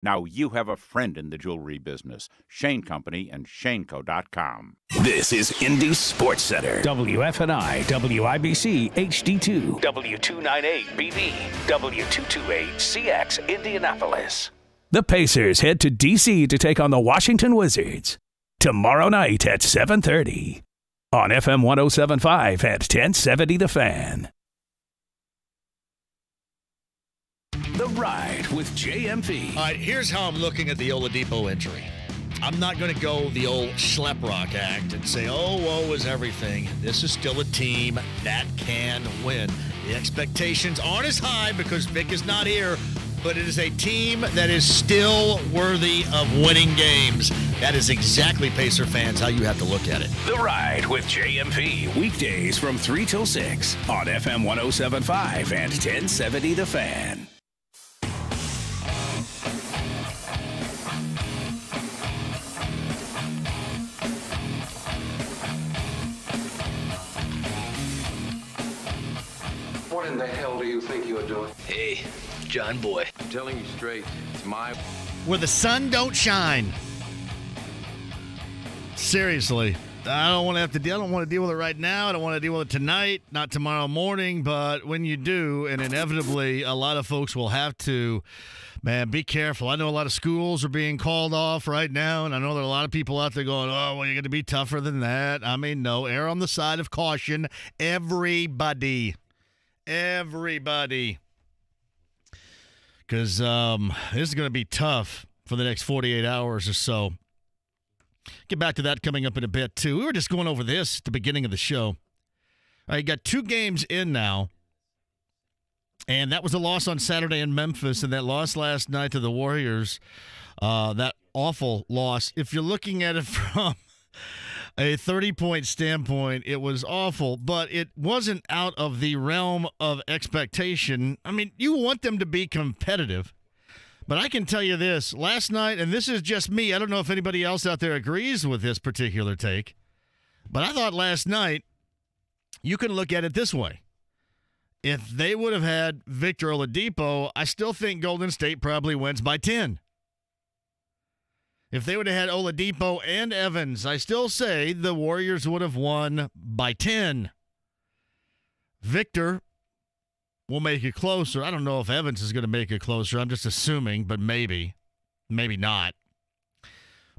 Now you have a friend in the jewelry business. Shane Company and ShaneCo.com. This is Indy Sports Center. WFNI, WIBC, HD2, W298BV, W228CX, Indianapolis. The Pacers head to D.C. to take on the Washington Wizards tomorrow night at 7:30 on FM 107.5 at 1070 The Fan. The Ride with JMV. All right, here's how I'm looking at the Oladipo injury. I'm not going to go the old schlep rock act and say, oh, woe is everything. This is still a team that can win. The expectations aren't as high because Vic is not here, but it is a team that is still worthy of winning games. That is exactly, Pacer fans, how you have to look at it. The Ride with JMV. Weekdays from 3 till 6 on FM 107.5 and 1070 The Fan. What in the hell do you think you're doing? Hey, John Boy. I'm telling you straight, it's my... Where the sun don't shine. Seriously. I don't want to deal with it right now. I don't want to deal with it tonight, not tomorrow morning, but when you do, and inevitably a lot of folks will have to, man, be careful. I know a lot of schools are being called off right now, and I know there are a lot of people out there going, oh, well, you're going to be tougher than that. I mean, no, err on the side of caution. Everybody. Because this is going to be tough for the next 48 hours or so. Get back to that coming up in a bit, too. We were just going over this at the beginning of the show. All right, you got 2 games in now. And that was a loss on Saturday in Memphis, and that loss last night to the Warriors, that awful loss. If you're looking at it from a 30-point standpoint, it was awful, but it wasn't out of the realm of expectation. I mean, you want them to be competitive. But I can tell you this, last night, and this is just me, I don't know if anybody else out there agrees with this particular take, but I thought last night, you can look at it this way. If they would have had Victor Oladipo, I still think Golden State probably wins by 10. If they would have had Oladipo and Evans, I still say the Warriors would have won by 10. Victor will make it closer. I don't know if Evans is going to make it closer. I'm just assuming, but maybe. Maybe not.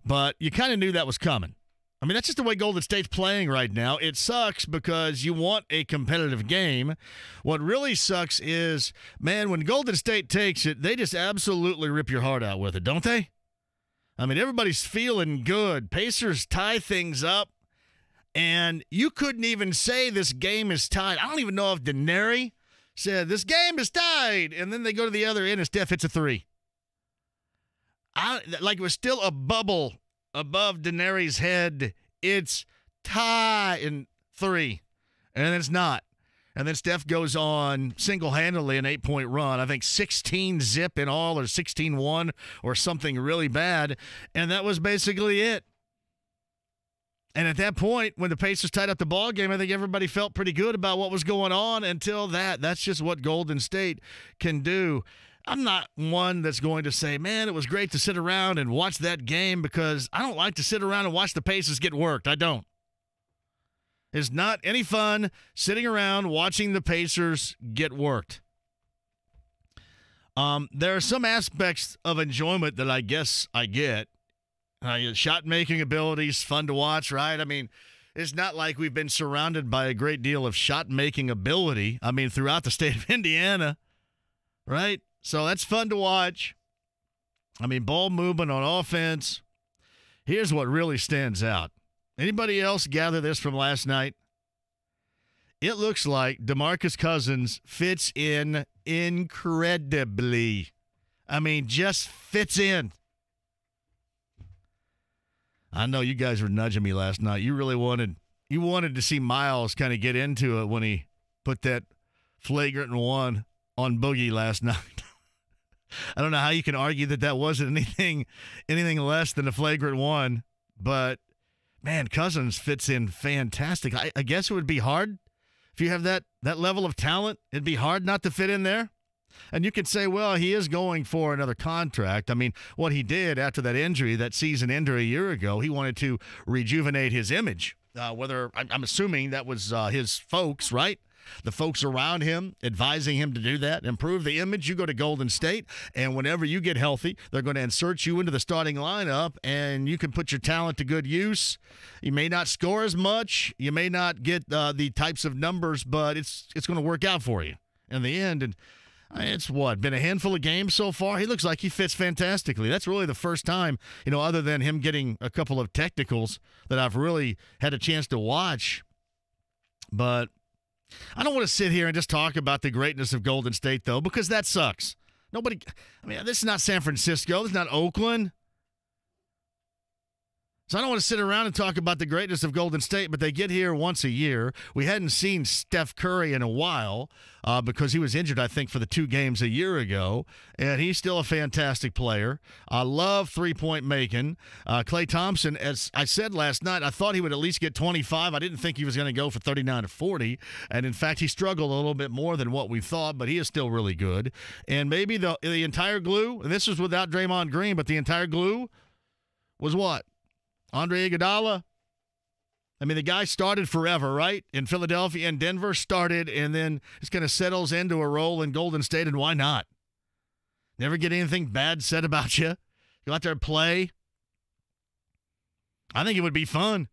But you kind of knew that was coming. I mean, that's just the way Golden State's playing right now. It sucks because you want a competitive game. What really sucks is, man, when Golden State takes it, they just absolutely rip your heart out with it, don't they? I mean, everybody's feeling good. Pacers tie things up, and you couldn't even say this game is tied. I don't even know if Denary said, this game is tied, and then they go to the other end and Steph hits a 3. Like it was still a bubble above Denary's head. It's tie in 3, and then it's not. And then Steph goes on single-handedly an 8-point run. I think 16-zip in all or 16-1 or something really bad, and that was basically it. And at that point, when the Pacers tied up the ball game, I think everybody felt pretty good about what was going on until that. That's just what Golden State can do. I'm not one that's going to say, man, it was great to sit around and watch that game, because I don't like to sit around and watch the Pacers get worked. I don't. It's not any fun sitting around watching the Pacers get worked. There are some aspects of enjoyment that I guess I get. Shot-making abilities, fun to watch, right? I mean, it's not like we've been surrounded by a great deal of shot-making ability, I mean, throughout the state of Indiana, right? So that's fun to watch. I mean, ball movement on offense. Here's what really stands out. Anybody else gather this from last night? It looks like DeMarcus Cousins fits in incredibly. I mean, just fits in. I know you guys were nudging me last night. You really wanted to see Miles kind of get into it when he put that flagrant one on Boogie last night. I don't know how you can argue that wasn't anything less than a flagrant one, but man, Cousins fits in fantastic. I guess it would be hard if you have that level of talent. It'd be hard not to fit in there. And you could say, well, he is going for another contract. I mean, what he did after that injury, that season injury a year ago, he wanted to rejuvenate his image. I'm assuming that was his folks, right? The folks around him advising him to do that, improve the image. You go to Golden State, and whenever you get healthy, they're going to insert you into the starting lineup, and you can put your talent to good use. You may not score as much. You may not get the types of numbers, but it's going to work out for you in the end. And it's been a handful of games so far. He looks like he fits fantastically. That's really the first time, other than him getting a couple of technicals that I've really had a chance to watch. But I don't want to sit here and just talk about the greatness of Golden State, though, because that sucks. This is not San Francisco. This is not Oakland. So I don't want to sit around and talk about the greatness of Golden State, but they get here once a year. We hadn't seen Steph Curry in a while because he was injured, I think, for the 2 games a year ago, and he's still a fantastic player. I love three-point making. Klay Thompson, as I said last night, I thought he would at least get 25. I didn't think he was going to go for 39 or 40, and in fact, he struggled a little bit more than what we thought, but he is still really good. And maybe the entire glue, and this was without Draymond Green, but the entire glue was what? Andre Iguodala. The guy started forever, right? In Philadelphia and Denver started, and then just kind of settles into a role in Golden State, and why not? Never get anything bad said about you. Go out there and play. I think it would be fun.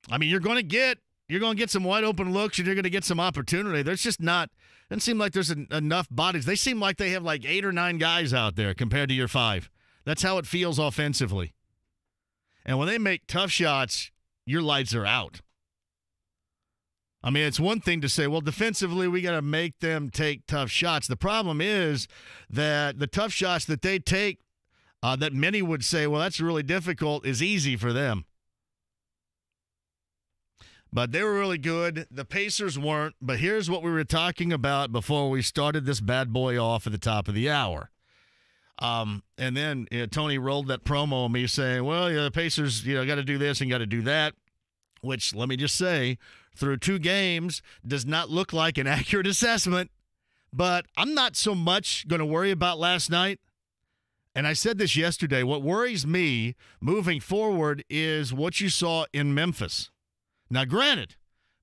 You're going to get some wide open looks, and you're going to get some opportunity. There's just doesn't seem like there's enough bodies. They seem like they have like 8 or 9 guys out there compared to your 5. That's how it feels offensively. And when they make tough shots, your lights are out. It's one thing to say, well, defensively, we got to make them take tough shots. The problem is that the tough shots that they take, that many would say, well, that's really difficult, is easy for them. But they were really good. The Pacers weren't. But here's what we were talking about before we started this bad boy off at the top of the hour. And then Tony rolled that promo on me saying, well, the Pacers, got to do this and got to do that, which, let me just say, through 2 games does not look like an accurate assessment. But I'm not so much going to worry about last night. And I said this yesterday. What worries me moving forward is what you saw in Memphis. Now, granted,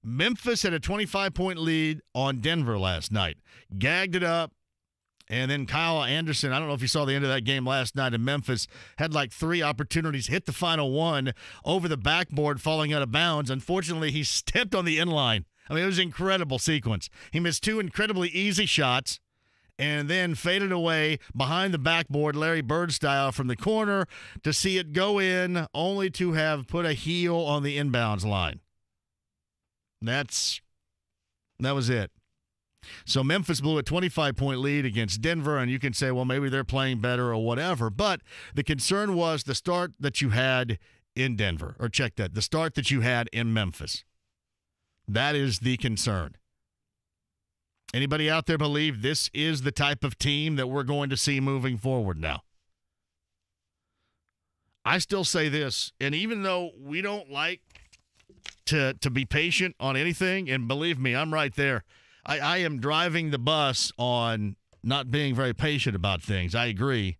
Memphis had a 25-point lead on Denver last night, gagged it up. And then Kyle Anderson, I don't know if you saw the end of that game last night in Memphis, had like 3 opportunities, hit the final one over the backboard, falling out of bounds. Unfortunately, he stepped on the inline. It was an incredible sequence. He missed 2 incredibly easy shots and then faded away behind the backboard, Larry Bird style, from the corner to see it go in, only to have put a heel on the inbounds line. That was it. So Memphis blew a 25-point lead against Denver, and you can say, well, maybe they're playing better or whatever. But the concern was the start that you had in Denver. Or check that, the start that you had in Memphis. That is the concern. Anybody out there believe this is the type of team that we're going to see moving forward now? I still say this, and even though we don't like to be patient on anything, and believe me, I'm right there. I am driving the bus on not being very patient about things. I agree.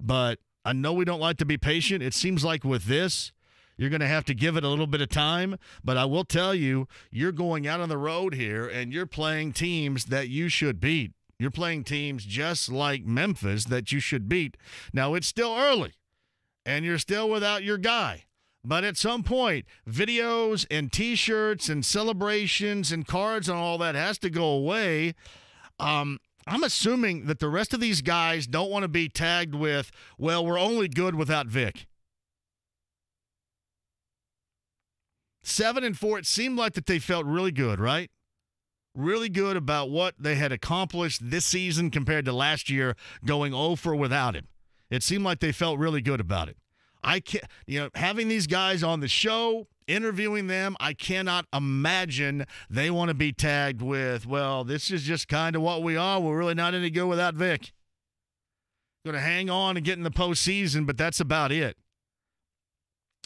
But I know we don't like to be patient. It seems like with this, you're going to have to give it a little bit of time. But I will tell you, you're going out on the road here, and you're playing teams that you should beat. You're playing teams just like Memphis that you should beat. Now, it's still early, and you're still without your guy. But at some point, videos and T-shirts and celebrations and cards and all that has to go away. I'm assuming that the rest of these guys don't want to be tagged with, well, we're only good without Vic. 7-4, it seemed like that they felt really good, right? Really good about what they had accomplished this season compared to last year going 0-4 without him. It seemed like they felt really good about it. I can't, having these guys on the show, interviewing them, I cannot imagine they want to be tagged with, well, this is just kind of what we are. We're really not any good without Vic. Going to hang on and get in the postseason, but that's about it.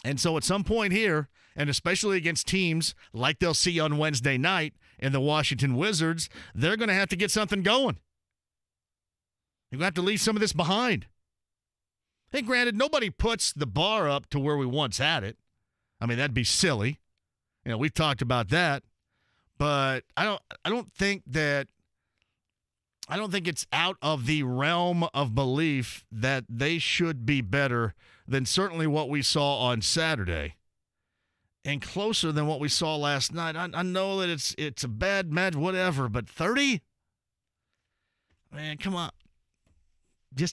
And so at some point here, and especially against teams like they'll see on Wednesday night, and the Washington Wizards, they're going to have to get something going. You're going to have to leave some of this behind. Hey, granted, nobody puts the bar up to where we once had it. I mean, that'd be silly. You know, we've talked about that. But I don't think it's out of the realm of belief that they should be better than certainly what we saw on Saturday and closer than what we saw last night. I know that it's a bad match, whatever, but 30? Man, come on.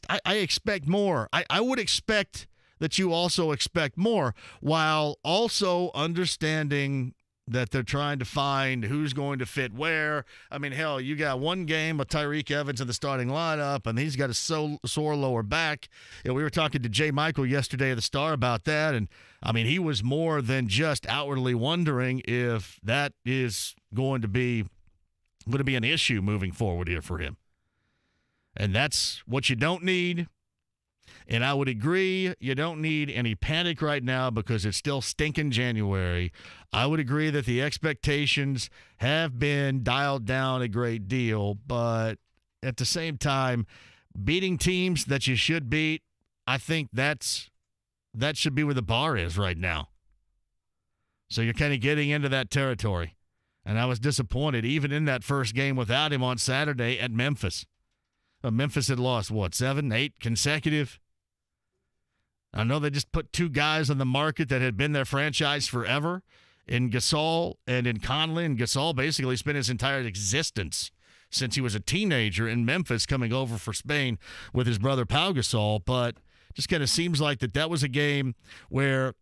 I expect more. I would expect that you also expect more, while also understanding that they're trying to find who's going to fit where. I mean, hell, you got one game with Tyreek Evans in the starting lineup, and he's got a sore lower back. You know, we were talking to Jay Michael yesterday at the Star about that, and, I mean, he was more than just outwardly wondering if that is going to be an issue moving forward here for him. And that's what you don't need. And I would agree, you don't need any panic right now because it's still stinking January. I would agree that the expectations have been dialed down a great deal, but at the same time, beating teams that you should beat, I think that should be where the bar is right now. So you're kind of getting into that territory. And I was disappointed even in that first game without him on Saturday at Memphis. Memphis had lost, 7, 8 consecutive? I know they just put 2 guys on the market that had been their franchise forever, in Gasol and in Conley. And Gasol basically spent his entire existence since he was a teenager in Memphis coming over for Spain with his brother Pau Gasol. But just kind of seems like that was a game where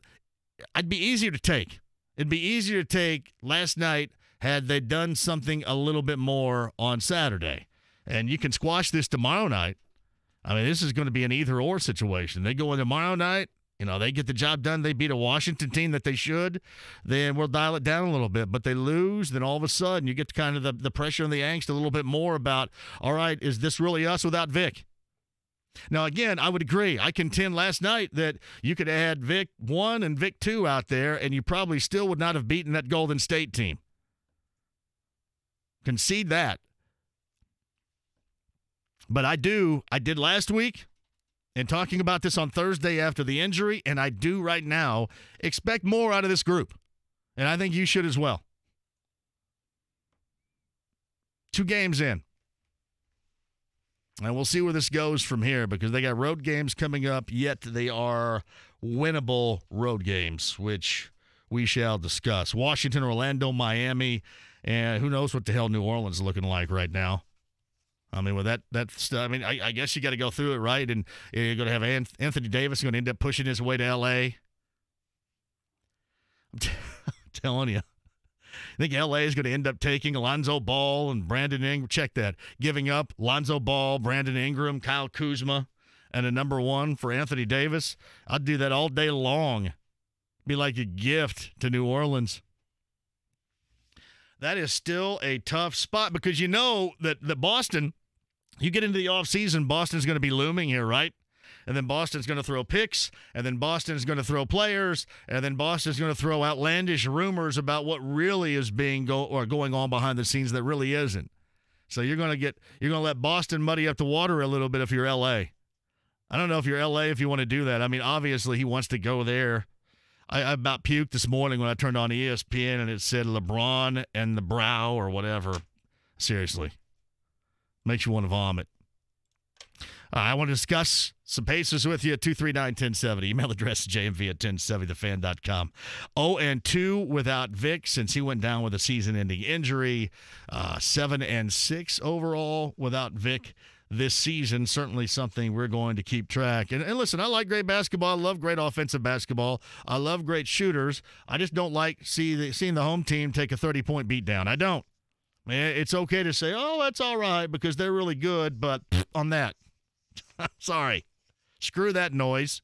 I'd be easier to take. It'd be easier to take last night had they done something a little bit more on Saturday. And you can squash this tomorrow night. I mean, this is going to be an either-or situation. They go in tomorrow night, they get the job done, they beat a Washington team that they should, then we'll dial it down a little bit. But they lose, then all of a sudden you get kind of the pressure and the angst a little bit more about, all right, is this really us without Vic? Now, again, I would agree. I contend last night that you could have had Vic 1 and Vic 2 out there, and you probably still would not have beaten that Golden State team. Concede that. But I did last week, and talking about this on Thursday after the injury, and I do right now expect more out of this group. And I think you should as well. 2 games in. And we'll see where this goes from here because they got road games coming up, yet they are winnable road games, which we shall discuss. Washington, Orlando, Miami, and who knows what the hell New Orleans is looking like right now. I mean, with that stuff, I mean, I guess you got to go through it, right? And you're going to have Anthony Davis going to end up pushing his way to L.A. I'm telling you. I think L.A. is going to end up taking Alonzo Ball and Brandon Ingram. Check that. Giving up Alonzo Ball, Brandon Ingram, Kyle Kuzma, and a number 1 for Anthony Davis. I'd do that all day long. Be like a gift to New Orleans. That is still a tough spot because you know that Boston, you get into the offseason, Boston's going to be looming here, right? And then Boston's going to throw picks, and then Boston's going to throw players, and then Boston's going to throw outlandish rumors about what really is going on behind the scenes that really isn't. So you're going to let Boston muddy up the water a little bit if you're LA. I don't know if you're LA if you want to do that. I mean, obviously he wants to go there. I about puked this morning when I turned on ESPN and it said LeBron and the brow or whatever. Seriously. Makes you want to vomit. I want to discuss some Pacers with you at 239-1070. Email address jmv@1070thefan.com. 0-2 without Vic since he went down with a season-ending injury. 7-6 overall without Vic this season. Certainly something we're going to keep track. And listen, I like great basketball. I love great offensive basketball. I love great shooters. I just don't like seeing the home team take a 30-point beatdown. I don't. It's okay to say, oh, that's all right because they're really good, but on that. Sorry. Screw that noise.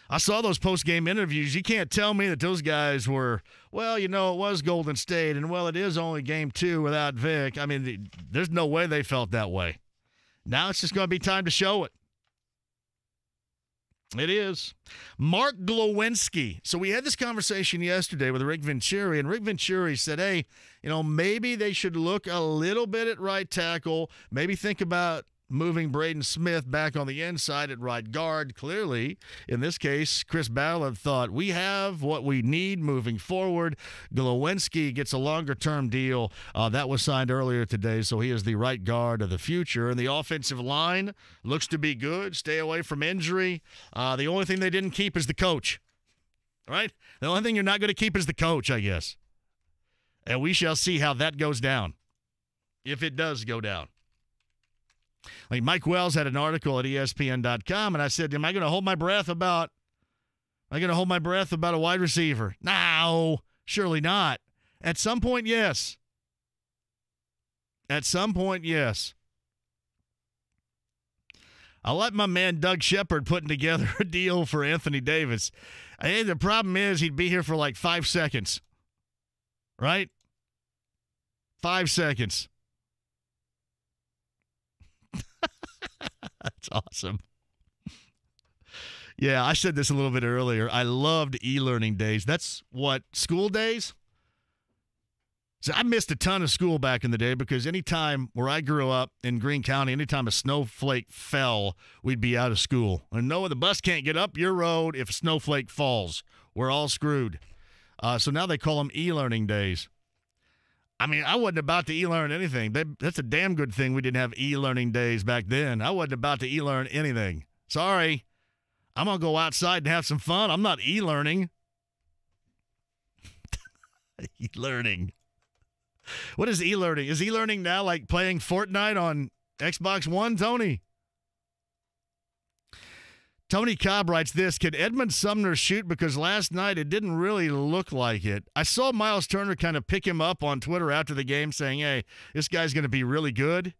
I saw those post-game interviews. You can't tell me that those guys were, well, it was Golden State, and, well, it is only game 2 without Vic. I mean, there's no way they felt that way. Now it's just going to be time to show it. It is. Mark Glowinski. So we had this conversation yesterday with Rick Venturi, and Rick Venturi said, hey, maybe they should look a little bit at right tackle, maybe think about moving Braden Smith back on the inside at right guard. Clearly, in this case, Chris Ballard thought we have what we need moving forward. Glowinski gets a longer-term deal. That was signed earlier today, so he is the right guard of the future. And the offensive line looks to be good. Stay away from injury. The only thing they didn't keep is the coach, right? The only thing you're not going to keep is the coach, I guess. And we shall see how that goes down, if it does go down. Like Mike Wells had an article at ESPN.com, and I said, am I going to hold my breath about a wide receiver? No, surely not. At some point, yes. At some point, yes. I'll let my man Doug Shepard putting together a deal for Anthony Davis. I think the problem is he'd be here for like 5 seconds. Right? 5 seconds. That's awesome. Yeah, I said this a little bit earlier. I loved e-learning days. That's what, school days? So I missed a ton of school back in the day because anytime where I grew up in Greene County, anytime a snowflake fell, we'd be out of school. And no, the bus can't get up your road if a snowflake falls. We're all screwed. So now they call them e-learning days. I mean, I wasn't about to e-learn anything. That's a damn good thing we didn't have e-learning days back then. I wasn't about to e-learn anything. Sorry. I'm going to go outside and have some fun. I'm not e-learning. E-learning. What is e-learning? Is e-learning now like playing Fortnite on Xbox One, Tony? Tony Cobb writes this, can Edmund Sumner shoot? Because last night it didn't really look like it. I saw Miles Turner kind of pick him up on Twitter after the game saying, hey, this guy's going to be really good.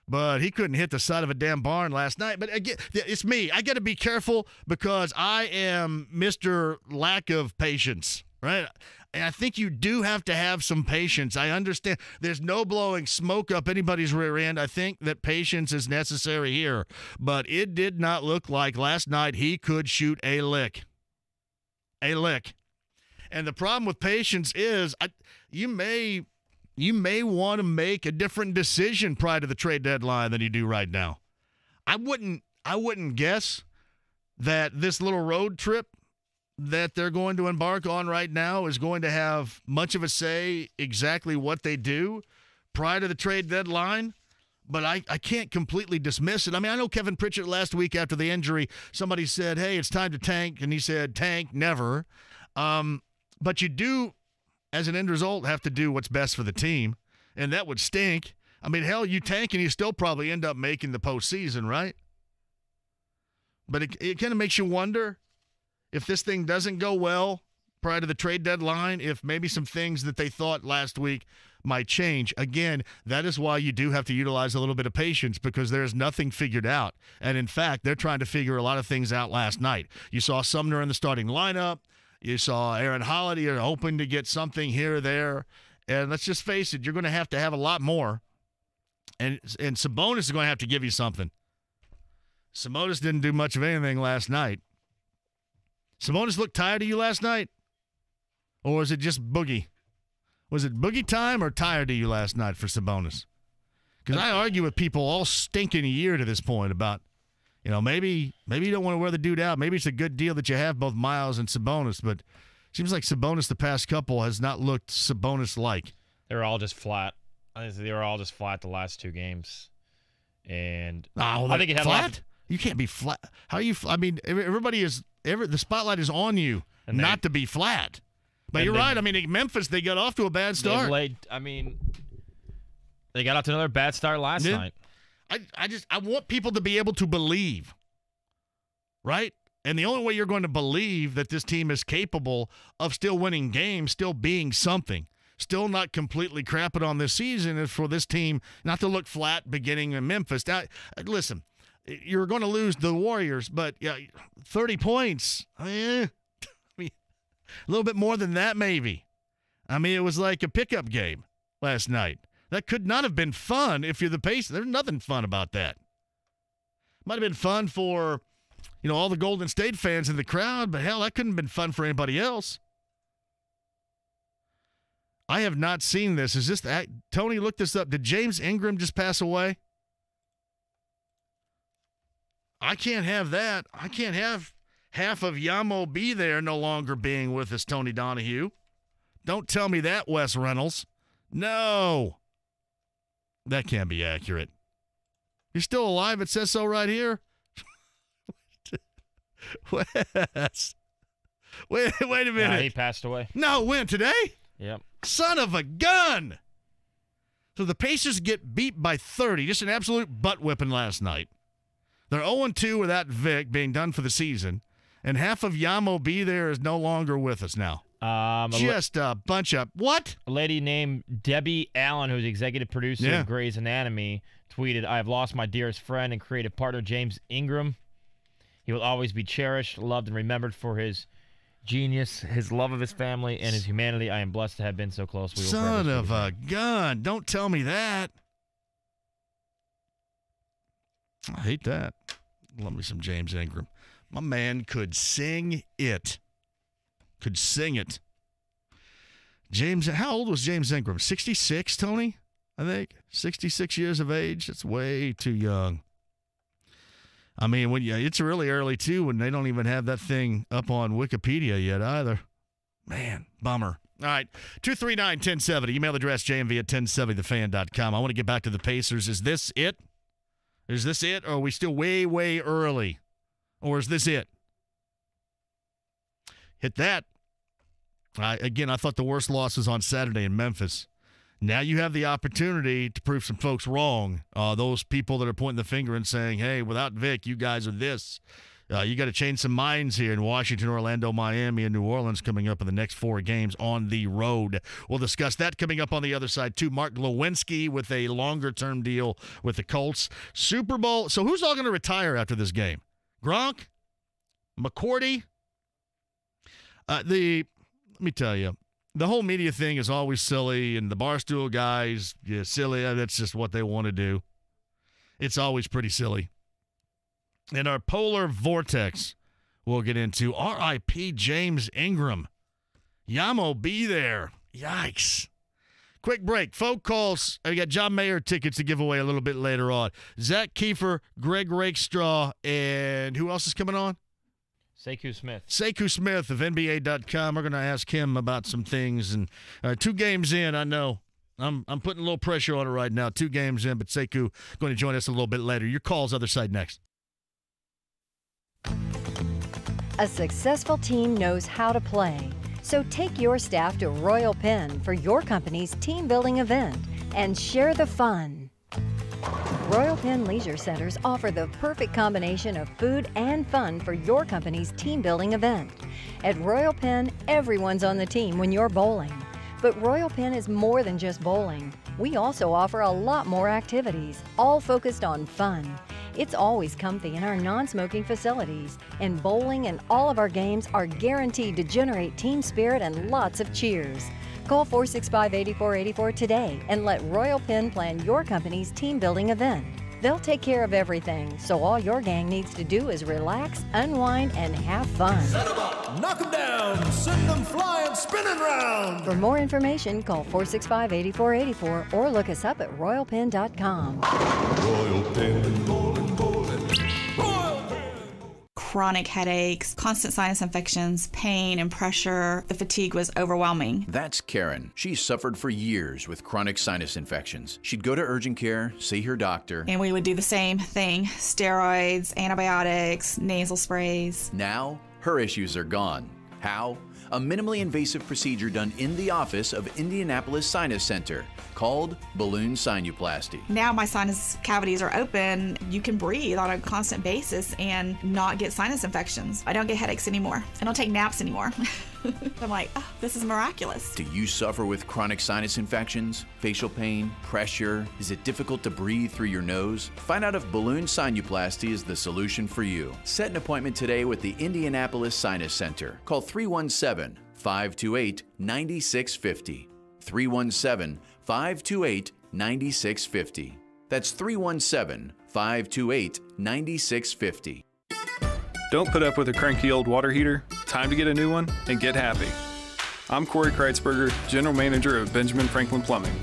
But he couldn't hit the side of a damn barn last night. But again, it's me. I got to be careful because I am Mr. Lack of Patience, right? And I think you do have to have some patience. I understand there's no blowing smoke up anybody's rear end. I think that patience is necessary here. But it did not look like last night he could shoot a lick. A lick. And the problem with patience is you may want to make a different decision prior to the trade deadline than you do right now. I wouldn't guess that this little road trip that they're going to embark on right now is going to have much of a say exactly what they do prior to the trade deadline, but I can't completely dismiss it. I mean, I know Kevin Pritchett last week after the injury, somebody said, hey, it's time to tank, and he said, tank, never. But you do, as an end result, have to do what's best for the team, and that would stink. I mean, hell, you tank and you still probably end up making the postseason, right? But it kind of makes you wonder if this thing doesn't go well prior to the trade deadline, if maybe some things that they thought last week might change. Again, that is why you do have to utilize a little bit of patience because there's nothing figured out. And, in fact, they're trying to figure a lot of things out last night. You saw Sumner in the starting lineup. You saw Aaron Holiday hoping to get something here or there. And let's just face it, you're going to have a lot more. And Sabonis is going to have to give you something. Sabonis didn't do much of anything last night. Sabonis looked tired to you last night? Or was it just boogie? Was it boogie time or tired to you last night for Sabonis? Because I argue with people all stinking a year to this point about, maybe you don't want to wear the dude out. Maybe it's a good deal that you have both Miles and Sabonis, but it seems like Sabonis the past couple has not looked Sabonis-like. They were all just flat. I think they were all just flat the last 2 games. And I think it had flat? You can't be flat. How are you? I mean, everybody is. The spotlight is on you, and not to be flat. But you're right. I mean, in Memphis, they got off to a bad start. They got off to another bad start last night. I want people to be able to believe, right? And the only way you're going to believe that this team is capable of still winning games, still being something, still not completely crapping on this season is for this team not to look flat beginning in Memphis. Now, listen. You're going to lose the Warriors, but 30 points. I mean, a little bit more than that, maybe. I mean, it was like a pickup game last night. That could not have been fun if you're the Pacers. There's nothing fun about that. Might have been fun for, all the Golden State fans in the crowd, but hell, that couldn't have been fun for anybody else. I have not seen this. Is this Tony, look this up. Did James Ingram just pass away? I can't have that. I can't have half of Yamo Be There no longer being with us, Tony Donahue. Don't tell me that, Wes Reynolds. No. That can't be accurate. You're still alive? It says so right here. Wes. Wait a minute. Yeah, he passed away. No, when? Today? Yep. Son of a gun. So the Pacers get beat by 30. Just an absolute butt whipping last night. They're 0-2 without Vic being done for the season. And half of Yamo Be There is no longer with us now. Just a bunch of what? A lady named Debbie Allen, who's executive producer of Grey's Anatomy, tweeted, "I have lost my dearest friend and creative partner, James Ingram. He will always be cherished, loved, and remembered for his genius, his love of his family, and his humanity. I am blessed to have been so close." Son of a gun. Don't tell me that. I hate that. Love me some James Ingram. My man could sing it. Could sing it. James, how old was James Ingram? 66, Tony? I think 66 years of age. That's way too young. I mean, it's really early too when they don't even have that thing up on Wikipedia yet either. Man, bummer. All right, 239-1070. Email address jmv@1070thefan.com. I want to get back to the Pacers. Is this it? Is this it, or are we still way, way early? Or is this it? Hit that. Again, I thought the worst loss was on Saturday in Memphis. Now you have the opportunity to prove some folks wrong. Those people that are pointing the finger and saying, hey, without Vic, you guys are this. You got to change some minds here in Washington, Orlando, Miami, and New Orleans coming up in the next 4 games on the road. We'll discuss that coming up on the other side, too. Mark Glowinski with a longer-term deal with the Colts. Super Bowl. So who's all going to retire after this game? Gronk? McCourty? Let me tell you, the whole media thing is always silly, and the Barstool guys, silly. That's just what they want to do. It's always pretty silly. And our polar vortex we'll get into. R.I.P. James Ingram. Yamo Be There. Yikes. Quick break. Phone calls. We got John Mayer tickets to give away a little bit later on. Zach Kiefer, Greg Rakestraw, and who else is coming on? Sekou Smith. Sekou Smith of NBA.com. We're going to ask him about some things. And 2 games in, I know. I'm putting a little pressure on it right now. 2 games in, but Sekou going to join us a little bit later. Your call's other side next. A successful team knows how to play. So take your staff to Royal Pen for your company's team building event and share the fun. Royal Pen Leisure Centers offer the perfect combination of food and fun for your company's team building event. At Royal Pen, everyone's on the team when you're bowling. But Royal Pen is more than just bowling. We also offer a lot more activities, all focused on fun. It's always comfy in our non-smoking facilities, and bowling and all of our games are guaranteed to generate team spirit and lots of cheers. Call 465-8484 today and let Royal Pen plan your company's team building event. They'll take care of everything, so all your gang needs to do is relax, unwind, and have fun. Set them up, knock them down, send them flying, spinning round. For more information, call 465-8484 or look us up at royalpen.com. Royal Pen, bowling, bowling. Royal Pen. Chronic headaches, constant sinus infections, pain and pressure. The fatigue was overwhelming. That's Karen. She suffered for years with chronic sinus infections. She'd go to urgent care, see her doctor. And we would do the same thing. Steroids, antibiotics, nasal sprays. Now, her issues are gone. How? A minimally invasive procedure done in the office of Indianapolis Sinus Center called balloon sinuplasty. Now my sinus cavities are open. You can breathe on a constant basis and not get sinus infections. I don't get headaches anymore. I don't take naps anymore. I'm like, oh, this is miraculous. Do you suffer with chronic sinus infections, facial pain, pressure? Is it difficult to breathe through your nose? Find out if balloon sinuplasty is the solution for you. Set an appointment today with the Indianapolis Sinus Center. Call 317-528-9650. 317-528-9650. That's 317-528-9650. Don't put up with a cranky old water heater. Time to get a new one and get happy. I'm Corey Kreitzberger, General Manager of Benjamin Franklin Plumbing.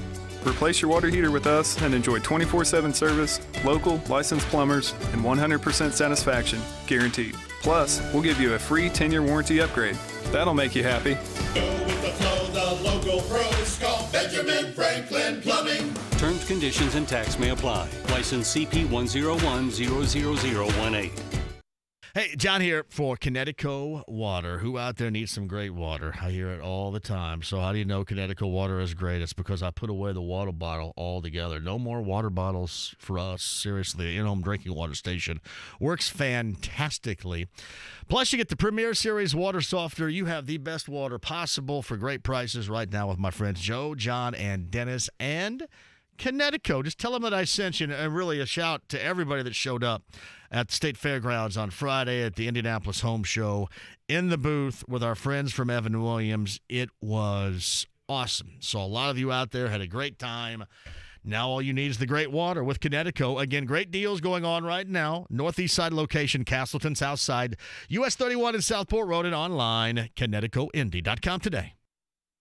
Replace your water heater with us and enjoy 24/7 service, local, licensed plumbers, and 100% satisfaction, guaranteed. Plus, we'll give you a free 10-year warranty upgrade. That'll make you happy. Go with the flow, the local pros. Call Benjamin Franklin Plumbing. Terms, conditions, and tax may apply. License CP 101-00018. Hey, John here for Kinetico Water. Who out there needs some great water? I hear it all the time. So how do you know Kinetico Water is great? It's because I put away the water bottle altogether. No more water bottles for us. Seriously, in-home drinking water station works fantastically. Plus, you get the Premier Series water softener. You have the best water possible for great prices right now with my friends Joe, John, and Dennis, and Kinetico. Just tell them that I sent you, and really a shout to everybody that showed up at the State Fairgrounds on Friday at the Indianapolis Home Show in the booth with our friends from Evan Williams. It was awesome. So a lot of you out there had a great time. Now all you need is the great water with Kinetico. Again, great deals going on right now. Northeast side location, Castleton, South Side, US 31 and Southport Road, and online, KineticoIndy.com today.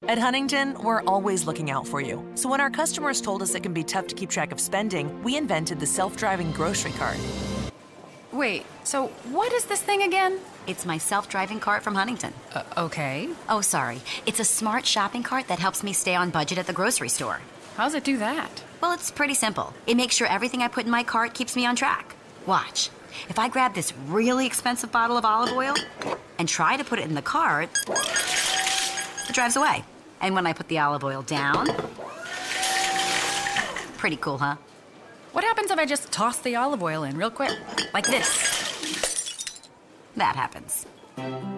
At Huntington, we're always looking out for you. So when our customers told us it can be tough to keep track of spending, we invented the self-driving grocery cart. Wait, so what is this thing again? It's my self-driving cart from Huntington. Okay. Oh, sorry. It's a smart shopping cart that helps me stay on budget at the grocery store. How does it do that? Well, it's pretty simple. It makes sure everything I put in my cart keeps me on track. Watch. If I grab this really expensive bottle of olive oil and try to put it in the cart, it drives away. And when I put the olive oil down, pretty cool, huh? What happens if I just toss the olive oil in real quick? Like this. That happens.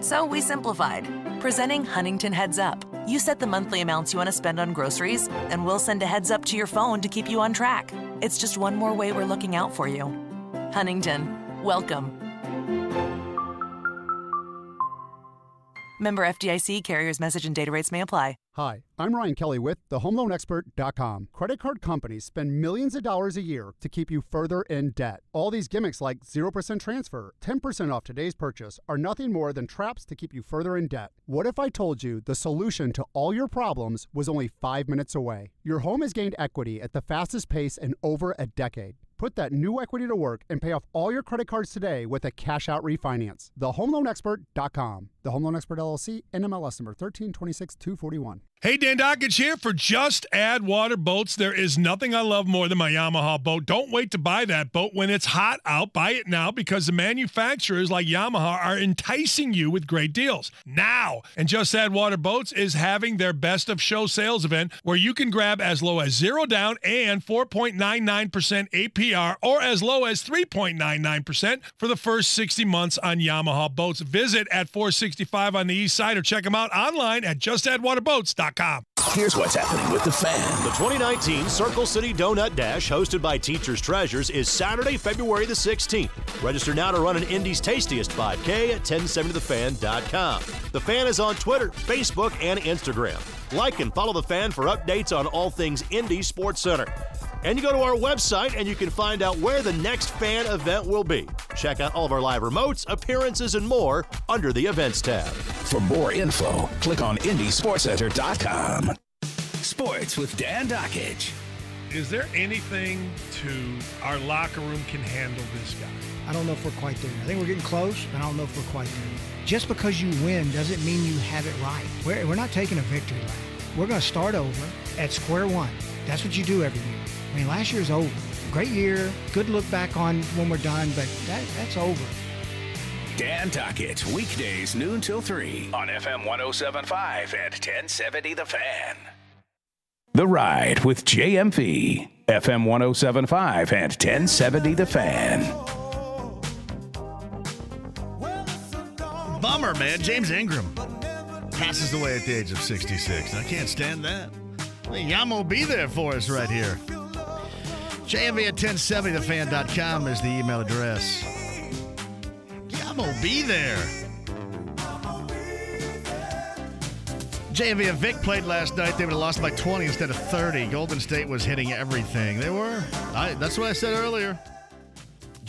So we simplified. Presenting Huntington Heads Up. You set the monthly amounts you want to spend on groceries, and we'll send a heads up to your phone to keep you on track. It's just one more way we're looking out for you. Huntington, welcome. Member FDIC, carriers message and data rates may apply. Hi, I'm Ryan Kelly with thehomeloanexpert.com. Credit card companies spend millions of dollars a year to keep you further in debt. All these gimmicks like 0% transfer, 10% off today's purchase are nothing more than traps to keep you further in debt. What if I told you the solution to all your problems was only 5 minutes away? Your home has gained equity at the fastest pace in over a decade. Put that new equity to work and pay off all your credit cards today with a cash-out refinance. TheHomeLoanExpert.com. The Home Loan Expert LLC, NMLS number 1326241. Hey, Dan Dockage here for Just Add Water Boats. There is nothing I love more than my Yamaha boat. Don't wait to buy that boat when it's hot out. Buy it now because the manufacturers like Yamaha are enticing you with great deals now. And Just Add Water Boats is having their Best of Show sales event where you can grab as low as 0 down and 4.99% APR or as low as 3.99% for the first 60 months on Yamaha boats. Visit at 465 on the east side or check them out online at justaddwaterboats.com. Here's what's happening with the Fan. The 2019 Circle City Donut Dash, hosted by Teachers Treasures, is Saturday, February the 16th. Register now to run an Indy's tastiest 5K at 1070thefan.com. The Fan is on Twitter, Facebook, and Instagram. Like and follow the Fan for updates on all things Indy Sports Center. And you go to our website and you can find out where the next Fan event will be. Check out all of our live remotes, appearances, and more under the Events tab. For more info, click on IndySportsCenter.com. Sports with Dan Dockage. Is there anything to our locker room can handle this guy? I don't know if we're quite there. I think we're getting close, but I don't know if we're quite there. Just because you win doesn't mean you have it right. We're not taking a victory lap. We're going to start over at square one. That's what you do every year. I mean, last year's over. Great year. Good look back on when we're done, but that's over. Dan Dockage, weekdays noon till 3 on FM 107.5 and 1070 The Fan. The Ride with JMV, FM 107.5 and 1070 The Fan. Bummer, man. James Ingram passes away at the age of 66. I can't stand that. Yamo be there for us right here. JMV at 1070thefan.com is the email address. Yamo be there. JMV and Vic played last night. They would have lost by 20 instead of 30. Golden State was hitting everything. They were. That's what I said earlier.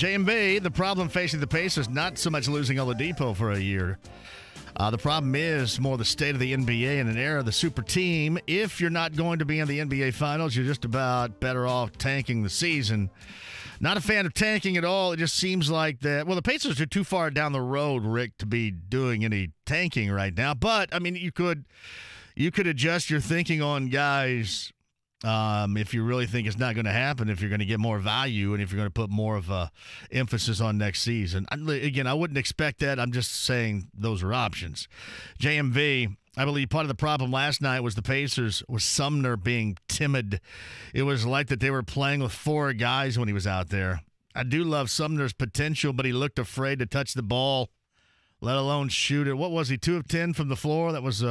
JMV, the problem facing the Pacers, not so much losing Oladipo for a year. The problem is more the state of the NBA in an era of the super team. If you're not going to be in the NBA Finals, you're just about better off tanking the season. Not a fan of tanking at all. It just seems like that. Well, the Pacers are too far down the road, Rick, to be doing any tanking right now. But, I mean, you could adjust your thinking on guys if you really think it's not going to happen, if you're going to get more value, and if you're going to put more of a emphasis on next season. Again, I wouldn't expect that. I'm just saying those are options. JMV, I believe part of the problem last night was the Pacers was Sumner being timid. It was like that they were playing with 4 guys when he was out there. I do love Sumner's potential, but he looked afraid to touch the ball, let alone shoot it. What was he, 2 of 10 from the floor? That was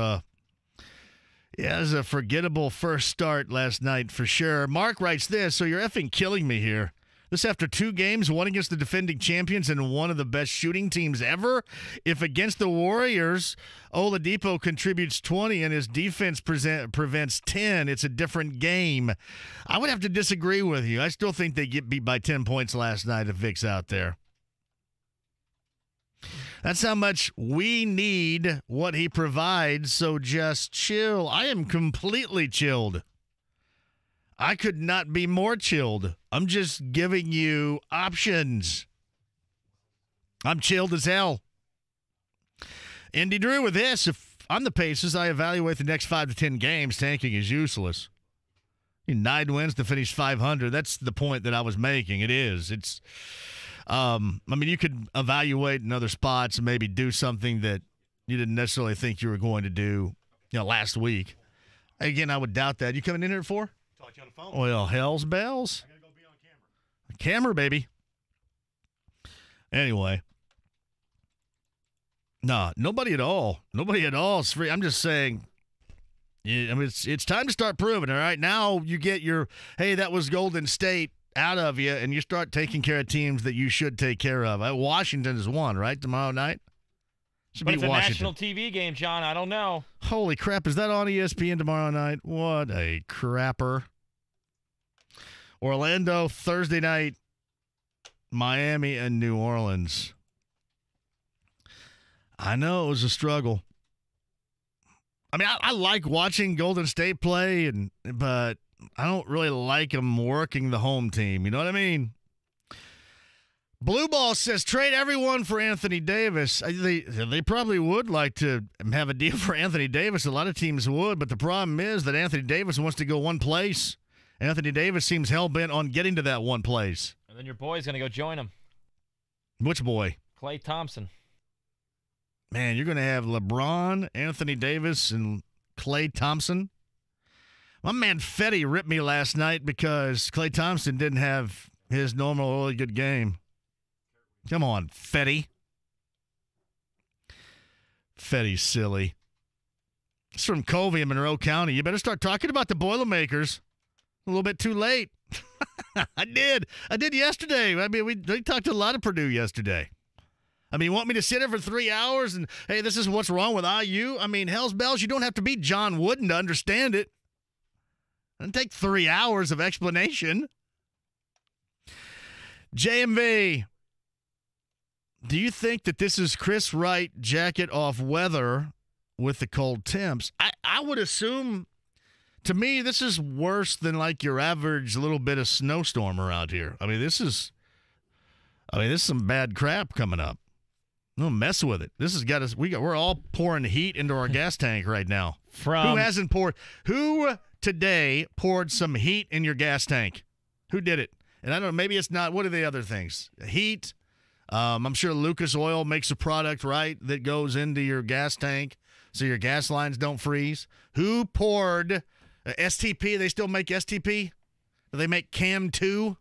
it was a forgettable first start last night for sure. Mark writes this, so you're effing killing me here. This after 2 games, one against the defending champions and one of the best shooting teams ever. If against the Warriors, Oladipo contributes 20 and his defense prevents 10, it's a different game. I would have to disagree with you. I still think they get beat by 10 points last night if Vic's out there. That's how much we need what he provides, so just chill. I am completely chilled. I could not be more chilled. I'm just giving you options. I'm chilled as hell. Andy Drew with this. If I'm the Pacers, I evaluate the next 5 to 10 games. Tanking is useless. 9 wins to finish 500. That's the point that I was making. It is. It's... I mean, you could evaluate in other spots and maybe do something that you didn't necessarily think you were going to do, last week. Again, I would doubt that. You coming in here at 4? Talk to you on the phone. Well, hell's bells. I gotta go be on camera. Camera, baby. Anyway. No, nobody at all. Nobody at all is free. I'm just saying, I mean, it's time to start proving, all right? Now you get your, hey, that was Golden State out of you, and you start taking care of teams that you should take care of. Washington is one, right, tomorrow night? But it's a national TV game, John. I don't know. Holy crap. Is that on ESPN tomorrow night? What a crapper. Orlando, Thursday night, Miami and New Orleans. I know it was a struggle. I mean, I like watching Golden State play, but I don't really like them working the home team. You know what I mean? Blue Ball says, trade everyone for Anthony Davis. They probably would like to have a deal for Anthony Davis. A lot of teams would, but the problem is that Anthony Davis wants to go one place. Anthony Davis seems hell-bent on getting to that one place. And then your boy's going to go join him. Which boy? Klay Thompson. Man, you're going to have LeBron, Anthony Davis, and Klay Thompson. My man Fetty ripped me last night because Klay Thompson didn't have his normal really good game. Come on, Fetty. Fetty's silly. It's from Covey in Monroe County. You better start talking about the Boilermakers. A little bit too late. I did yesterday. I mean, we talked to a lot of Purdue yesterday. I mean, you want me to sit there for 3 hours and, hey, this is what's wrong with IU? I mean, hell's bells, you don't have to be John Wooden to understand it. It doesn't take 3 hours of explanation. JMV, do you think that this is Chris Wright jacket off weather with the cold temps? I would assume, to me, this is worse than like your average little bit of snowstorm around here. I mean, this is some bad crap coming up. Don't mess with it. This has got us. We're all pouring heat into our gas tank right now. Who today poured some heat in your gas tank? Who did it? And I don't know, maybe it's not. What are the other things? Heat. I'm sure Lucas Oil makes a product, right, that goes into your gas tank so your gas lines don't freeze. Who poured STP? They still make STP? Do they make Cam 2?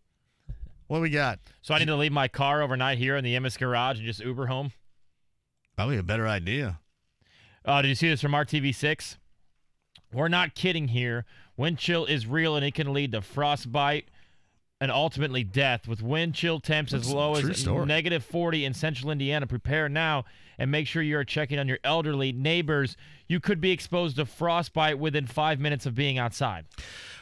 What we got? So I need to leave my car overnight here in the MS garage and just Uber home? Probably a better idea. Did you see this from RTV6? We're not kidding here. Wind chill is real, and it can lead to frostbite and ultimately death. With wind chill temps as low as -40 in central Indiana, prepare now and make sure you're checking on your elderly neighbors. You could be exposed to frostbite within 5 minutes of being outside.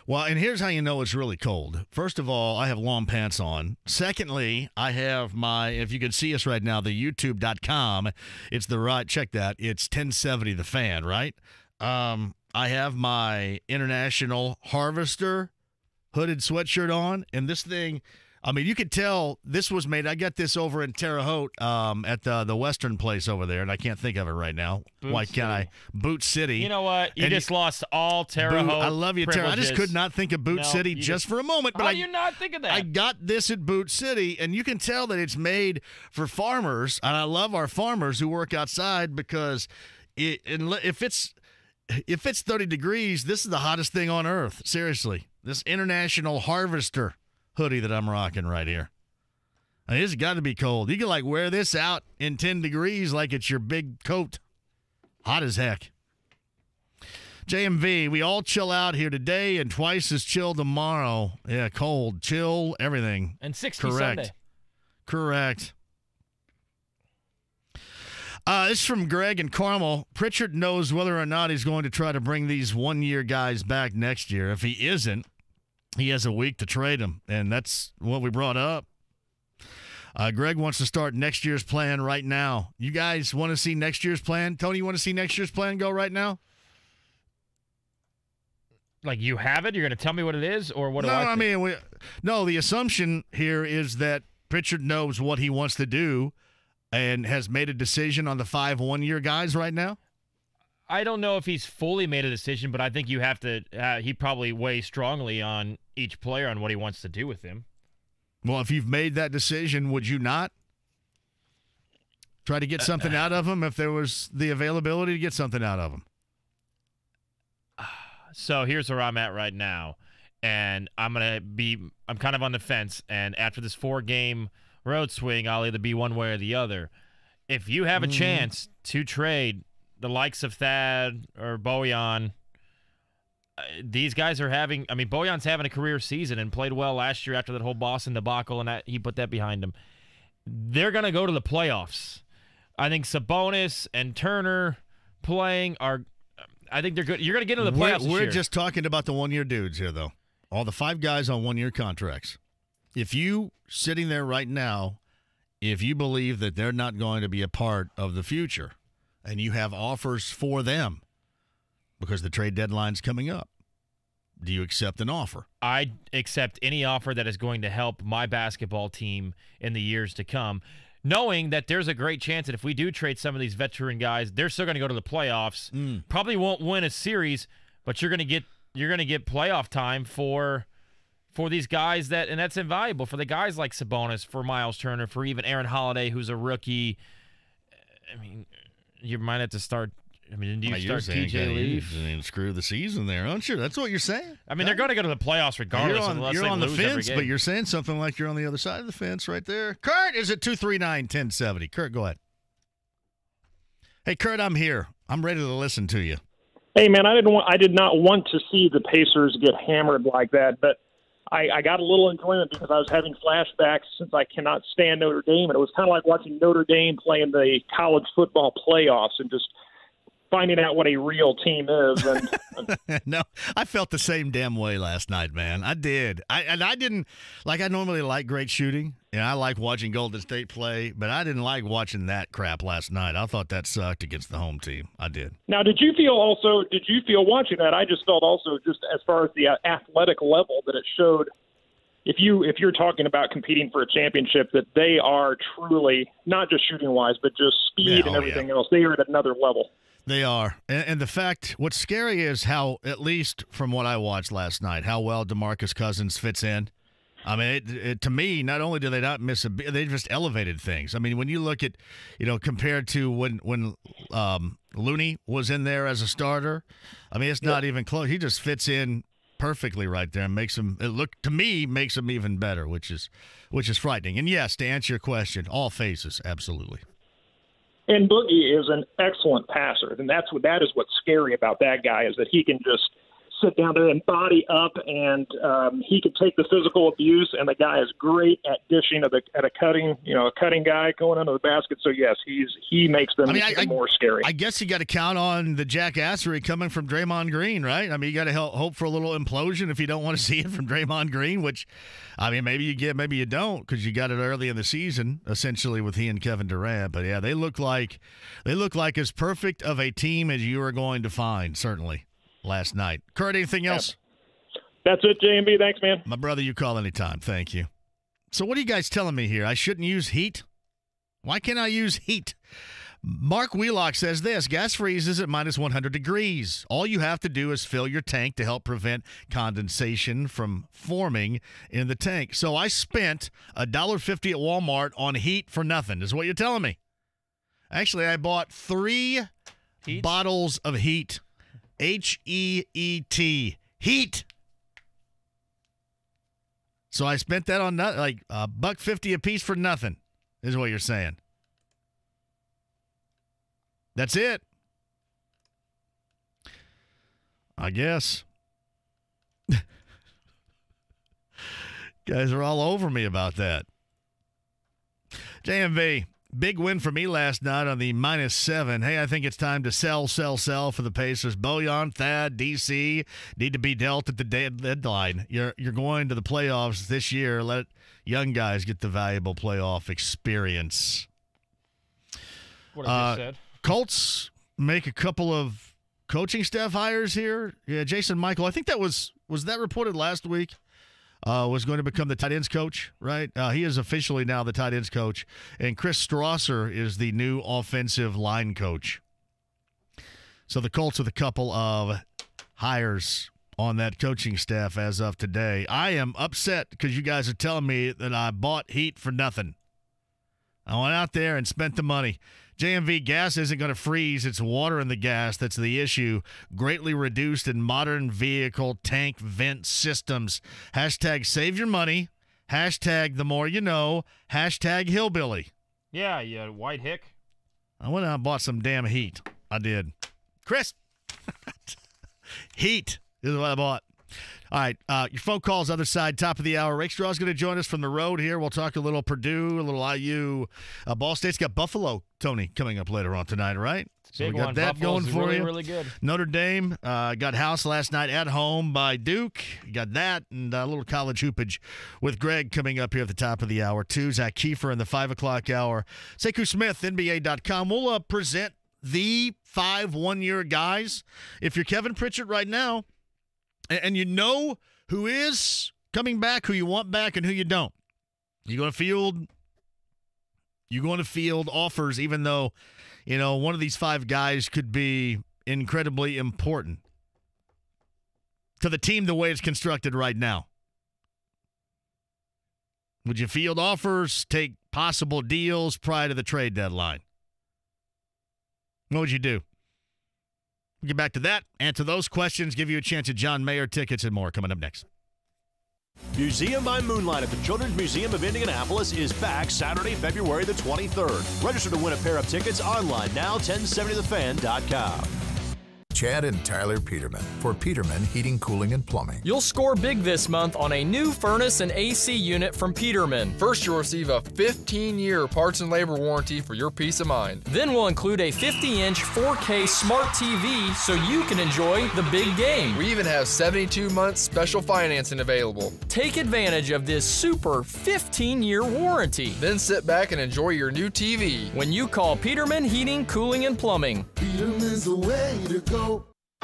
Well, and here's how you know it's really cold. First of all, I have long pants on. Secondly, I have my, if you can see us right now, the youtube.com. It's the right, check that. It's 1070 The Fan, right? I have my International Harvester hooded sweatshirt on, and this thing, I mean, you could tell this was made. I got this over in Terre Haute at the Western place over there, and I can't think of it right now. Why can't I? Boot City. You know what? You just lost all Terre Haute. I love you, Terre. I just could not think of Boot City just for a moment. But how do you not think of that? I got this at Boot City, and you can tell that it's made for farmers, and I love our farmers who work outside because if it's 30 degrees, this is the hottest thing on earth. Seriously, this International Harvester hoodie that I'm rocking right here. I mean, it's got to be cold. You can wear this out in 10 degrees like it's your big coat. Hot as heck. JMV, we all chill out here today and twice as chill tomorrow. Yeah, cold, chill, everything. And 60 Correct. Sunday. Correct. This is from Greg and Carmel. Pritchard knows whether or not he's going to try to bring these one-year guys back next year. If he isn't, he has a week to trade them, and that's what we brought up. Greg wants to start next year's plan right now. You guys want to see next year's plan? Tony, you want to see next year's plan go right now? Like you have it? You're going to tell me what it is, or what do I think? No, I mean, the assumption here is that Pritchard knows what he wants to do and has made a decision on the 5 one-year guys right now? I don't know if he's fully made a decision, but I think you have to he probably weighs strongly on each player on what he wants to do with him. Well, if you've made that decision, would you not try to get something out of him if there was the availability to get something out of him? So here's where I'm at right now, and I'm kind of on the fence, and after this 4-game road swing, I'll either be one way or the other. If you have a chance to trade the likes of Thad or Bojan, these guys are having – I mean, Bojan's having a career season and played well last year after that whole Boston debacle, and he put that behind him. They're going to go to the playoffs. I think Sabonis and Turner playing are – I think they're good. You're going to get into the playoffs this year. We're just talking about the one-year dudes here, though. All the 5 guys on one-year contracts. If you, sitting there right now, if you believe that they're not going to be a part of the future – and you have offers for them because the trade deadline's coming up, do you accept an offer? I accept any offer that is going to help my basketball team in the years to come, knowing that there's a great chance that if we do trade some of these veteran guys, they're still going to go to the playoffs. Probably won't win a series, but you're going to get playoff time for these guys and that's invaluable for the guys like Sabonis, for Miles Turner, for even Aaron Holiday, who's a rookie. I mean, you might have to start. I mean, do you start TJ Leaf? Screw the season there, aren't you? That's what you're saying. I mean, they're going to go to the playoffs regardless. You're on the fence, but you're saying something like you're on the other side of the fence right there. Kurt is at 239-1070. Kurt, go ahead. Hey, Kurt, I'm here. I'm ready to listen to you. Hey, man, I did not want to see the Pacers get hammered like that, but I got a little enjoyment because I was having flashbacks since I cannot stand Notre Dame, and it was kind of like watching Notre Dame play in the college football playoffs and just finding out what a real team is. And no, I felt the same damn way last night, man. I did. I didn't like. I normally like great shooting, and I like watching Golden State play, but I didn't like watching that crap last night. I thought that sucked against the home team. I did. Now, did you feel watching that? I just felt also just as far as the athletic level that it showed. If you're talking about competing for a championship, that they are truly not just shooting wise, but just speed and everything else. They are at another level. They are. And the fact, what's scary is how, at least from what I watched last night, how well DeMarcus Cousins fits in. I mean, to me, not only do they not miss a beat, they just elevated things. I mean, when you look at, compared to when Looney was in there as a starter, I mean, it's not even close. He just fits in perfectly right there and makes him even better, which is frightening. And yes, to answer your question, all phases, absolutely. And Boogie is an excellent passer, and that is what's scary about that guy, is that he can just sit down there and body up, and he could take the physical abuse, and the guy is great at dishing at a cutting guy going under the basket. So yes, he makes them even more scary. I guess you got to count on the jackassery coming from Draymond Green, right? I mean, you got to hope for a little implosion if you don't want to see it from Draymond Green, which, I mean, maybe you get, maybe you don't, because you got it early in the season, essentially with he and Kevin Durant. But yeah, they look like as perfect of a team as you are going to find, certainly, last night. Kurt, anything else? That's it, JMV. Thanks, man. My brother, you call anytime. Thank you. So what are you guys telling me here? I shouldn't use heat? Why can't I use heat? Mark Wheelock says this: gas freezes at minus 100 degrees. All you have to do is fill your tank to help prevent condensation from forming in the tank. So I spent $1.50 at Walmart on heat for nothing, is what you're telling me. Actually, I bought 3 bottles of heat. H-E-E-T. Heat. So I spent that on nothing, like $1.50 a piece for nothing, is what you're saying. That's it. I guess. Guys are all over me about that. JMV, big win for me last night on the -7. Hey, I think it's time to sell for the Pacers. Bojan, Thad, DC need to be dealt at the deadline. You're going to the playoffs this year. Let young guys get the valuable playoff experience. What I just said. Colts make a couple of coaching staff hires here. Yeah, Jason Michael, I think that was that reported last week, was going to become the tight ends coach, right? He is officially now the tight ends coach. And Chris Strasser is the new offensive line coach. So the Colts with a couple of hires on that coaching staff as of today. I am upset because you guys are telling me that I bought heat for nothing. I went out there and spent the money. JMV, gas isn't going to freeze. It's water in the gas that's the issue. Greatly reduced in modern vehicle tank vent systems. Hashtag save your money. Hashtag the more you know. Hashtag hillbilly. Yeah, you white hick. I went out and bought some damn heat. I did. Chris. Heat is what I bought. All right, your phone calls, other side, top of the hour. Rick Straw's going to join us from the road here. We'll talk a little Purdue, a little IU. Ball State's got Buffalo, Tony, coming up later on tonight, right? So Big we got one. that Buffalo's going for really, you. really good. Notre Dame got housed last night at home by Duke. You got that and a little college hoopage with Greg coming up here at the top of the hour, too. Zach Kiefer in the 5 o'clock hour. Sekou Smith, NBA.com. We'll present the 5 one-year guys. If you're Kevin Pritchard right now, and you know who is coming back, who you want back, and who you don't. You're going to field offers, even though, one of these 5 guys could be incredibly important to the team the way it's constructed right now. Would you field offers, take possible deals prior to the trade deadline? What would you do? We'll get back to that, answer those questions, give you a chance at John Mayer tickets and more coming up next. Museum by Moonlight at the Children's Museum of Indianapolis is back Saturday, February the 23rd. Register to win a pair of tickets online now, 1070thefan.com. Chad and Tyler Peterman for Peterman Heating, Cooling, and Plumbing. You'll score big this month on a new furnace and AC unit from Peterman. First, you'll receive a 15-year parts and labor warranty for your peace of mind. Then we'll include a 50-inch 4K smart TV so you can enjoy the big game. We even have 72-month special financing available. Take advantage of this super 15-year warranty. Then sit back and enjoy your new TV. When you call Peterman Heating, Cooling, and Plumbing. Peterman's the way to go.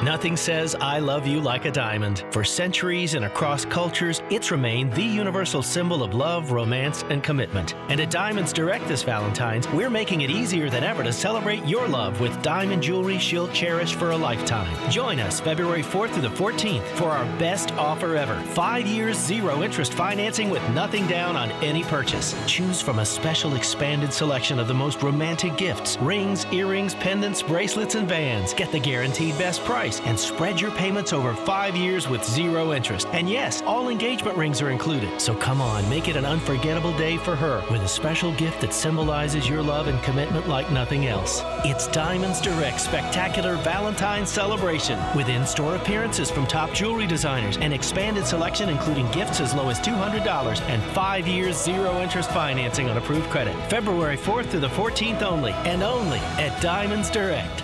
Nothing says I love you like a diamond. For centuries and across cultures, it's remained the universal symbol of love, romance, and commitment. And at Diamonds Direct this Valentine's, we're making it easier than ever to celebrate your love with diamond jewelry she'll cherish for a lifetime. Join us February 4th through the 14th for our best offer ever. 5 years, 0 interest financing with nothing down on any purchase. Choose from a special expanded selection of the most romantic gifts, rings, earrings, pendants, bracelets, and bands. Get the guaranteed best price price and spread your payments over 5 years with 0 interest. And yes, all engagement rings are included. So come on, make it an unforgettable day for her with a special gift that symbolizes your love and commitment like nothing else. It's Diamonds Direct's spectacular Valentine's celebration with in-store appearances from top jewelry designers and expanded selection including gifts as low as $200 and 5 years 0 interest financing on approved credit. February 4th through the 14th only, and only at Diamonds Direct.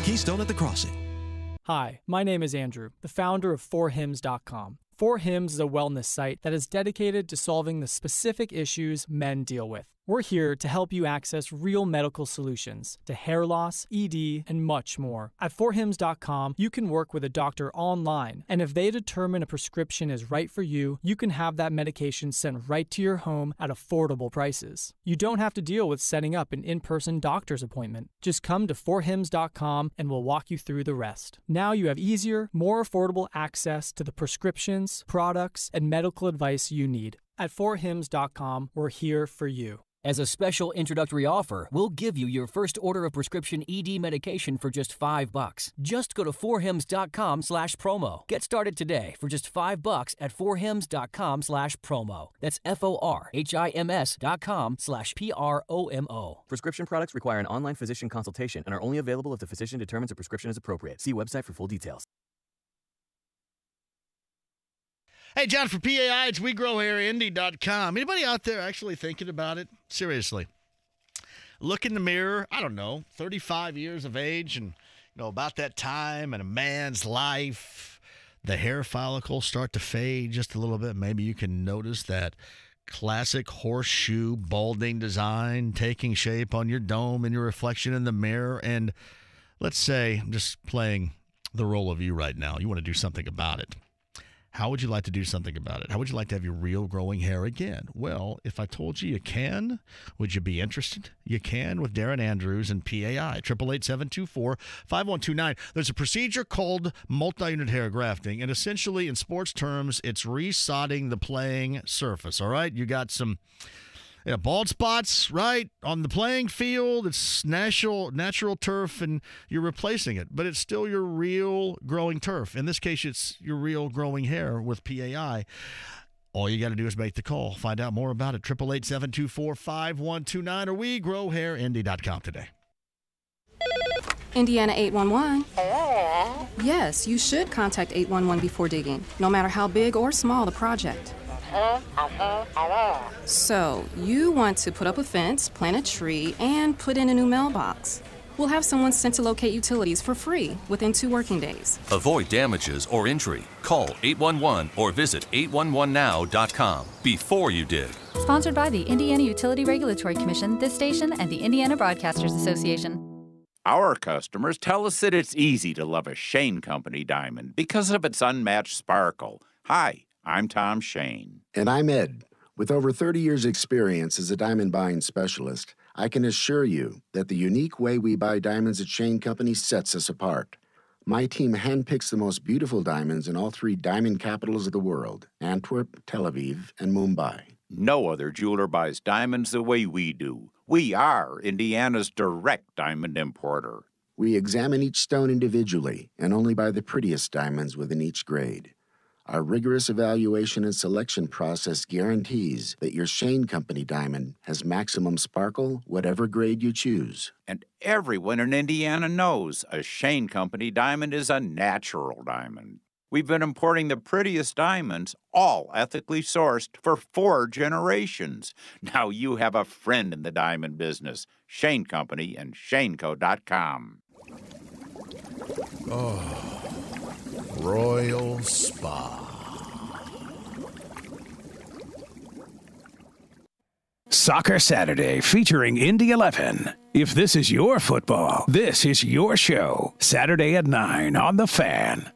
Keystone at the Crossing. Hi, my name is Andrew, the founder of 4Hims.com. 4Hims is a wellness site that is dedicated to solving the specific issues men deal with. We're here to help you access real medical solutions to hair loss, ED, and much more. At 4Hims.com, you can work with a doctor online, and if they determine a prescription is right for you, you can have that medication sent right to your home at affordable prices. You don't have to deal with setting up an in-person doctor's appointment. Just come to 4Hims.com and we'll walk you through the rest. Now you have easier, more affordable access to the prescriptions, products, and medical advice you need. At 4Hims.com, we're here for you. As a special introductory offer, we'll give you your first order of prescription ED medication for just $5. Just go to 4hims.com/promo. Get started today for just $5 at 4hims.com/promo. That's FORHIMS.com/PROMO. Prescription products require an online physician consultation and are only available if the physician determines a prescription is appropriate. See website for full details. Hey, John, for PAI, it's WeGrowHairIndy.com. Anybody out there actually thinking about it? Seriously. Look in the mirror, 35 years of age, and, about that time in a man's life, the hair follicles start to fade just a little bit. Maybe you can notice that classic horseshoe balding design taking shape on your dome and your reflection in the mirror. And let's say, I'm just playing the role of you right now. You want to do something about it. How would you like to do something about it? How would you like to have your real growing hair again? Well, if I told you can, would you be interested? You can with Darren Andrews and PAI, 888-724-5129. There's a procedure called multi-unit hair grafting, and essentially in sports terms, it's resodding the playing surface, all right? You got some bald spots, right, on the playing field. It's natural turf, and you're replacing it. But it's still your real growing turf. In this case, it's your real growing hair with PAI. All you got to do is make the call. Find out more about it. 888-724-5129 or WeGrowHairIndy.com today. Indiana 811. Yes, you should contact 811 before digging, no matter how big or small the project. So, you want to put up a fence, plant a tree, and put in a new mailbox. We'll have someone sent to locate utilities for free within 2 working days. Avoid damages or injury. Call 811 or visit 811now.com before you dig. Sponsored by the Indiana Utility Regulatory Commission, this station, and the Indiana Broadcasters Association. Our customers tell us that it's easy to love a Shane Company diamond because of its unmatched sparkle. Hi, I'm Tom Shane. And I'm Ed. With over 30 years' experience as a diamond buying specialist, I can assure you that the unique way we buy diamonds at Shane Company sets us apart. My team handpicks the most beautiful diamonds in all 3 diamond capitals of the world, Antwerp, Tel Aviv, and Mumbai. No other jeweler buys diamonds the way we do. We are Indiana's direct diamond importer. We examine each stone individually and only buy the prettiest diamonds within each grade. Our rigorous evaluation and selection process guarantees that your Shane Company diamond has maximum sparkle, whatever grade you choose. And everyone in Indiana knows a Shane Company diamond is a natural diamond. We've been importing the prettiest diamonds, all ethically sourced, for 4 generations. Now you have a friend in the diamond business. Shane Company and ShaneCo.com. Oh. Royal Spa. Soccer Saturday featuring Indy 11. If this is your football, this is your show. Saturday at 9 on The Fan.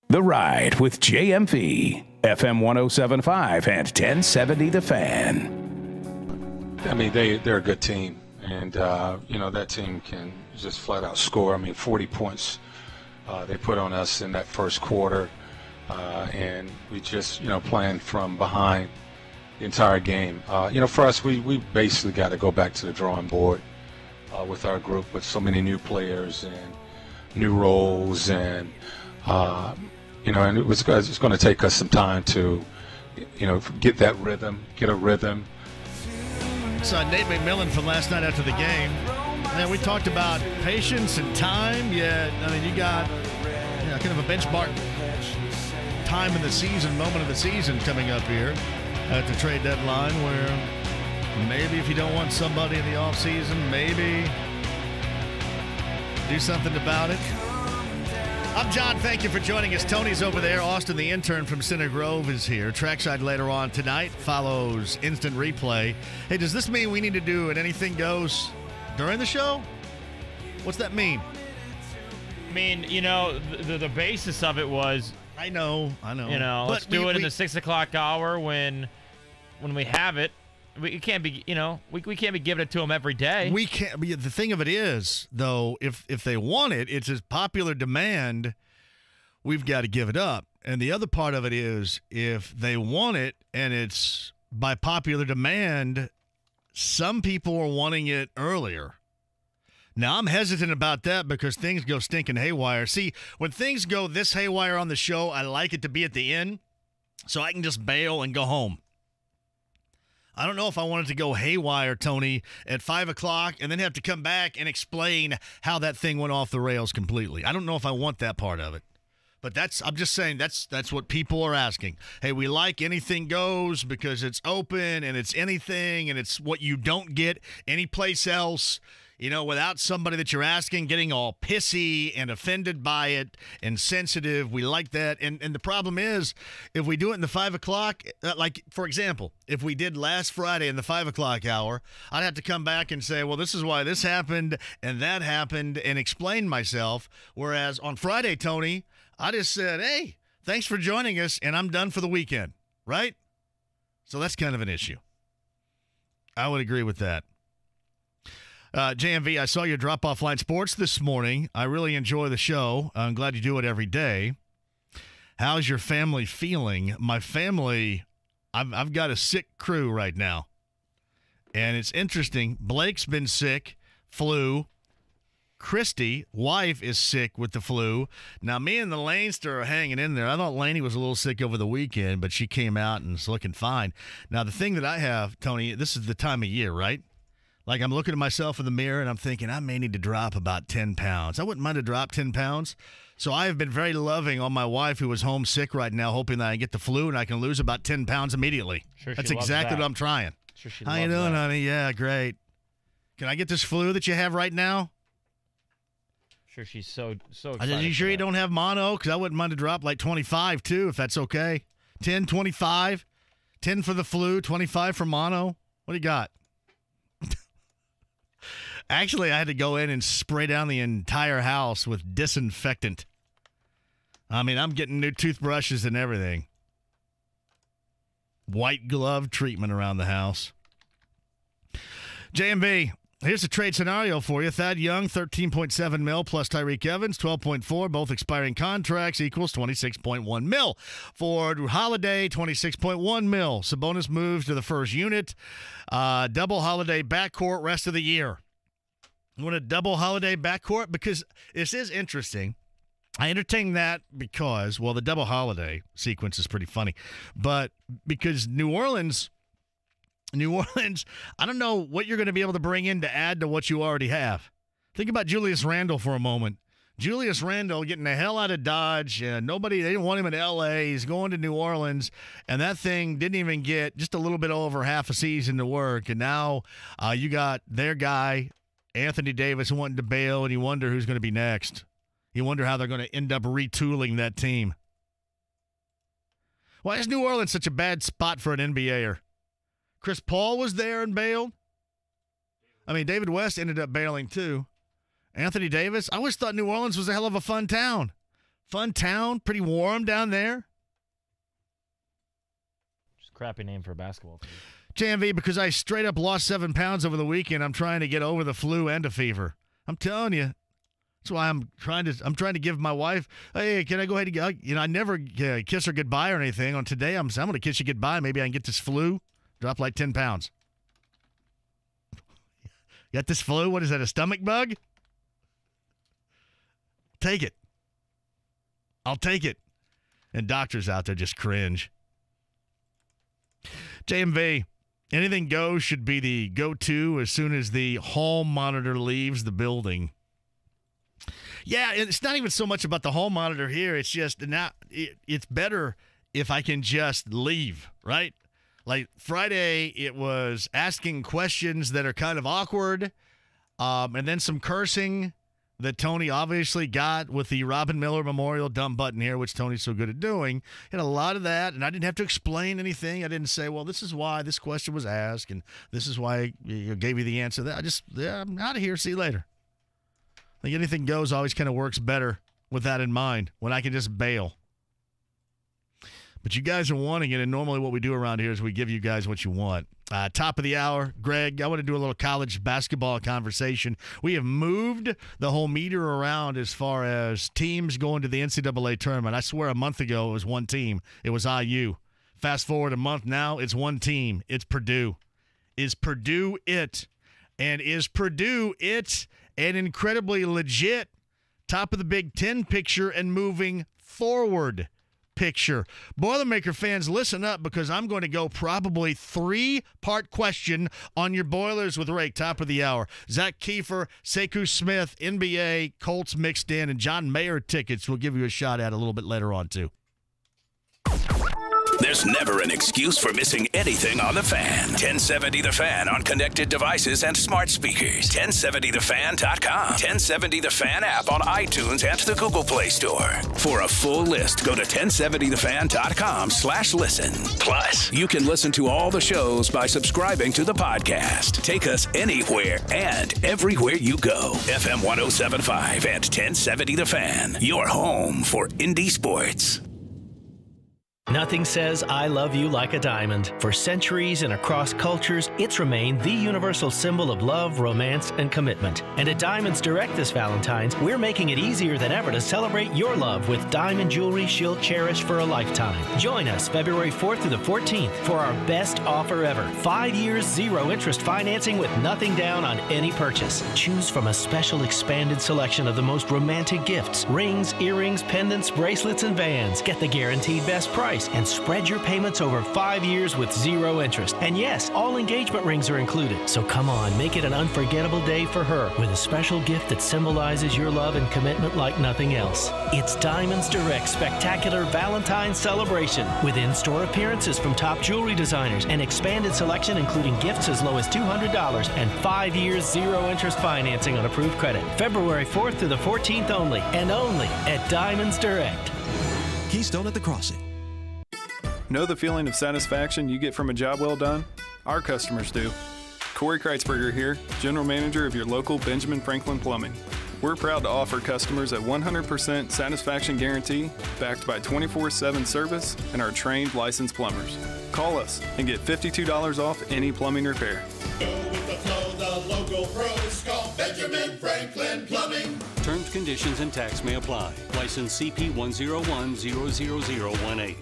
The Ride with JMV, FM 107.5 and 1070 The Fan. I mean, they're a good team, and that team can just flat out score. I mean, 40 points they put on us in that first quarter, and we just playing from behind the entire game. For us, we basically got to go back to the drawing board with our group with so many new players, and new roles, and and it's going to take us some time to, get a rhythm. It's Nate McMillan from last night after the game. And we talked about patience and time. Yeah, I mean, you got kind of a benchmark time in the season, moment of the season coming up here at the trade deadline, where maybe if you don't want somebody in the offseason, maybe do something about it. I'm John. Thank you for joining us. Tony's over there. Austin, the intern from Center Grove, is here. Trackside later on tonight follows instant replay. Hey, does this mean we need to do an Anything Goes during the show? What's that mean? I mean, the basis of it was... I know. Let's do it in the 6 o'clock hour when we have it. We can't be, we can't be giving it to them every day. We can't. The thing of it is, though, if they want it, it's as popular demand. We've got to give it up. And the other part of it is, if they want it and it's by popular demand, some people are wanting it earlier. Now, I'm hesitant about that because things go stinking haywire. See, when things go this haywire on the show, I like it to be at the end so I can just bail and go home. I don't know if I wanted to go haywire, Tony, at 5 o'clock and then have to come back and explain how that thing went off the rails completely. I don't know if I want that part of it. But I'm just saying that's what people are asking. Hey, we like Anything Goes because it's open and it's anything and it's what you don't get anyplace else. Without somebody that you're asking getting all pissy and offended by it and sensitive. We like that. And the problem is, if we do it in the 5 o'clock, like, for example, if we did last Friday in the 5 o'clock hour, I'd have to come back and say, well, this is why this happened and that happened and explain myself. Whereas on Friday, Tony, I just said, hey, thanks for joining us, and I'm done for the weekend, right? So that's kind of an issue. I would agree with that. JMV, I saw your Drop Off Line Sports this morning. I really enjoy the show. I'm glad you do it every day. How's your family feeling? My family, I've got a sick crew right now. And it's interesting. Blake's been sick, flu. Christy, wife, is sick with the flu. Now, me and the Lanester are hanging in there. I thought Laney was a little sick over the weekend, but she came out and is looking fine. Now, the thing that I have, Tony, this is the time of year, right? Like, I'm looking at myself in the mirror, and I'm thinking, I may need to drop about 10 pounds. I wouldn't mind to drop 10 pounds. So I have been very loving on my wife, who is homesick right now, hoping that I get the flu and I can lose about 10 pounds immediately. Sure, that's exactly what I'm trying. Sure, she How you doing, honey? Yeah, great. Can I get this flu that you have right now? Sure, she's so excited. Are you sure you don't have mono? Because I wouldn't mind to drop like 25, too, if that's okay. 10, 25. 10 for the flu, 25 for mono. What do you got? Actually, I had to go in and spray down the entire house with disinfectant. I mean, I'm getting new toothbrushes and everything. White glove treatment around the house. JMV, here's a trade scenario for you. Thad Young, $13.7 mil, plus Tyreek Evans, $12.4, both expiring contracts, equals $26.1 mil. For Drew Holiday, $26.1 mil. Sabonis moves to the first unit. Double Holiday backcourt rest of the year. You want a double Holiday backcourt? Because this is interesting. I entertain that because, well, the double Holiday sequence is pretty funny. But because New Orleans, I don't know what you're going to be able to bring in to add to what you already have. Think about Julius Randle for a moment. Julius Randle getting the hell out of Dodge. They didn't want him in L.A. He's going to New Orleans, and that thing didn't even get just a little bit over half a season to work. And now you got their guy, Anthony Davis, wanting to bail, and you wonder who's going to be next. You wonder how they're going to end up retooling that team. Why is New Orleans such a bad spot for an NBAer? Chris Paul was there and bailed. I mean, David West ended up bailing too. Anthony Davis, I always thought New Orleans was a hell of a fun town. Fun town, pretty warm down there. Just a crappy name for a basketball team. JMV, because I straight up lost 7 pounds over the weekend, I'm trying to get over the flu and a fever. I'm telling you. That's why I'm trying to give my wife, hey, can I go ahead and I never kiss her goodbye or anything. On today, I'm going to kiss you goodbye. Maybe I can get this flu, drop like 10 pounds. Got this flu? What is that, a stomach bug? Take it. I'll take it. And doctors out there just cringe. JMV, anything goes should be the go-to as soon as the hall monitor leaves the building. Yeah, it's not even so much about the hall monitor here. It's just now it's better if I can just leave, right? Like Friday, it was asking questions that are kind of awkward, and then some cursing that Tony obviously got with the Robin Miller Memorial dumb button here, which Tony's so good at doing. And a lot of that, and I didn't have to explain anything. I didn't say, well, this is why this question was asked, and this is why I gave you the answer. I'm out of here. See you later. I think anything goes always kind of works better with that in mind, when I can just bail. But you guys are wanting it, and normally what we do around here is we give you guys what you want. Top of the hour, Greg, I want to do a little college basketball conversation. We have moved the whole meter around as far as teams going to the NCAA tournament. I swear a month ago it was one team. It was IU. Fast forward a month now, it's one team. It's Purdue. Is Purdue it? And is Purdue it an incredibly legit top of the Big Ten picture and moving forward picture? Boilermaker fans, listen up, because I'm going to go probably 3-part question on your Boilers with Rake, top of the hour. Zach Kiefer, Sekou Smith, NBA, Colts mixed in, and John Mayer tickets we'll give you a shot at a little bit later on, too. There's never an excuse for missing anything on The Fan. 1070 The Fan on connected devices and smart speakers. 1070thefan.com. 1070 The Fan app on iTunes and the Google Play Store. For a full list, go to 1070thefan.com/listen. Plus, you can listen to all the shows by subscribing to the podcast. Take us anywhere and everywhere you go. FM 107.5 and 1070 The Fan. Your home for indie sports. Nothing says I love you like a diamond. For centuries and across cultures, it's remained the universal symbol of love, romance, and commitment. And at Diamonds Direct this Valentine's, we're making it easier than ever to celebrate your love with diamond jewelry she'll cherish for a lifetime. Join us February 4th through the 14th for our best offer ever. 5 years, 0 interest financing with nothing down on any purchase. Choose from a special expanded selection of the most romantic gifts: rings, earrings, pendants, bracelets, and bands. Get the guaranteed best price and spread your payments over 5 years with 0 interest. And yes, all engagement rings are included. So come on, make it an unforgettable day for her with a special gift that symbolizes your love and commitment like nothing else. It's Diamonds Direct Spectacular Valentine's Celebration with in-store appearances from top jewelry designers, an expanded selection including gifts as low as $200 and 5 years 0 interest financing on approved credit. February 4th through the 14th only, and only at Diamonds Direct. Keystone at the Crossing. Know the feeling of satisfaction you get from a job well done? Our customers do. Corey Kreitzberger here, General Manager of your local Benjamin Franklin Plumbing. We're proud to offer customers a 100% satisfaction guarantee backed by 24/7 service and our trained licensed plumbers. Call us and get $52 off any plumbing repair. Go with the flow, the local pros. Call Benjamin Franklin Plumbing. Terms, conditions, and tax may apply. License CP 101-00018.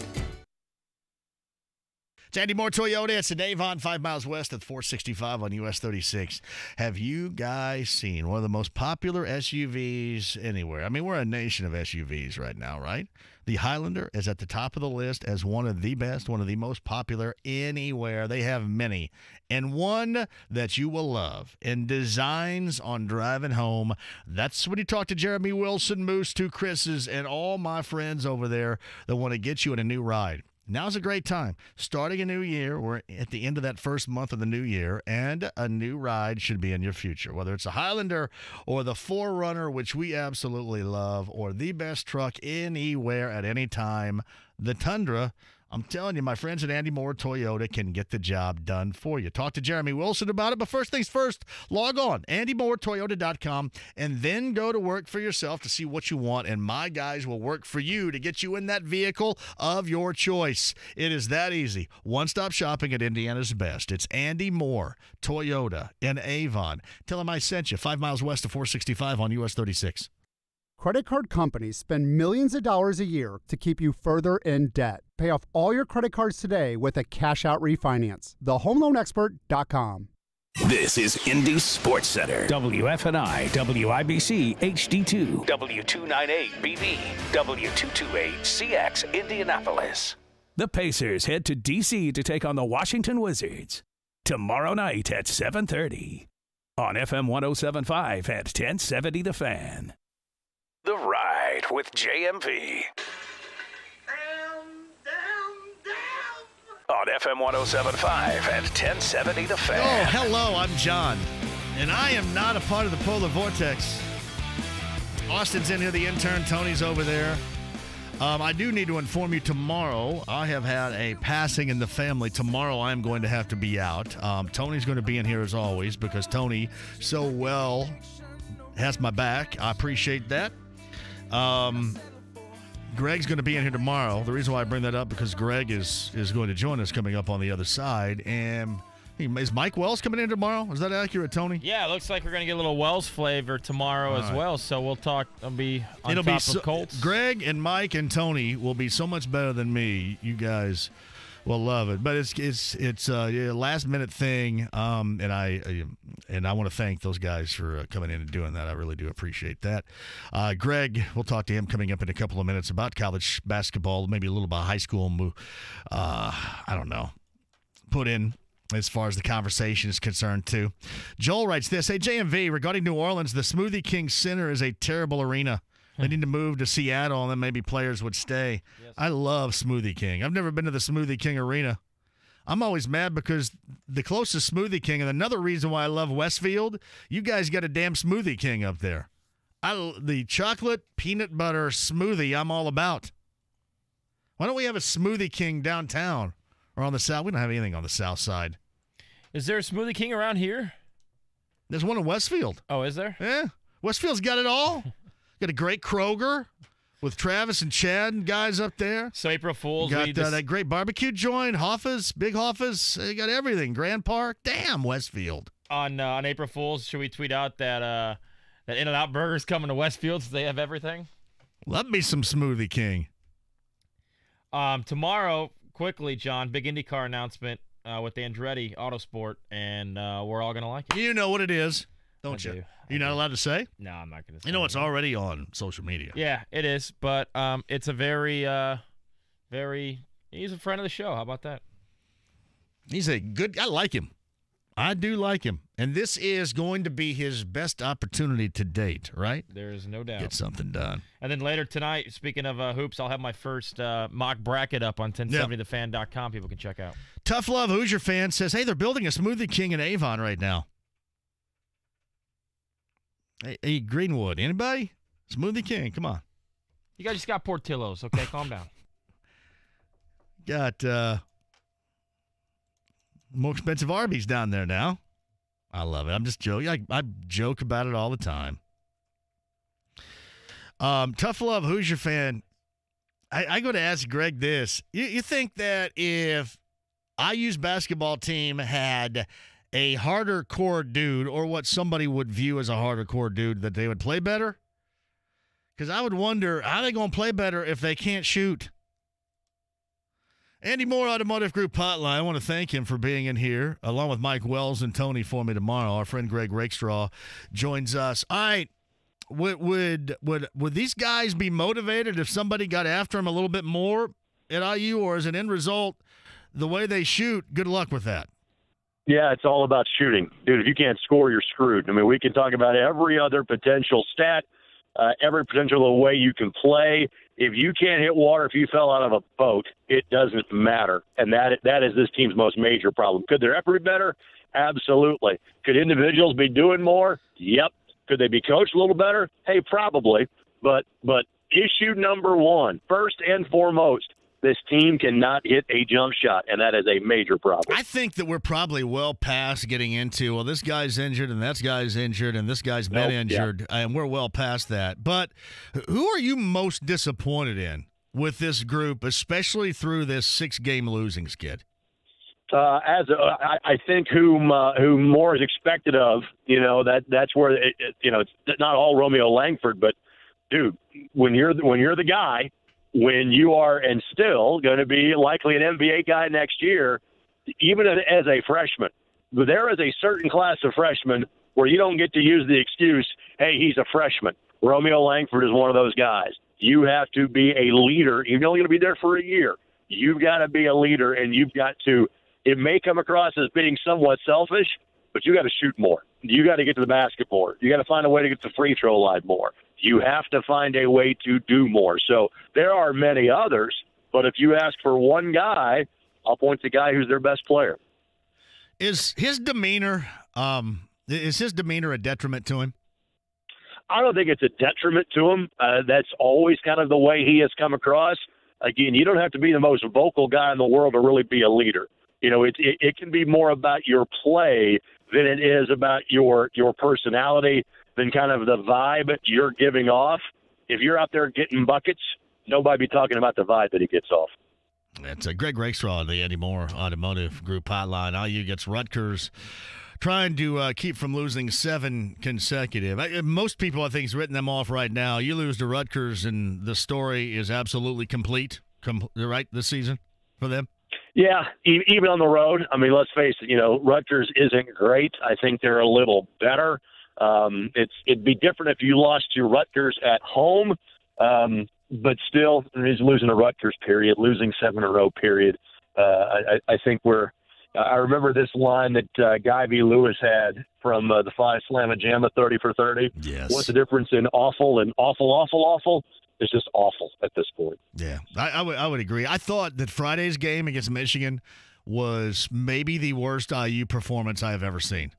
It's Andy Moore Toyota. It's the Avon, 5 miles west of 465 on US 36. Have you guys seen one of the most popular SUVs anywhere? I mean, we're a nation of SUVs right now, right? The Highlander is at the top of the list as one of the best, one of the most popular anywhere. They have many. And one that you will love and designs on driving home. That's when you talk to Jeremy Wilson, Moose, 2 Chris's, and all my friends over there that want to get you in a new ride. Now's a great time. Starting a new year, we're at the end of that first month of the new year, and a new ride should be in your future. Whether it's a Highlander or the 4Runner, which we absolutely love, or the best truck anywhere at any time, the Tundra. I'm telling you, my friends at Andy Moore Toyota can get the job done for you. Talk to Jeremy Wilson about it, but first things first, log on, AndyMooreToyota.com, and then go to work for yourself to see what you want, and my guys will work for you to get you in that vehicle of your choice. It is that easy. One-stop shopping at Indiana's best. It's Andy Moore Toyota in Avon. Tell him I sent you, 5 miles west of 465 on US 36. Credit card companies spend millions of dollars a year to keep you further in debt. Pay off all your credit cards today with a cash-out refinance. TheHomeLoanExpert.com. This is Indy Sports Center. WFNI, WIBC, HD2, W298BB, W228CX, Indianapolis. The Pacers head to D.C. to take on the Washington Wizards tomorrow night at 7:30 on FM 107.5 at 1070 The Fan. The Ride with JMV. On FM 107.5 at 1070 The Fan. Oh, hello, I'm John, and I am not a part of the Polar Vortex. Austin's in here, the intern. Tony's over there. I do need to inform you tomorrow, I have had a passing in the family. Tomorrow I'm going to have to be out. Tony's going to be in here as always because Tony so well has my back. I appreciate that. Greg's going to be in here tomorrow. The reason why I bring that up because Greg is going to join us coming up on the other side. And is Mike Wells coming in tomorrow? Is that accurate, Tony? Yeah, it looks like we're going to get a little Wells flavor tomorrow as well. So we'll talk. It'll be on top of Colts. Greg and Mike and Tony will be so much better than me. You guys will love it. But it's a last minute thing. And I want to thank those guys for coming in and doing that. I really do appreciate that. Greg, we'll talk to him coming up in a couple of minutes about college basketball, maybe a little about high school. I don't know. Put in as far as the conversation is concerned, too. Joel writes this. Hey, JMV, regarding New Orleans, the Smoothie King Center is a terrible arena. They need to move to Seattle, and then maybe players would stay. Yes. I love Smoothie King. I've never been to the Smoothie King Arena. I'm always mad because the closest Smoothie King, and another reason why I love Westfield, you guys got a damn Smoothie King up there. The chocolate peanut butter smoothie I'm all about. Why don't we have a Smoothie King downtown or on the south? We don't have anything on the south side. Is there a Smoothie King around here? There's one in Westfield. Oh, is there? Yeah. Westfield's got it all. Got a great Kroger with Travis and Chad and guys up there. So April Fool's. Got that great barbecue joint, Hoffa's, Big Hoffa's. They got everything. Grand Park. Damn, Westfield. On April Fool's, should we tweet out that In-N-Out Burger's coming to Westfield so they have everything? Love me some Smoothie King. Tomorrow, quickly, John, big IndyCar announcement with Andretti Autosport, and we're all going to like it. You know what it is, don't you? You're not allowed to say? No, I'm not going to say. You know, it's already on social media. Yeah, it is, but it's a very, he's a friend of the show. How about that? He's a good, I like him. I do like him. And this is going to be his best opportunity to date, right? There is no doubt. Get something done. And then later tonight, speaking of hoops, I'll have my first mock bracket up on 1070thefan.com. People can check out. Tough Love Hoosier fan says, hey, they're building a Smoothie King in Avon right now. Hey, Greenwood, anybody? Smoothie King, come on. You guys just got Portillo's, okay? Calm down. Got more expensive Arby's down there now. I love it. I'm just joking. I joke about it all the time. Tough Love Hoosier fan, I go to ask Greg this. You think that if IU's basketball team had a harder core dude, or what somebody would view as a harder core dude, that they would play better? Because I would wonder, how are they going to play better if they can't shoot? Andy Moore, Automotive Group Hotline. I want to thank him for being in here, along with Mike Wells and Tony for me tomorrow. Our friend Greg Rakestraw joins us. All right, would these guys be motivated if somebody got after them a little bit more at IU, or as an end result, the way they shoot, good luck with that? Yeah, it's all about shooting. Dude, if you can't score, you're screwed. I mean, we can talk about every other potential stat, every potential way you can play. If you can't hit water, if you fell out of a boat, it doesn't matter. And that is this team's most major problem. Could their effort be better? Absolutely. Could individuals be doing more? Yep. Could they be coached a little better? Hey, probably. But issue number one, first and foremost, this team cannot hit a jump shot, and that is a major problem. I think that we're probably well past getting into, well, this guy's injured and that guy's injured and this guy's been injured, and we're well past that. But who are you most disappointed in with this group, especially through this 6-game losing skid? I think who more is expected of, that's where it's not all Romeo Langford, but dude, when you're the guy, when you are and still going to be likely an NBA guy next year, even as a freshman, there is a certain class of freshmen where you don't get to use the excuse, hey, he's a freshman. Romeo Langford is one of those guys. You have to be a leader. You're only going to be there for a year. You've got to be a leader, and you've got to – it may come across as being somewhat selfish, but you got to shoot more. You got to get to the basketball. You got to find a way to get to the free throw line more. You have to find a way to do more. So there are many others, but if you ask for one guy, I'll point to the guy who's their best player. Is his demeanor a detriment to him? I don't think it's a detriment to him. That's always kind of the way he has come across. Again, you don't have to be the most vocal guy in the world to really be a leader. You know, it can be more about your play than it is about your personality, than kind of the vibe you're giving off. If you're out there getting buckets, nobody be talking about the vibe that he gets off. That's Greg Rakestraw of the Eddie Moore Automotive Group hotline. IU gets Rutgers, trying to keep from losing 7 consecutive. Most people, I think, has written them off right now. You lose to Rutgers, and the story is absolutely complete, right, this season for them? Yeah, even on the road. I mean, let's face it, Rutgers isn't great. I think they're a little better. It'd be different if you lost to Rutgers at home, but still, he's losing to Rutgers, period, losing 7 in a row, period. I think I remember this line that Guy V. Lewis had from the Phi Slamma Jamma 30 for 30. Yes. What's the difference in awful and awful, awful, awful? It's just awful at this point. Yeah, I would agree. I thought that Friday's game against Michigan was maybe the worst IU performance I have ever seen.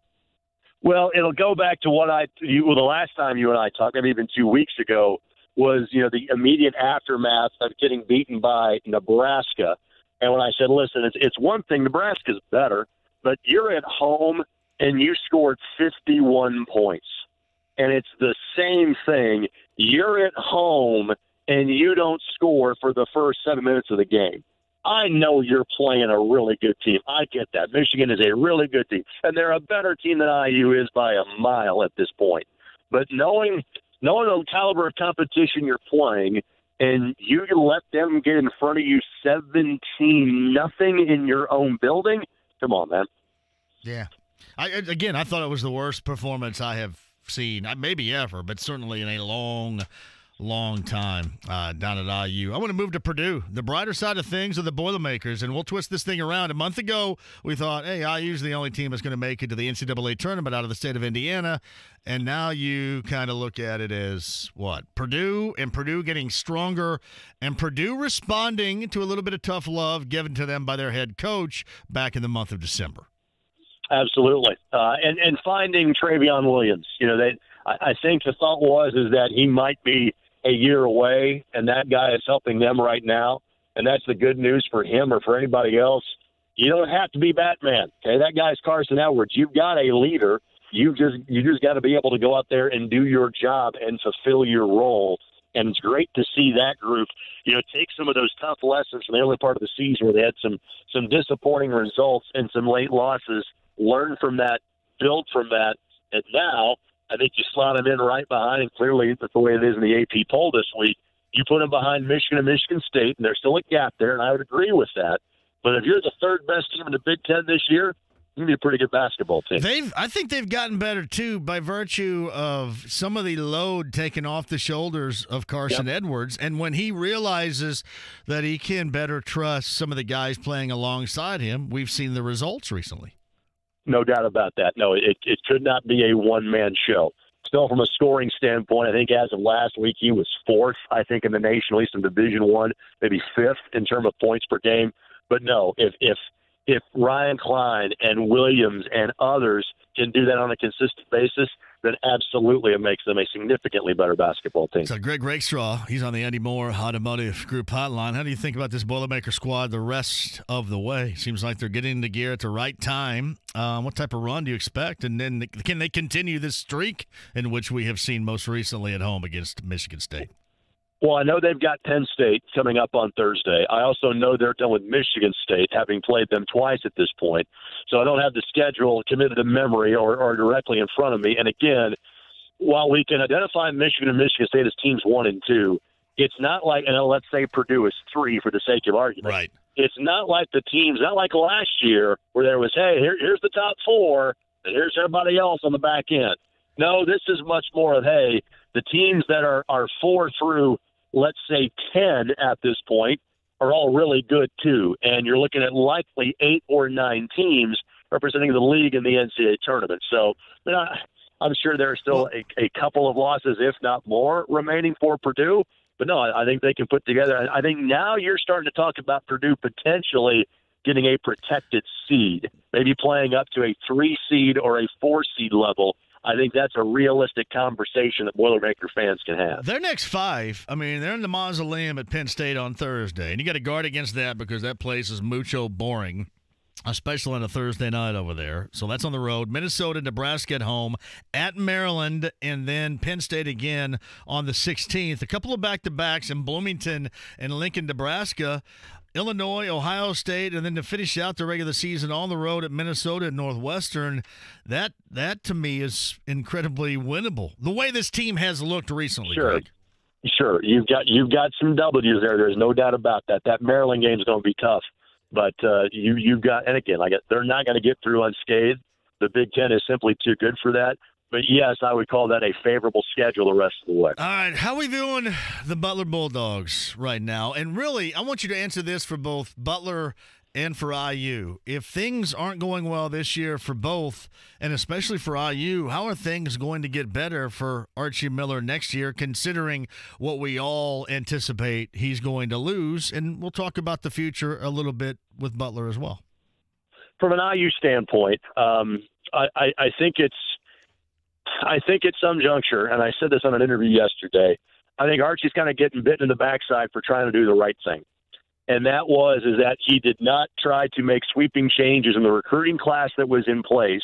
Well, it'll go back to the last time you and I talked, maybe even 2 weeks ago, was the immediate aftermath of getting beaten by Nebraska. And when I said, listen, it's one thing, Nebraska's better, but you're at home and you scored 51 points. And it's the same thing. You're at home and you don't score for the first 7 minutes of the game. I know you're playing a really good team. I get that. Michigan is a really good team, and they're a better team than IU is by a mile at this point. But knowing the caliber of competition you're playing, and you can let them get in front of you 17-0 in your own building, come on, man. Yeah. I thought it was the worst performance I have seen, maybe ever, but certainly in a long time down at IU. I want to move to Purdue. The brighter side of things are the Boilermakers, and we'll twist this thing around. A month ago, we thought, hey, IU's the only team that's going to make it to the NCAA tournament out of the state of Indiana, and now you kind of look at it as what? Purdue getting stronger, and Purdue responding to a little bit of tough love given to them by their head coach back in the month of December. Absolutely. And finding Travion Williams. I think the thought is that he might be a year away, and that guy is helping them right now. And that's the good news for him or for anybody else. You don't have to be Batman. Okay, that guy's Carson Edwards. You've got a leader. You just got to be able to go out there and do your job and fulfill your role. And it's great to see that group, take some of those tough lessons from the early part of the season where they had some disappointing results and some late losses, learn from that, build from that, and now I think you slot them in right behind, and clearly that's the way it is in the AP poll this week. You put them behind Michigan and Michigan State, and there's still a gap there, and I would agree with that. But if you're the third best team in the Big Ten this year, you're going to be a pretty good basketball team. I think they've gotten better, too, by virtue of some of the load taken off the shoulders of Carson Edwards. And when he realizes that he can better trust some of the guys playing alongside him, we've seen the results recently. No doubt about that. No, it could not be a one-man show. Still, from a scoring standpoint, I think as of last week, he was fourth, I think, in the nation, at least in Division I, maybe fifth in terms of points per game. But no, if Ryan Klein and Williams and others can do that on a consistent basis, then absolutely it makes them a significantly better basketball team. So Greg Rakestraw, he's on the Eddie Moore Automotive Group hotline. How do you think about this Boilermaker squad the rest of the way? Seems like they're getting into gear at the right time. What type of run do you expect? And then can they continue this streak in which we have seen most recently at home against Michigan State? Well, I know they've got Penn State coming up on Thursday. I also know they're done with Michigan State, having played them twice at this point. So I don't have the schedule committed to memory or directly in front of me. And again, while we can identify Michigan and Michigan State as teams 1 and 2, it's not like, let's say Purdue is 3 for the sake of argument. Right. it's not like the teams, not like last year where there was, hey, here's the top 4, and here's everybody else on the back end. No, this is much more of, hey, the teams that are 4 through, let's say, 10 at this point are all really good too. And you're looking at likely 8 or 9 teams representing the league in the NCAA tournament. So I'm sure there are still a couple of losses, if not more, remaining for Purdue. But no, I think they can put together. I think now you're starting to talk about Purdue potentially getting a protected seed, maybe playing up to a 3 seed or a 4 seed level. I think that's a realistic conversation that Boilermaker fans can have. Their next 5, they're in the Mausoleum at Penn State on Thursday, and you got to guard against that because that place is mucho boring, especially on a Thursday night over there. So that's on the road. Minnesota, Nebraska at home, at Maryland, and then Penn State again on the 16th. A couple of back-to-backs in Bloomington and Lincoln, Nebraska, Illinois, Ohio State, and then to finish out the regular season on the road at Minnesota and Northwestern. That to me is incredibly winnable. The way this team has looked recently, sure. Greg. Sure, you've got some W's there. There's no doubt about that. That Maryland game is going to be tough. But you've got, and again, they're not going to get through unscathed. The Big Ten is simply too good for that. But, yes, I would call that a favorable schedule the rest of the way. All right, how are we viewing the Butler Bulldogs right now? And really, I want you to answer this for both Butler and for IU. If things aren't going well this year for both, and especially for IU, how are things going to get better for Archie Miller next year, considering what we all anticipate he's going to lose? And we'll talk about the future a little bit with Butler as well. From an IU standpoint, I think at some juncture, and I said this on an interview yesterday, I think Archie's kind of getting bitten in the backside for trying to do the right thing. And that is that he did not try to make sweeping changes in the recruiting class that was in place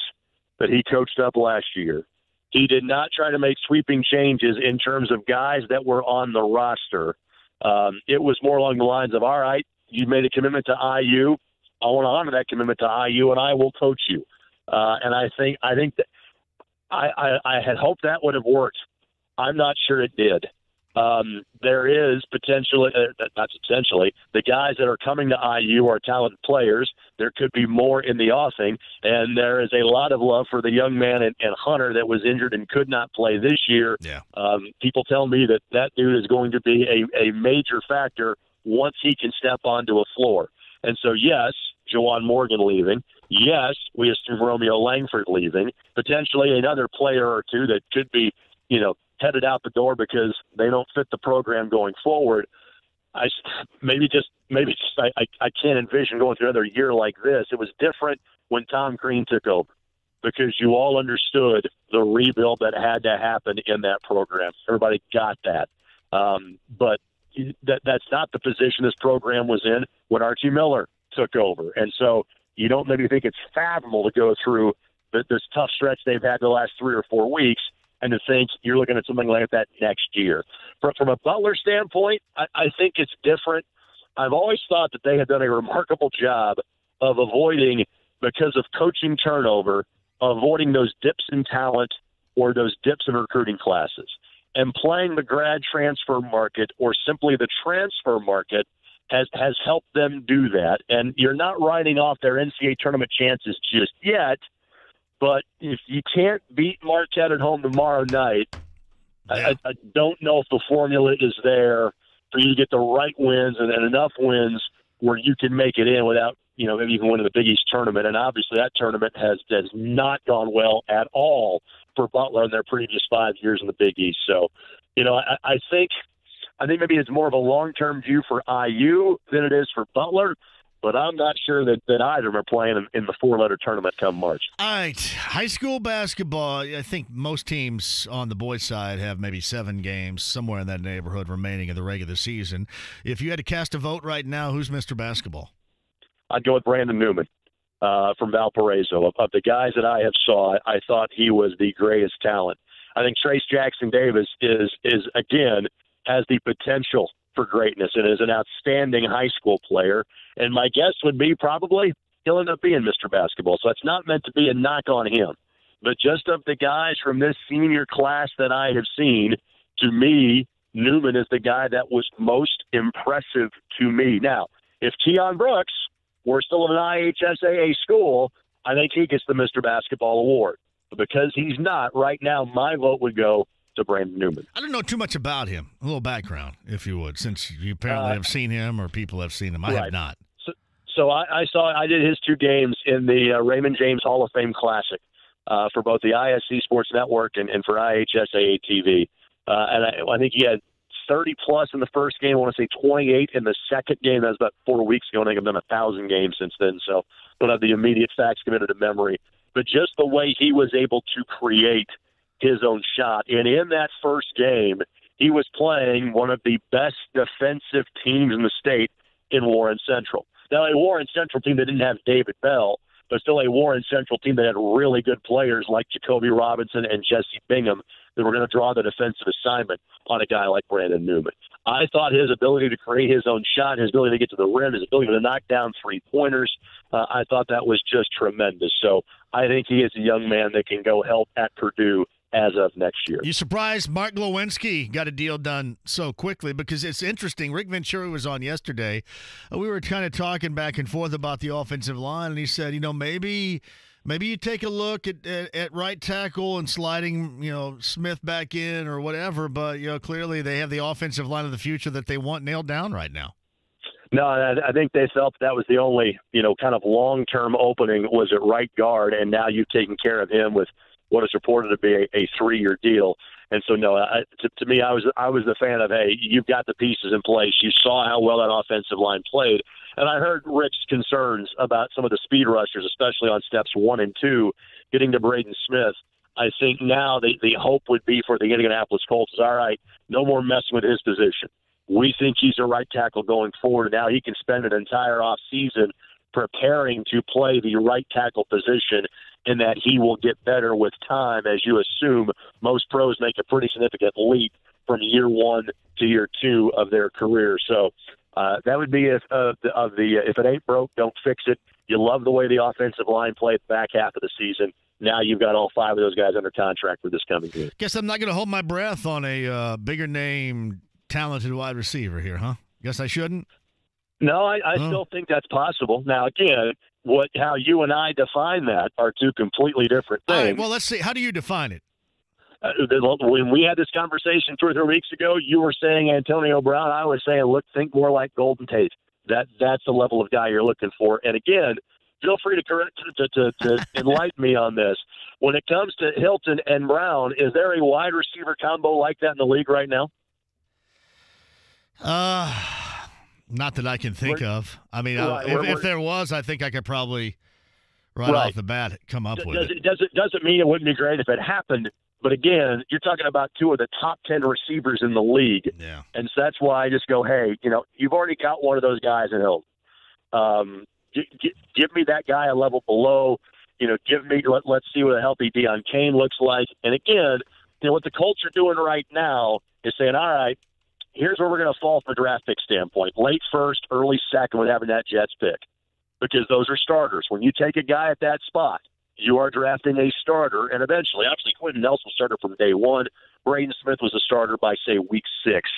that he coached up last year. He did not try to make sweeping changes in terms of guys that were on the roster. It was more along the lines of, all right, you made a commitment to IU. I want to honor that commitment to IU, and I will coach you. And I think that I had hoped that would have worked. I'm not sure it did. There is potentially, not potentially, the guys that are coming to IU are talented players. There could be more in the offing, and there is a lot of love for the young man and Hunter that was injured and could not play this year. Yeah. People tell me that dude is going to be a major factor once he can step onto a floor. And so, yes, Juwan Morgan leaving. Yes, we assume Romeo Langford leaving. Potentially another player or two that could be, headed out the door because they don't fit the program going forward. I can't envision going through another year like this. It was different when Tom Crean took over because you all understood the rebuild that had to happen in that program. Everybody got that. But that's not the position this program was in when Archie Miller took over. And so you don't maybe think it's fathomable to go through this tough stretch they've had the last 3 or 4 weeks and to think you're looking at something like that next year. From a Butler standpoint, I think it's different. I've always thought that they had done a remarkable job of avoiding, because of coaching turnover, avoiding those dips in talent or those dips in recruiting classes. And playing the grad transfer market or simply the transfer market has helped them do that. And you're not writing off their NCAA tournament chances just yet, but if you can't beat Marquette at home tomorrow night, I don't know if the formula is there for you to get the right wins and enough wins where you can make it in without, maybe even winning the Big East tournament. And obviously that tournament has not gone well at all for Butler in their previous 5 years in the Big East. So, I think maybe it's more of a long-term view for IU than it is for Butler. But I'm not sure that either of them are playing in the 4-letter tournament come March. All right, high school basketball, I think most teams on the boys' side have maybe 7 games, somewhere in that neighborhood, remaining in the regular season. If you had to cast a vote right now, who's Mr. Basketball? I'd go with Brandon Newman from Valparaiso. Of the guys that I have saw, I thought he was the greatest talent. I think Trace Jackson Davis is again, has the potential for greatness and is an outstanding high school player. And my guess would be probably he'll end up being Mr. Basketball. So it's not meant to be a knock on him. But just of the guys from this senior class that I have seen, to me, Newman is the guy that was most impressive to me. Now, If Keon Brooks were still in an IHSAA school, I think he gets the Mr. Basketball Award. But because he's not, right now my vote would go to Brandon Newman. I don't know too much about him. A little background, if you would, since you apparently have seen him or people have seen him. I have not. So I did his 2 games in the Raymond James Hall of Fame Classic for both the ISC Sports Network and for IHSAA TV. And I think he had 30-plus in the first game. I want to say 28 in the second game. That was about 4 weeks ago. I think I've done 1,000 games since then, so don't have the immediate facts committed to memory. But just the way he was able to create his own shot. And in that first game, he was playing one of the best defensive teams in the state in Warren Central. Now, a Warren Central team that didn't have David Bell, but still a Warren Central team that had really good players like Jacoby Robinson and Jesse Bingham that were going to draw the defensive assignment on a guy like Brandon Newman. I thought his ability to create his own shot, his ability to get to the rim, his ability to knock down three-pointers, I thought that was just tremendous. So I think he is a young man that can go help at Purdue as of next year. You surprised Mark Glowinski got a deal done so quickly? Because it's interesting. Rick Venturi was on yesterday. We were kind of talking back and forth about the offensive line, and he said, maybe you take a look at right tackle and sliding, Smith back in or whatever, but, clearly they have the offensive line of the future that they want nailed down right now. No, I think they felt that was the only, kind of long-term opening was at right guard, and now you've taken care of him with what is reported to be a 3-year deal. And so, no, to me, I was the fan of, hey, you've got the pieces in place. You saw how well that offensive line played. And I heard Rick's concerns about some of the speed rushers, especially on steps 1 and 2, getting to Braden Smith. I think now the hope would be for the Indianapolis Colts is, all right, no more messing with his position. We think he's a right tackle going forward. Now he can spend an entire offseason preparing to play the right tackle position, and that he will get better with time. As you assume, most pros make a pretty significant leap from year 1 to year 2 of their career. So that would be if it ain't broke, don't fix it. You love the way the offensive line played the back half of the season. Now you've got all 5 of those guys under contract for this coming year. Guess I'm not going to hold my breath on a bigger name, talented wide receiver here, huh? Guess I shouldn't? No, I still think that's possible. Now, again, how you and I define that are 2 completely different things. All right, well, let's see. How do you define it? When we had this conversation 2 or 3 weeks ago, you were saying Antonio Brown. I was saying, think more like Golden Tate. That's the level of guy you're looking for. And again, feel free to enlighten me on this. When it comes to Hilton and Brown, is there a wide receiver combo like that in the league right now? Not that I can think of. I mean, if there was, I think I could probably off the bat come up with it. Doesn't mean it wouldn't be great if it happened. But again, you're talking about 2 of the top 10 receivers in the league. Yeah. And so that's why I just go, hey, you've already got one of those guys in Hilton. Give me that guy a level below. Let's see what a healthy Deion Kane looks like. And again, what the Colts are doing right now is saying, all right, here's where we're going to fall from a draft pick standpoint. Late first, early second with having that Jets pick. Because those are starters. When you take a guy at that spot, you are drafting a starter. And eventually, obviously, Quentin Nelson started from day 1. Braden Smith was a starter by, say, week 6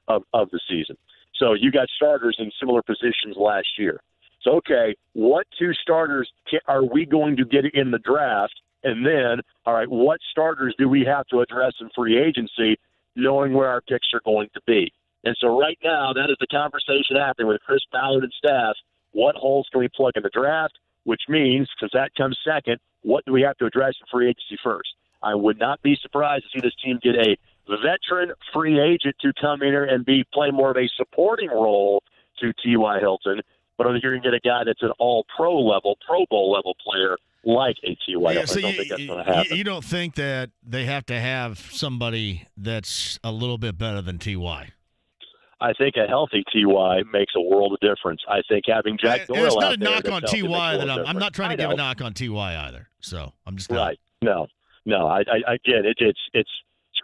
of the season. So you got starters in similar positions last year. So, okay, what 2 starters are we going to get in the draft? And then, all right, what starters do we have to address in free agency, knowing where our picks are going to be? And so right now, that is the conversation happening with Chris Ballard and staff. What holes can we plug in the draft? Which means, because that comes second, what do we have to address in free agency first? I would not be surprised to see this team get a veteran free agent to come in here and play more of a supporting role to T.Y. Hilton. But I think you're going to get a guy that's an all-pro level, Pro Bowl level player like a T.Y. Hilton. So I don't think that's going to happen. You don't think that they have to have somebody that's a little bit better than T.Y.? I think a healthy T.Y. makes a world of difference. I think having Jack Doyle it's not out a there knock on T.Y. that I'm not trying to give a know. knock on T.Y. either. So I'm just not. Right. No. I get it. It's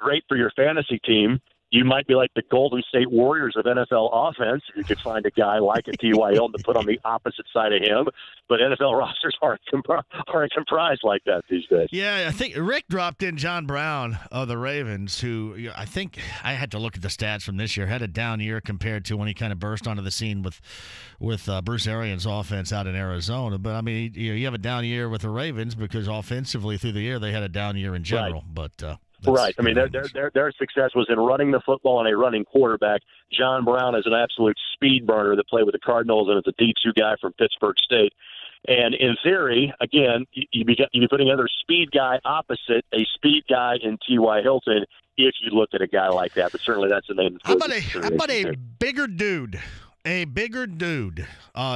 great for your fantasy team You might be like the Golden State Warriors of NFL offense. You could find a guy like a T.Y. Hilton to put on the opposite side of him. But NFL rosters aren't comprised like that these days. Yeah, I think Rick dropped in John Brown of the Ravens, who I think I had to look at the stats from this year, had a down year compared to when he kind of burst onto the scene with Bruce Arians' offense out in Arizona. But, I mean, you have a down year with the Ravens because offensively through the year they had a down year in general. Right. But right. I mean, their success was in running the football and a running quarterback. John Brown is an absolute speed burner that played with the Cardinals and is a D2 guy from Pittsburgh State. And in theory, again, you'd be putting another speed guy opposite a speed guy in T.Y. Hilton if you looked at a guy like that. But certainly that's the name. How about a bigger dude? A bigger dude.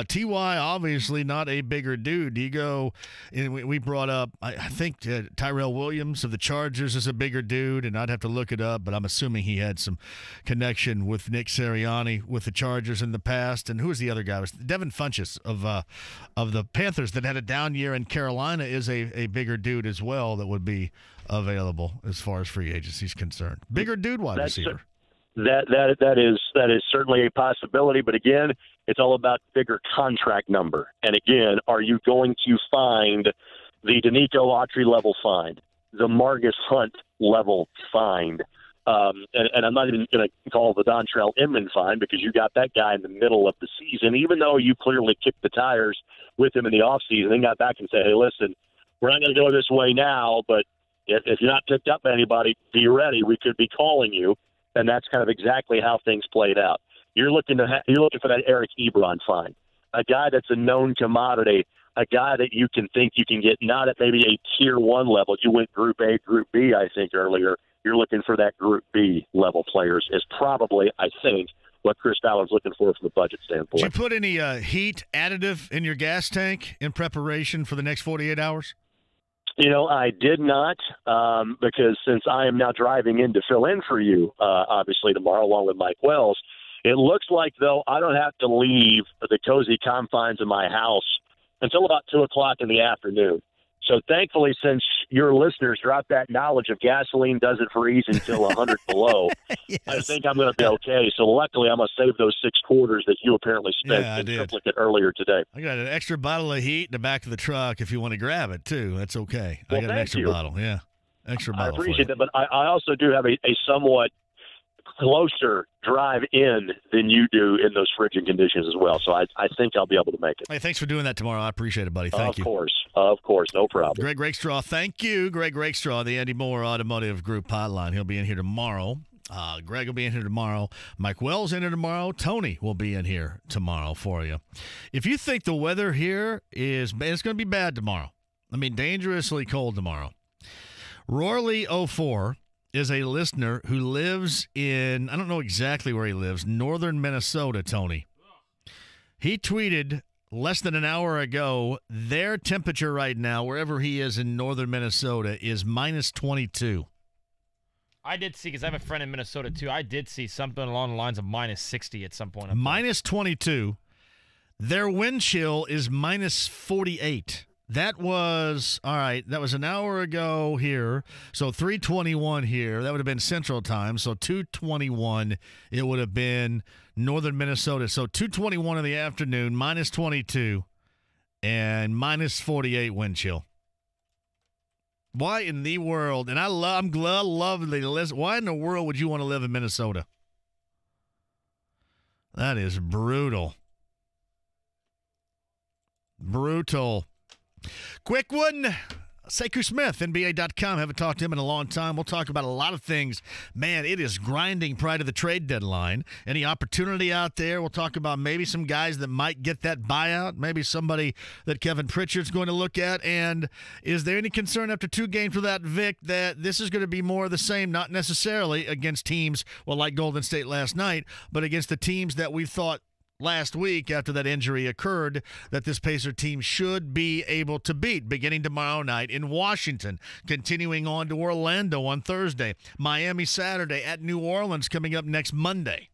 T.Y. obviously not a bigger dude. You go, and we brought up, I think Tyrell Williams of the Chargers is a bigger dude, and I'd have to look it up, but I'm assuming he had some connection with Nick Sirianni with the Chargers in the past. And who was the other guy? It was Devin Funchess of the Panthers that had a down year in Carolina is a bigger dude as well that would be available as far as free agency is concerned. Bigger dude wide receiver. That is certainly a possibility, but again, it's all about bigger contract number. And again, are you going to find the Danico Autry level find, the Margus Hunt level find? And I'm not even going to call the Dontrell Inman find because you got that guy in the middle of the season, even though you clearly kicked the tires with him in the offseason and got back and said, hey, listen, we're not going to go this way now, but if you're not picked up by anybody, be ready. We could be calling you. And that's kind of exactly how things played out. You're looking for that Eric Ebron find, a guy that's a known commodity, a guy that you can think you can get not at maybe a tier 1 level. You went Group A, Group B, I think earlier. You're looking for that Group B level players is probably, I think, what Chris Ballard's looking for from a budget standpoint. Did you put any heat additive in your gas tank in preparation for the next 48 hours? I did not because since I am now driving in to fill in for you, obviously, tomorrow along with Mike Wells, it looks like, though, I don't have to leave the cozy confines of my house until about 2 o'clock in the afternoon. So thankfully, since your listeners dropped that knowledge of gasoline doesn't freeze until 100 below, yes. I think I'm going to be okay. So luckily, I'm going to save those 6 quarters that you apparently spent in triplicate earlier today. I got an extra bottle of heat in the back of the truck if you want to grab it, too. That's okay. Well, I got an extra bottle. Yeah, extra bottle. I appreciate that, but I also do have a somewhat closer drive in than you do in those frigid conditions as well. So I think I'll be able to make it. Hey, thanks for doing that tomorrow. I appreciate it, buddy. Thank you. Of course. No problem. Greg Rakestraw, thank you. Greg Rakestraw, the Andy Moore Automotive Group hotline. He'll be in here tomorrow. Greg will be in here tomorrow. Mike Wells in here tomorrow. Tony will be in here tomorrow for you. If you think the weather here it's going to be bad tomorrow. I mean, dangerously cold tomorrow. Roarley04 is a listener who lives in, I don't know exactly where he lives, northern Minnesota, Tony. He tweeted less than an hour ago, their temperature right now, wherever he is in northern Minnesota, is minus 22. I did see, because I have a friend in Minnesota, too. I did see something along the lines of minus 60 at some point. Minus 22. Their wind chill is minus 48. That was, all right, that was an hour ago here. So 3:21 here. That would have been Central Time. So 2:21, it would have been northern Minnesota. So 2:21 in the afternoon, minus 22, and minus 48 wind chill. Why in the world, and I'm glad, why in the world would you want to live in Minnesota? That is brutal. Brutal. Quick one. Sekou Smith, NBA.com. Haven't talked to him in a long time. We'll talk about a lot of things. Man, it is grinding prior to the trade deadline. Any opportunity out there? We'll talk about maybe some guys that might get that buyout, maybe somebody that Kevin Pritchard's going to look at. And is there any concern after 2 games for that, Vic, that this is going to be more of the same, not necessarily against teams, well, like Golden State last night, but against the teams that we thought last week after that injury occurred that this Pacer team should be able to beat, beginning tomorrow night in Washington, continuing on to Orlando on Thursday, Miami Saturday, at New Orleans coming up next Monday.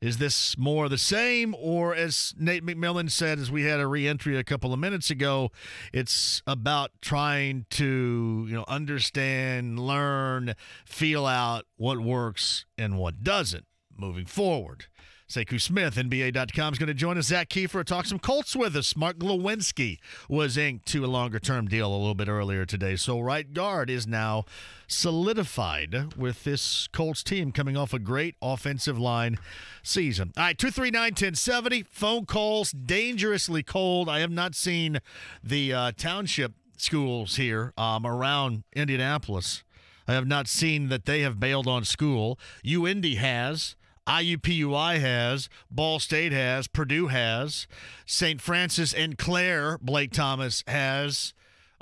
Is this more the same, or as Nate McMillan said, as we had a re-entry a couple of minutes ago, it's about trying to, understand, learn, feel out what works and what doesn't moving forward. Sekou Smith, NBA.com, is going to join us. Zach Kiefer to talk some Colts with us. Mark Glowinski was inked to a longer-term deal a little bit earlier today. So right guard is now solidified with this Colts team coming off a great offensive line season. All right, 239-1070. Phone calls, dangerously cold. I have not seen the township schools here around Indianapolis. I have not seen that they have bailed on school. UIndy has. IUPUI has, Ball State has, Purdue has, St. Francis and Clare, Blake Thomas has.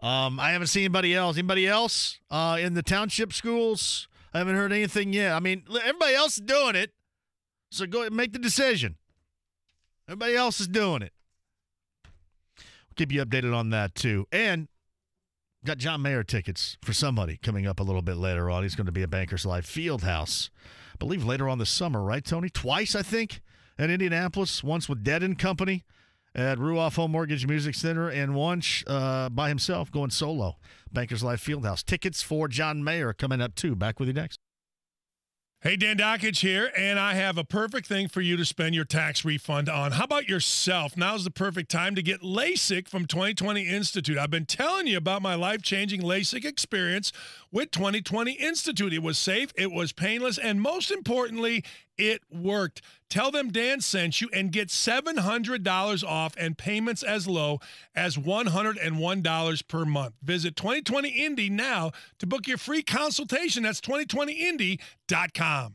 I haven't seen anybody else. Anybody else in the township schools? I haven't heard anything yet. I mean, everybody else is doing it, so go ahead and make the decision. Everybody else is doing it. We'll keep you updated on that, too. And got John Mayer tickets for somebody coming up a little bit later on. He's going to be at Bankers Life Fieldhouse, I believe later on this summer, right, Tony? Twice, I think, at Indianapolis. Once with Dead & Company at Ruoff Home Mortgage Music Center, and once by himself going solo. Bankers Life Fieldhouse. Tickets for John Mayer coming up, too. Back with you next. Hey, Dan Dockage here, and I have a perfect thing for you to spend your tax refund on. How about yourself? Now's the perfect time to get LASIK from 2020 Institute. I've been telling you about my life-changing LASIK experience with 2020 Institute. It was safe, it was painless, and most importantly, it worked. Tell them Dan sent you and get $700 off and payments as low as $101 per month. Visit 2020 Indy now to book your free consultation. That's 2020indy.com.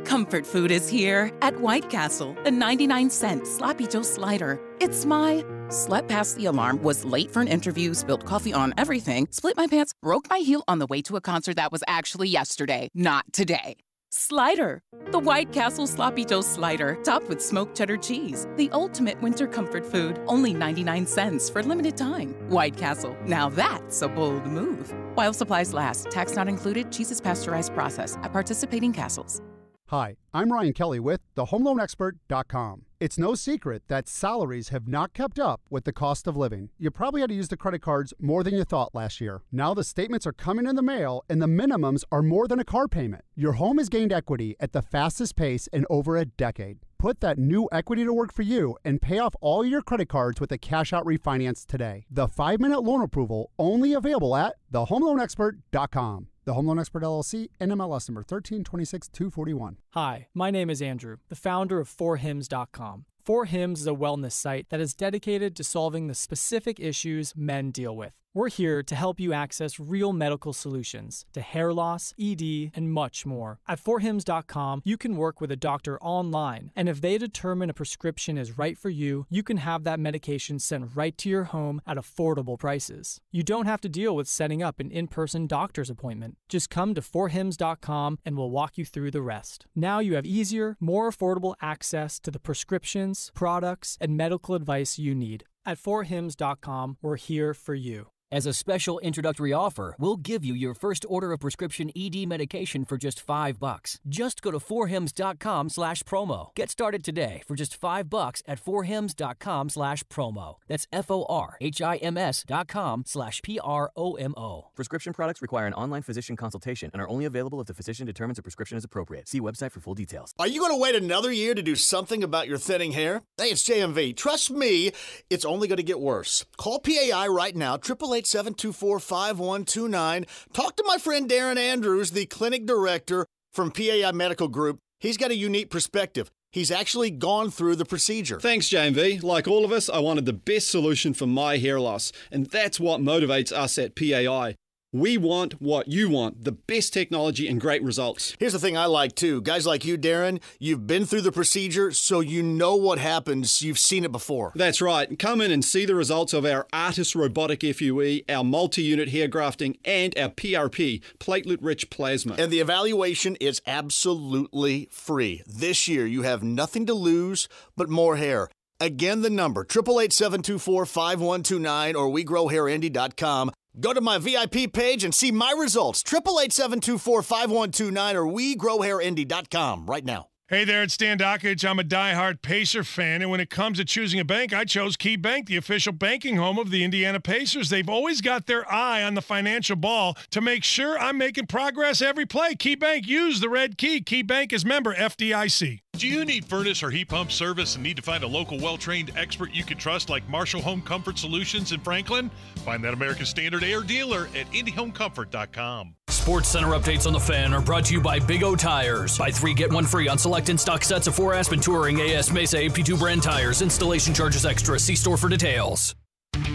Comfort food is here at White Castle, the 99-cent Sloppy Joe slider. It's my slept past the alarm, was late for an interview, spilled coffee on everything, split my pants, broke my heel on the way to a concert that was actually yesterday, not today. Slider. The White Castle Sloppy Joe slider, topped with smoked cheddar cheese. The ultimate winter comfort food. Only 99 cents for limited time. White Castle. Now that's a bold move. While supplies last. Tax not included. Cheese is pasteurized process at participating castles. Hi, I'm Ryan Kelly with thehomeloanexpert.com. It's no secret that salaries have not kept up with the cost of living. You probably had to use the credit cards more than you thought last year. Now the statements are coming in the mail and the minimums are more than a car payment. Your home has gained equity at the fastest pace in over a decade. Put that new equity to work for you and pay off all your credit cards with a cash-out refinance today. The 5-minute loan approval only available at thehomeloanexpert.com. The Home Loan Expert LLC, NMLS number 1326241. Hi, my name is Andrew, the founder of 4hims.com. 4hims is a wellness site that is dedicated to solving the specific issues men deal with. We're here to help you access real medical solutions to hair loss, ED, and much more. At 4hims.com, you can work with a doctor online, and if they determine a prescription is right for you, you can have that medication sent right to your home at affordable prices. You don't have to deal with setting up an in-person doctor's appointment. Just come to 4hims.com and we'll walk you through the rest. Now you have easier, more affordable access to the prescriptions, products, and medical advice you need. At 4hims.com, we're here for you. As a special introductory offer, we'll give you your first order of prescription ED medication for just $5. Just go to 4hims.com/promo. Get started today for just $5 at 4hims.com/promo. That's FORHIMS.com/PROMO. Prescription products require an online physician consultation and are only available if the physician determines a prescription is appropriate. See website for full details. Are you going to wait another year to do something about your thinning hair? Hey, it's JMV. Trust me, it's only going to get worse. Call PAI right now, 888-724-5129. Talk to my friend Darren Andrews, the clinic director from PAI Medical Group. He's got a unique perspective. He's actually gone through the procedure. Thanks, JMV. Like all of us, I wanted the best solution for my hair loss, and that's what motivates us at PAI. We want what you want, the best technology and great results. Here's the thing I like, too. Guys like you, Darren, you've been through the procedure, so you know what happens. You've seen it before. That's right. Come in and see the results of our ARTIS robotic FUE, our multi-unit hair grafting, and our PRP, platelet-rich plasma. And the evaluation is absolutely free. This year, you have nothing to lose but more hair. Again, the number, 888-724-5129 or WeGrowHairIndy.com. Go to my VIP page and see my results, 888-724-5129 or WeGrowHairIndy.com right now. Hey there, it's Dan Dockage. I'm a diehard Pacer fan, and when it comes to choosing a bank, I chose Key Bank, the official banking home of the Indiana Pacers. They've always got their eye on the financial ball to make sure I'm making progress every play. Key Bank, use the red key. Key Bank is member FDIC. Do you need furnace or heat pump service and need to find a local well-trained expert you can trust like Marshall Home Comfort Solutions in Franklin? Find that American Standard Air dealer at IndyHomeComfort.com. Sports Center updates on the Fan are brought to you by Big O Tires. Buy 3, get 1 free on select in-stock sets of 4 Aspen Touring AS Mesa AP2 brand tires. Installation charges extra. See store for details.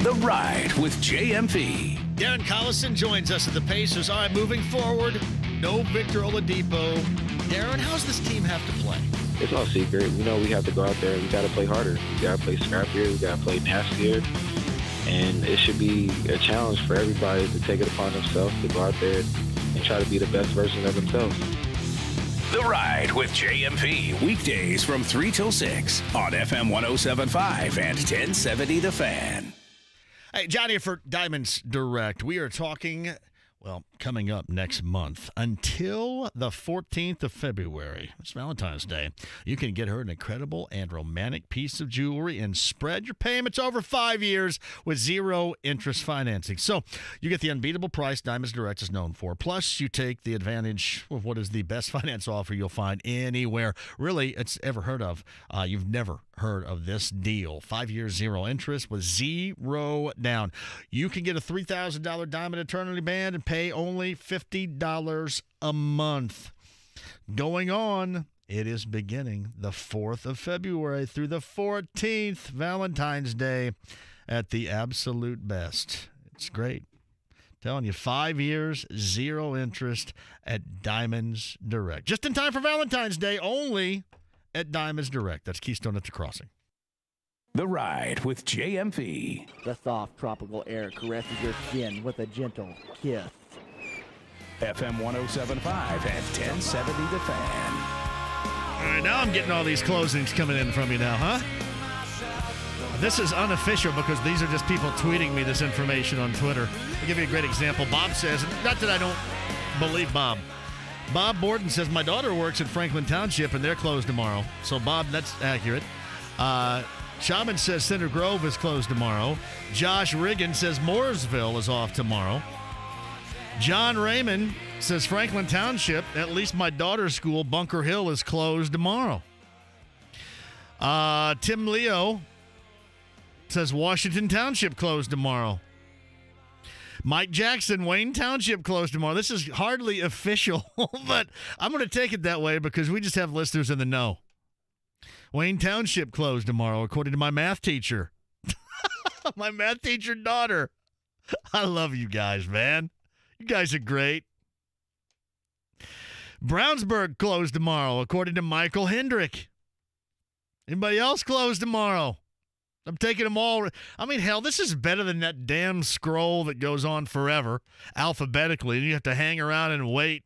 The Ride with JMV. Darren Collison joins us at the Pacers. All right, moving forward, no Victor Oladipo. Darren, how does this team have to play? It's no secret. We know we have to go out there and we got to play harder. We got to play scrappier. We got to play nastier. And it should be a challenge for everybody to take it upon themselves to go out there and try to be the best version of themselves. The Ride with JMV. Weekdays from 3 till 6 on FM 107.5 and 1070 The Fan. Hey, Johnny for Diamonds Direct. We are talking, well, coming up next month until the 14th of February. It's Valentine's Day. You can get her an incredible and romantic piece of jewelry and spread your payments over 5 years with zero interest financing. So you get the unbeatable price Diamonds Direct is known for. Plus, you take the advantage of what is the best finance offer you'll find anywhere. Really, it's ever heard of. You've never heard of this deal. 5 years, zero interest with zero down. You can get a $3,000 diamond eternity band and pay only $50 a month. Going on, it is beginning the 4th of February through the 14th, Valentine's Day, at the absolute best. It's great. Telling you, 5 years, zero interest at Diamonds Direct. Just in time for Valentine's Day, only at Diamonds Direct. That's Keystone at the Crossing. The Ride with JMV. The soft tropical air caresses your skin with a gentle kiss. FM 107.5 and 1070 The Fan. All right, now I'm getting all these closings coming in from you now, huh? This is unofficial because these are just people tweeting me this information on Twitter. I'll give you a great example. Bob says, not that I don't believe Bob. Bob Borden says, my daughter works at Franklin Township and they're closed tomorrow. So, Bob, that's accurate. Shaman says Center Grove is closed tomorrow. Josh Riggin says Mooresville is off tomorrow. John Raymond says Franklin Township, at least my daughter's school, Bunker Hill, is closed tomorrow. Tim Leo says Washington Township closed tomorrow. Mike Jackson, Wayne Township closed tomorrow. This is hardly official, but I'm going to take it that way because we just have listeners in the know. Wayne Township closed tomorrow, according to my math teacher. My math teacher daughter. I love you guys, man. You guys are great. Brownsburg closed tomorrow, according to Michael Hendrick. Anybody else closed tomorrow? I'm taking them all. I mean, hell, this is better than that damn scroll that goes on forever, alphabetically. And you have to hang around and wait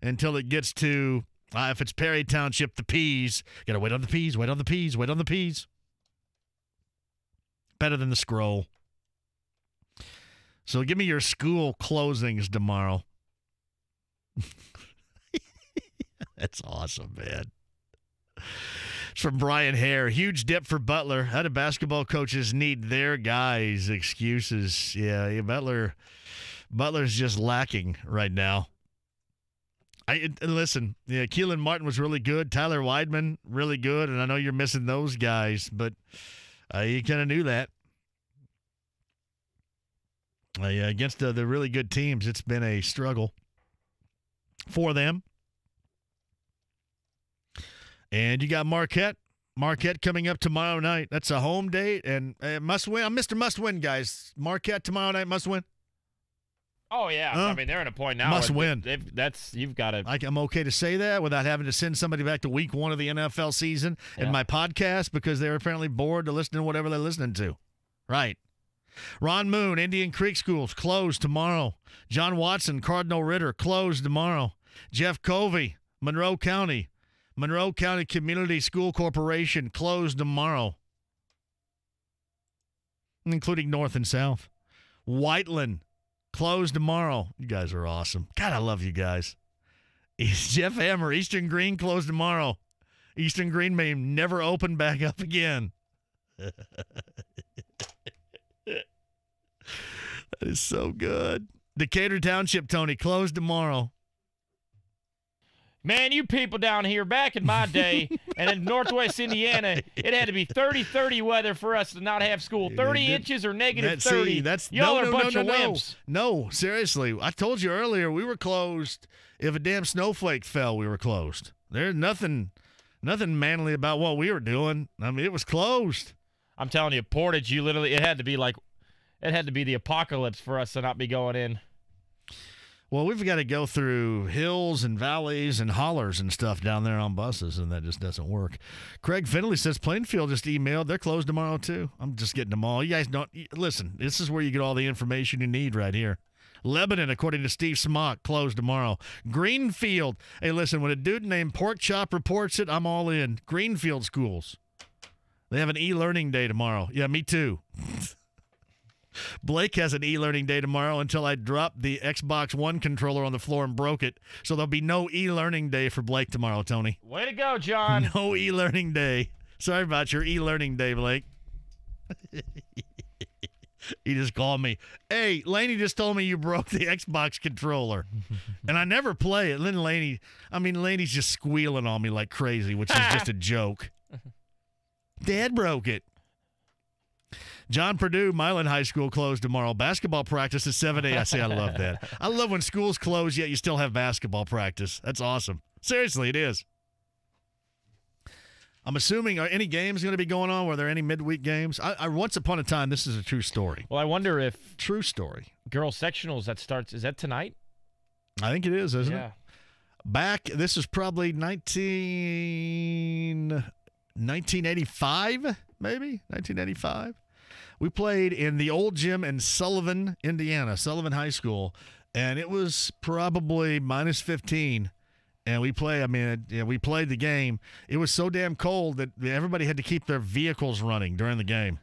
until it gets to, if it's Perry Township, the P's. You got to wait on the P's, wait on the P's, wait on the P's. Better than the scroll. So give me your school closings tomorrow. That's awesome, man. It's from Brian Hare. Huge dip for Butler. How do basketball coaches need their guys' excuses? Yeah, Butler's just lacking right now. Listen, yeah, Keelan Martin was really good. Tyler Weidman, really good. And I know you're missing those guys, but you kind of knew that. Against the really good teams, it's been a struggle for them. And you got Marquette. Marquette coming up tomorrow night. That's a home date and must win. I'm Mr. Must Win, guys. Marquette tomorrow night must win. Oh, yeah. I mean, they're in a point now. Must win. You've got to. I'm okay to say that without having to send somebody back to week 1 of the NFL season in my podcast because they're apparently bored to listen to whatever they're listening to. Right. Ron Moon, Indian Creek Schools, closed tomorrow. John Watson, Cardinal Ritter, closed tomorrow. Jeff Covey, Monroe County Community School Corporation, closed tomorrow, including North and South. Whiteland, closed tomorrow. You guys are awesome. God, I love you guys. Jeff Hammer, Eastern Green, closed tomorrow. Eastern Green may never open back up again. That is so good. Decatur Township, Tony, closed tomorrow. Man, you people down here, back in my day, and in Northwest Indiana, it had to be 30-30 weather for us to not have school. 30 inches or negative 30. Y'all are a bunch of wimps. No, seriously. I told you earlier, we were closed. If a damn snowflake fell, we were closed. There's nothing manly about what we were doing. I mean, it was closed. I'm telling you, Portage, it had to be the apocalypse for us to not be going in. Well, we've got to go through hills and valleys and hollers and stuff down there on buses, and that just doesn't work. Craig Finley says Plainfield just emailed. They're closed tomorrow, too. I'm just getting them all. You guys don't – listen, this is where you get all the information you need right here. Lebanon, according to Steve Smock, closed tomorrow. Greenfield. Hey, listen, when a dude named Pork Chop reports it, I'm all in. Greenfield schools. They have an e-learning day tomorrow. Yeah, me too. Blake has an e-learning day tomorrow until I dropped the Xbox One controller on the floor and broke it. So there'll be no e-learning day for Blake tomorrow, Tony. Way to go, John. No e-learning day. Sorry about your e-learning day, Blake. He just called me. Hey, Laney just told me you broke the Xbox controller. And I never play it. Then Laney's just squealing on me like crazy, which is just a joke. Dad broke it. John Purdue, Milan High School closed tomorrow. Basketball practice is 7 a.m. I say I love that. I love when schools close, yet you still have basketball practice. That's awesome. Seriously, it is. I'm assuming, are any games going to be going on? Were there any midweek games? I once upon a time, this is a true story. Well, I wonder if true story. Girls sectionals is that tonight? I think it is, isn't it? This is probably 1985, maybe 1985. We played in the old gym in Sullivan, Indiana, Sullivan High School, and it was probably minus 15. And we played the game. It was so damn cold that everybody had to keep their vehicles running during the game.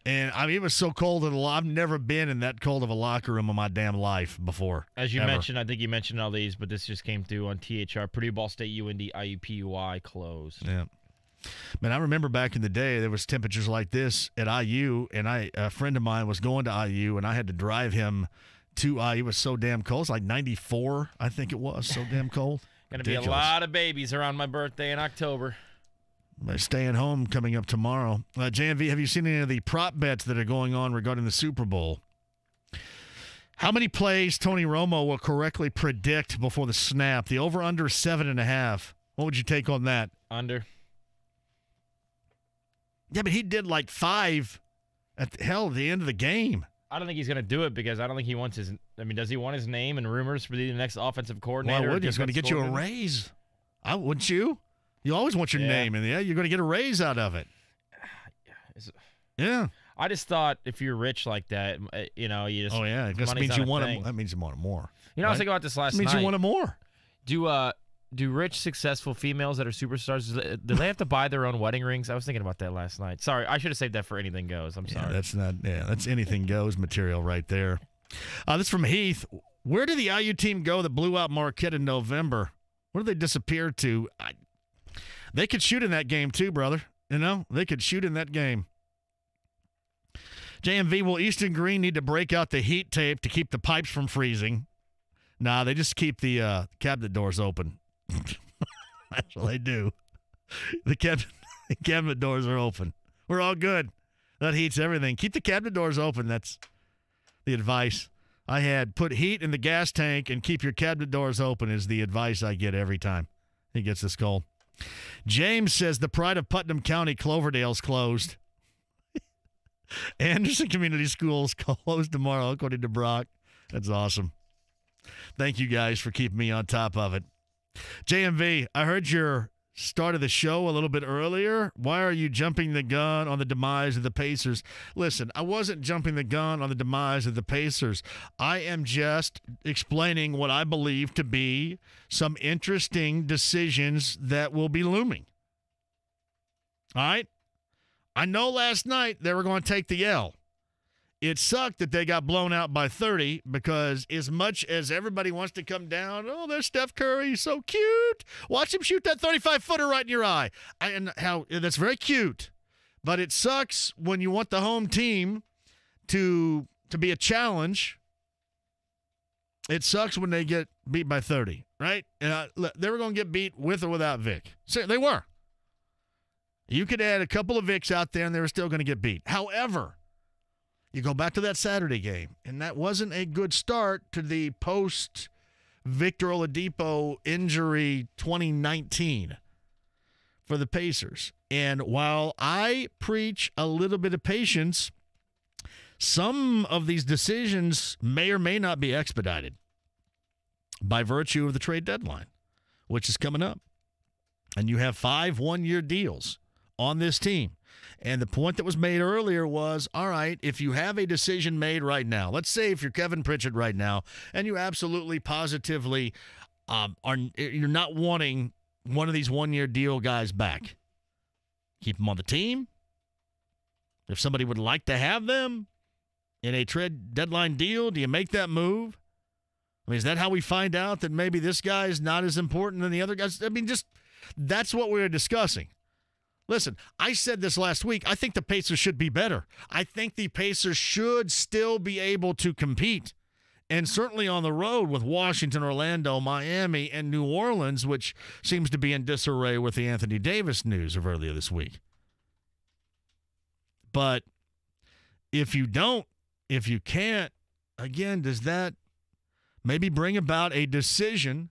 And it was so cold that I've never been in that cold of a locker room in my damn life before. As you mentioned, I think you mentioned all these, but this just came through on THR. Purdue, Ball State, UND, IUPUI closed. Yeah. Man, I remember back in the day, there was temperatures like this at IU, and a friend of mine was going to IU, and I had to drive him to IU. It was so damn cold. It's like 94, I think it was. So damn cold. Going to be a lot of babies around my birthday in October. They're staying home coming up tomorrow. JMV, have you seen any of the prop bets that are going on regarding the Super Bowl? How many plays Tony Romo will correctly predict before the snap? The over-under 7.5. What would you take on that? Under. Yeah, but he did like 5 at the end of the game. I don't think he's going to do it because I don't think he wants his – does he want his name and rumors for the next offensive coordinator? Why would he? He's going to get you a raise. Wouldn't you? You always want your name in there. You're going to get a raise out of it. Yeah. I just thought if you're rich like that, you just – oh, yeah. That means you want it. That means you want it more. I was thinking about this last night. That means you want it more. Do rich, successful females that are superstars, do they have to buy their own wedding rings? I was thinking about that last night. Sorry, I should have saved that for Anything Goes. I'm sorry. That's Anything Goes material right there. This from Heath. Where did the IU team go that blew out Marquette in November? Where did they disappear to? They could shoot in that game too, brother. They could shoot in that game. JMV, will Eastern Green need to break out the heat tape to keep the pipes from freezing? Nah, they just keep the cabinet doors open. That's what they do. The cabinet doors are open. We're all good. That heats everything. Keep the cabinet doors open. That's the advice I had. Put heat in the gas tank and keep your cabinet doors open is the advice I get every time he gets this cold. James says the Pride of Putnam County, Cloverdale's closed. Anderson Community Schools closed tomorrow, according to Brock. That's awesome. Thank you guys for keeping me on top of it. JMV, I heard your start of the show a little bit earlier. Why are you jumping the gun on the demise of the Pacers? Listen, I wasn't jumping the gun on the demise of the Pacers. I am just explaining what I believe to be some interesting decisions that will be looming. All right? I know last night they were going to take the L. It sucked that they got blown out by 30 because as much as everybody wants to come down, oh, there's Steph Curry, he's so cute. Watch him shoot that 35-footer right in your eye. And how that's very cute. But it sucks when you want the home team to be a challenge. It sucks when they get beat by 30, right? And they were going to get beat with or without Vic. So they were. You could add a couple of Vics out there, and they were still going to get beat. However, you go back to that Saturday game, and that wasn't a good start to the post-Victor Oladipo injury 2019 for the Pacers. And while I preach a little bit of patience, some of these decisions may or may not be expedited by virtue of the trade deadline, which is coming up. And you have 5 one-year deals on this team. And the point that was made earlier was, all right, if you have a decision made right now, let's say if you're Kevin Pritchard right now, and you absolutely positively you're not wanting one of these one-year deal guys back, keep them on the team. If somebody would like to have them in a trade deadline deal, do you make that move? I mean, is that how we find out that maybe this guy is not as important than the other guys? I mean, just that's what we were discussing. Listen, I said this last week. I think the Pacers should be better. I think the Pacers should still be able to compete. And certainly on the road with Washington, Orlando, Miami, and New Orleans, which seems to be in disarray with the Anthony Davis news of earlier this week. But if you don't, if you can't, again, does that maybe bring about a decision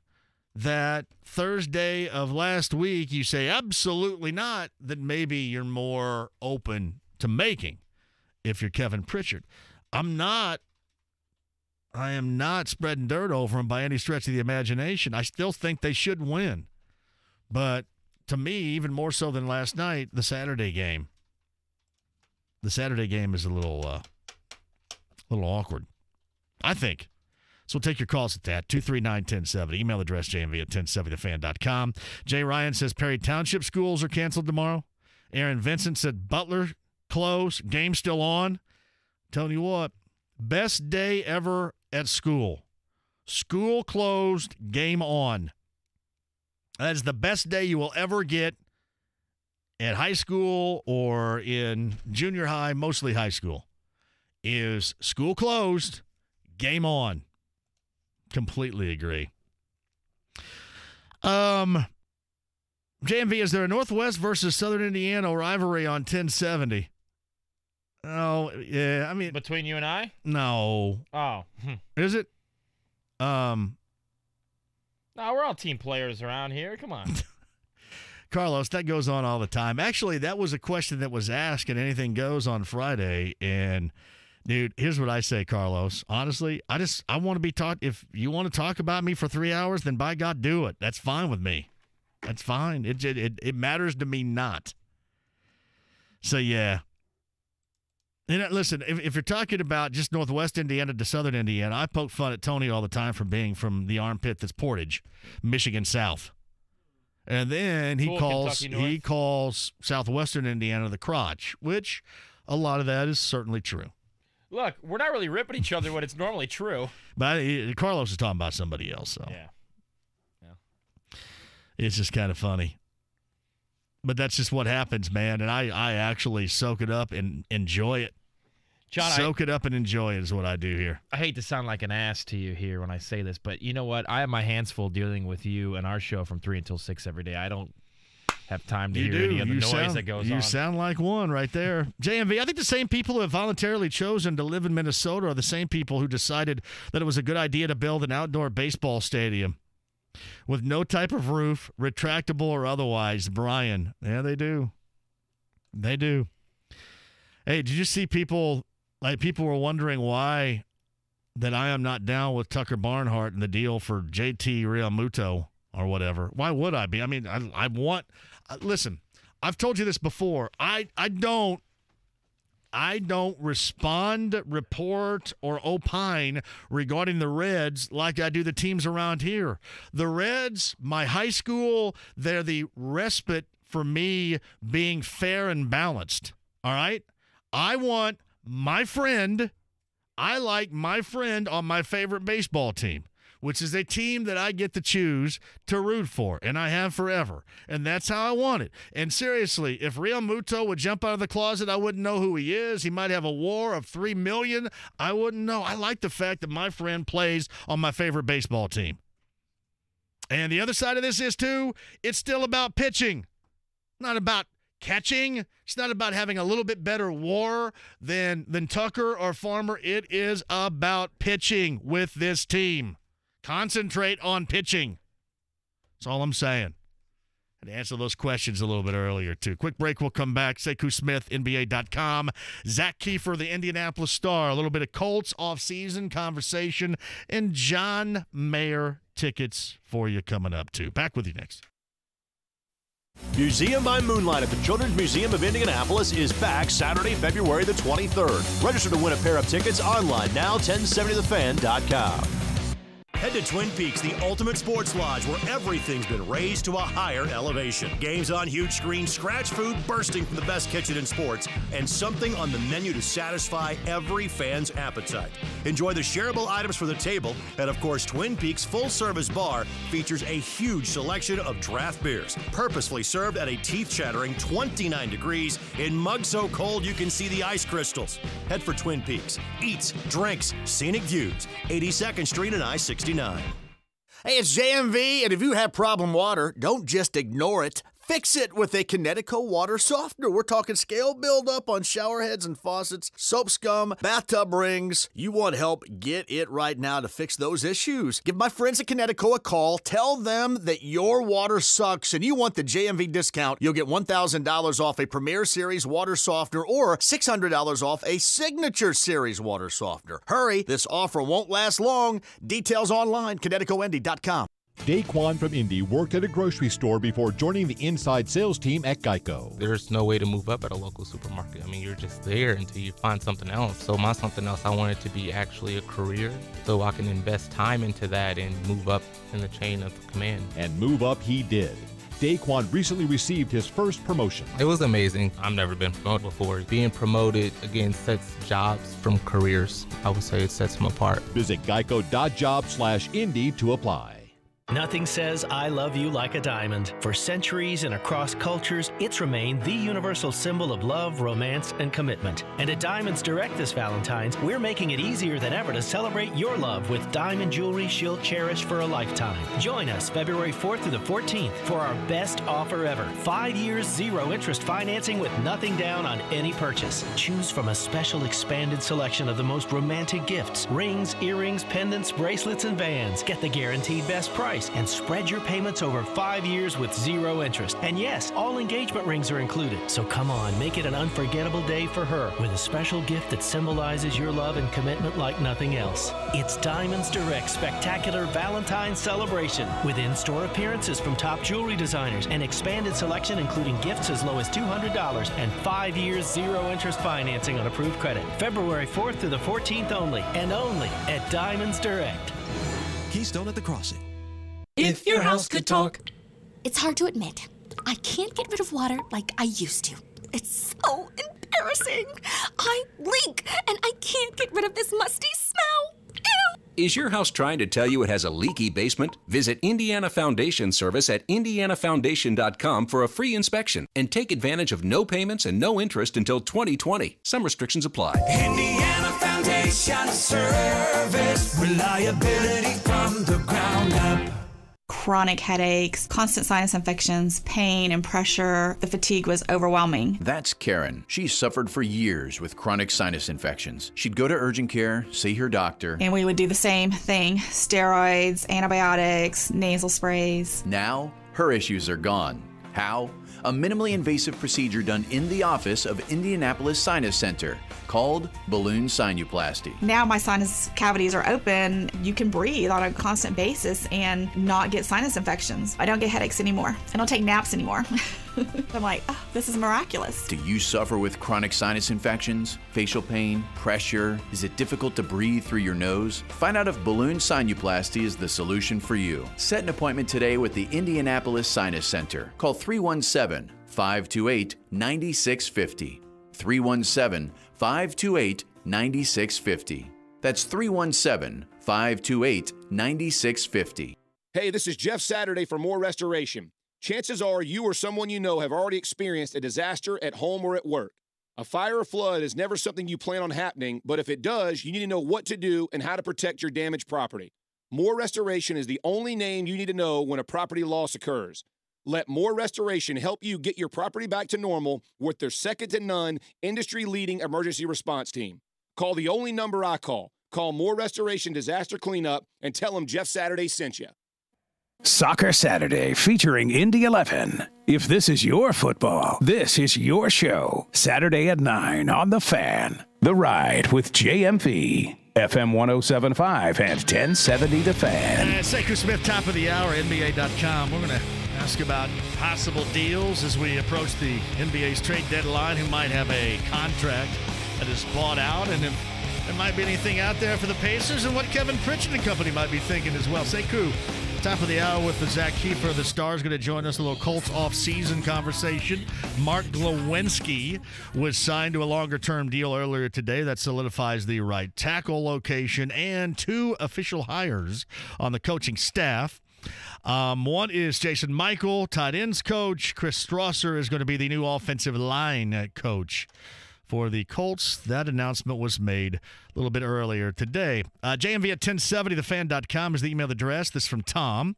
that Thursday of last week you say absolutely not, that maybe you're more open to making if you're Kevin Pritchard? I am not spreading dirt over them by any stretch of the imagination. I still think they should win. But to me, even more so than last night, the Saturday game. The Saturday game is a little awkward, I think. So we'll take your calls at that, 239-1070. Email address jmv@1070thefan.com. Jay Ryan says Perry Township schools are canceled tomorrow. Aaron Vincent said Butler closed, game still on. Telling you what, best day ever at school. School closed, game on. That is the best day you will ever get at high school or in junior high, mostly high school, is school closed, game on. Completely agree. JMV, is there a Northwest versus Southern Indiana rivalry on 1070? Oh, yeah. I mean, between you and I? No. Oh. Is it? No, we're all team players around here. Come on. Carlos, that goes on all the time. Actually, that was a question that was asked and Anything Goes on Friday. And, dude, here's what I say, Carlos. Honestly, I want to be taught. If you want to talk about me for 3 hours, then by God, do it. That's fine with me. That's fine. It matters to me not. So, yeah. And listen, if you're talking about just Northwest Indiana to Southern Indiana, I poke fun at Tony all the time for being from the armpit that's Portage, Michigan South. And then he calls Southwestern Indiana the crotch, which a lot of that is certainly true. Look, we're not really ripping each other when it's normally true. But Carlos is talking about somebody else, so. Yeah. It's just kind of funny. But that's just what happens, man. And I actually soak it up and enjoy it. John, soak it up and enjoy it is what I do here. I hate to sound like an ass to you here when I say this, but you know what? I have my hands full dealing with you and our show from 3 until 6 every day. I don't have time to hear any of the noise that goes on. You sound like one right there. JMV, I think the same people who have voluntarily chosen to live in Minnesota are the same people who decided that it was a good idea to build an outdoor baseball stadium with no type of roof, retractable or otherwise. Brian. Yeah, they do. They do. Hey, did you see people were wondering why that I am not down with Tucker Barnhart and the deal for JT Realmuto or whatever? Why would I be? I mean, I want listen, I've told you this before. I don't respond, report, or opine regarding the Reds like I do the teams around here. The Reds, my high school, they're the respite for me being fair and balanced. All right? I want I like my friend on my favorite baseball team, which is a team that I get to choose to root for, and I have forever. And that's how I want it. And seriously, if Real Muto would jump out of the closet, I wouldn't know who he is. He might have a WAR of 3 million. I wouldn't know. I like the fact that my friend plays on my favorite baseball team. And the other side of this is, too, it's still about pitching, not about catching. It's not about having a little bit better WAR than Tucker or Farmer. It is about pitching with this team. Concentrate on pitching. That's all I'm saying. And answer those questions a little bit earlier, too. Quick break. We'll come back. Sekou Smith, NBA.com. Zach Kiefer, the Indianapolis Star. A little bit of Colts off-season conversation. And John Mayer tickets for you coming up, too. Back with you next. Museum by Moonlight at the Children's Museum of Indianapolis is back Saturday, February the 23rd. Register to win a pair of tickets online now, 1070thefan.com. Head to Twin Peaks, the ultimate sports lodge where everything's been raised to a higher elevation. Games on huge screens, scratch food bursting from the best kitchen in sports, and something on the menu to satisfy every fan's appetite. Enjoy the shareable items for the table, and of course, Twin Peaks' full-service bar features a huge selection of draft beers, purposefully served at a teeth-chattering 29 degrees in mugs so cold you can see the ice crystals. Head for Twin Peaks. Eats, drinks, scenic views. 82nd Street and I-69. Hey, it's JMV, and if you have problem water, don't just ignore it. Fix it with a Kinetico Water softener. We're talking scale buildup on shower heads and faucets, soap scum, bathtub rings. You want help? Get it right now to fix those issues. Give my friends at Kinetico a call. Tell them that your water sucks and you want the JMV discount. You'll get $1,000 off a Premier Series water softener or $600 off a Signature Series water softener. Hurry, this offer won't last long. Details online, KineticoIndy.com. Daquan from Indy worked at a grocery store before joining the inside sales team at Geico. There's no way to move up at a local supermarket. I mean, you're just there until you find something else. So my something else, I want it to be actually a career so I can invest time into that and move up in the chain of command. And move up he did. Daquan recently received his first promotion. It was amazing. I've never been promoted before. Being promoted, again, sets jobs from careers. I would say it sets them apart. Visit geico.job/Indy to apply. Nothing says I love you like a diamond. For centuries and across cultures, it's remained the universal symbol of love, romance, and commitment. And at Diamonds Direct this Valentine's, we're making it easier than ever to celebrate your love with diamond jewelry she'll cherish for a lifetime. Join us February 4th through the 14th for our best offer ever. 5 years, 0 interest financing with nothing down on any purchase. Choose from a special expanded selection of the most romantic gifts. Rings, earrings, pendants, bracelets, and bands. Get the guaranteed best price and spread your payments over 5 years with 0 interest. And yes, all engagement rings are included. So come on, make it an unforgettable day for her with a special gift that symbolizes your love and commitment like nothing else. It's Diamonds Direct Spectacular Valentine's Celebration with in-store appearances from top jewelry designers, an expanded selection including gifts as low as $200 and 5 years 0 interest financing on approved credit. February 4th through the 14th only, and only at Diamonds Direct. Keystone at the Crossing. If your house could talk. It's hard to admit. I can't get rid of water like I used to. It's so embarrassing. I leak, and I can't get rid of this musty smell. Ew! Is your house trying to tell you it has a leaky basement? Visit Indiana Foundation Service at indianafoundation.com for a free inspection and take advantage of no payments and no interest until 2020. Some restrictions apply. Indiana Foundation Service. Reliability from the ground up. Chronic headaches, constant sinus infections, pain and pressure. The fatigue was overwhelming. That's Karen. She suffered for years with chronic sinus infections. She'd go to urgent care, see her doctor. And we would do the same thing. Steroids, antibiotics, nasal sprays. Now, her issues are gone. How? A minimally invasive procedure done in the office of Indianapolis Sinus Center called balloon sinuplasty. Now my sinus cavities are open. You can breathe on a constant basis and not get sinus infections. I don't get headaches anymore. I don't take naps anymore. I'm like, oh, this is miraculous. Do you suffer with chronic sinus infections, facial pain, pressure? Is it difficult to breathe through your nose? Find out if balloon sinuplasty is the solution for you. Set an appointment today with the Indianapolis Sinus Center. Call 317-528-9650. 317-528-9650. That's 317-528-9650. Hey, this is Jeff Saturday for More Restoration. Chances are you or someone you know have already experienced a disaster at home or at work. A fire or flood is never something you plan on happening, but if it does, you need to know what to do and how to protect your damaged property. More Restoration is the only name you need to know when a property loss occurs. Let More Restoration help you get your property back to normal with their second-to-none, industry-leading emergency response team. Call the only number I call. Call More Restoration Disaster Cleanup and tell them Jeff Saturday sent you. Soccer Saturday featuring Indy 11. If this is your football, this is your show. Saturday at 9 on The Fan. The Ride with JMV. FM 107.5 and 1070 The Fan. Sekou Smith, top of the hour, NBA.com. We're going to ask about possible deals as we approach the NBA's trade deadline. Who might have a contract that is bought out, and if there might be anything out there for the Pacers, and what Kevin Pritchard and company might be thinking as well. Sekou, top of the hour with the Zach Kiefer. The Star's going to join us. A little Colts off-season conversation. Mark Glowinski was signed to a longer-term deal earlier today. That solidifies the right tackle location and 2 official hires on the coaching staff. One is Jason Michael, tight ends coach. Chris Strasser is going to be the new offensive line coach for the Colts. That announcement was made a little bit earlier today. JMV at 1070thefan.com is the email address. This is from Tom.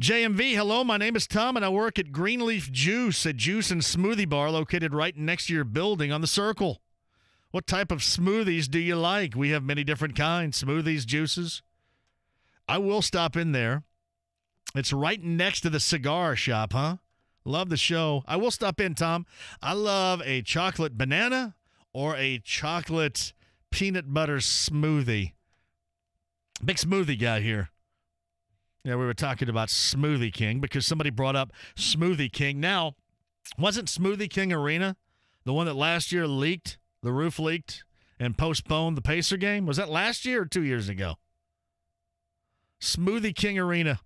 JMV, hello, my name is Tom, and I work at Greenleaf Juice, a juice and smoothie bar located right next to your building on the Circle. What type of smoothies do you like? We have many different kinds, smoothies, juices. I will stop in there. It's right next to the cigar shop, huh? Love the show. I will stop in, Tom. I love a chocolate banana or a chocolate peanut butter smoothie. Big smoothie guy here. Yeah, we were talking about Smoothie King because somebody brought up Smoothie King. Now, wasn't Smoothie King Arena the one that last year leaked, the roof leaked, and postponed the Pacer game? Was that last year or 2 years ago? Smoothie King Arena.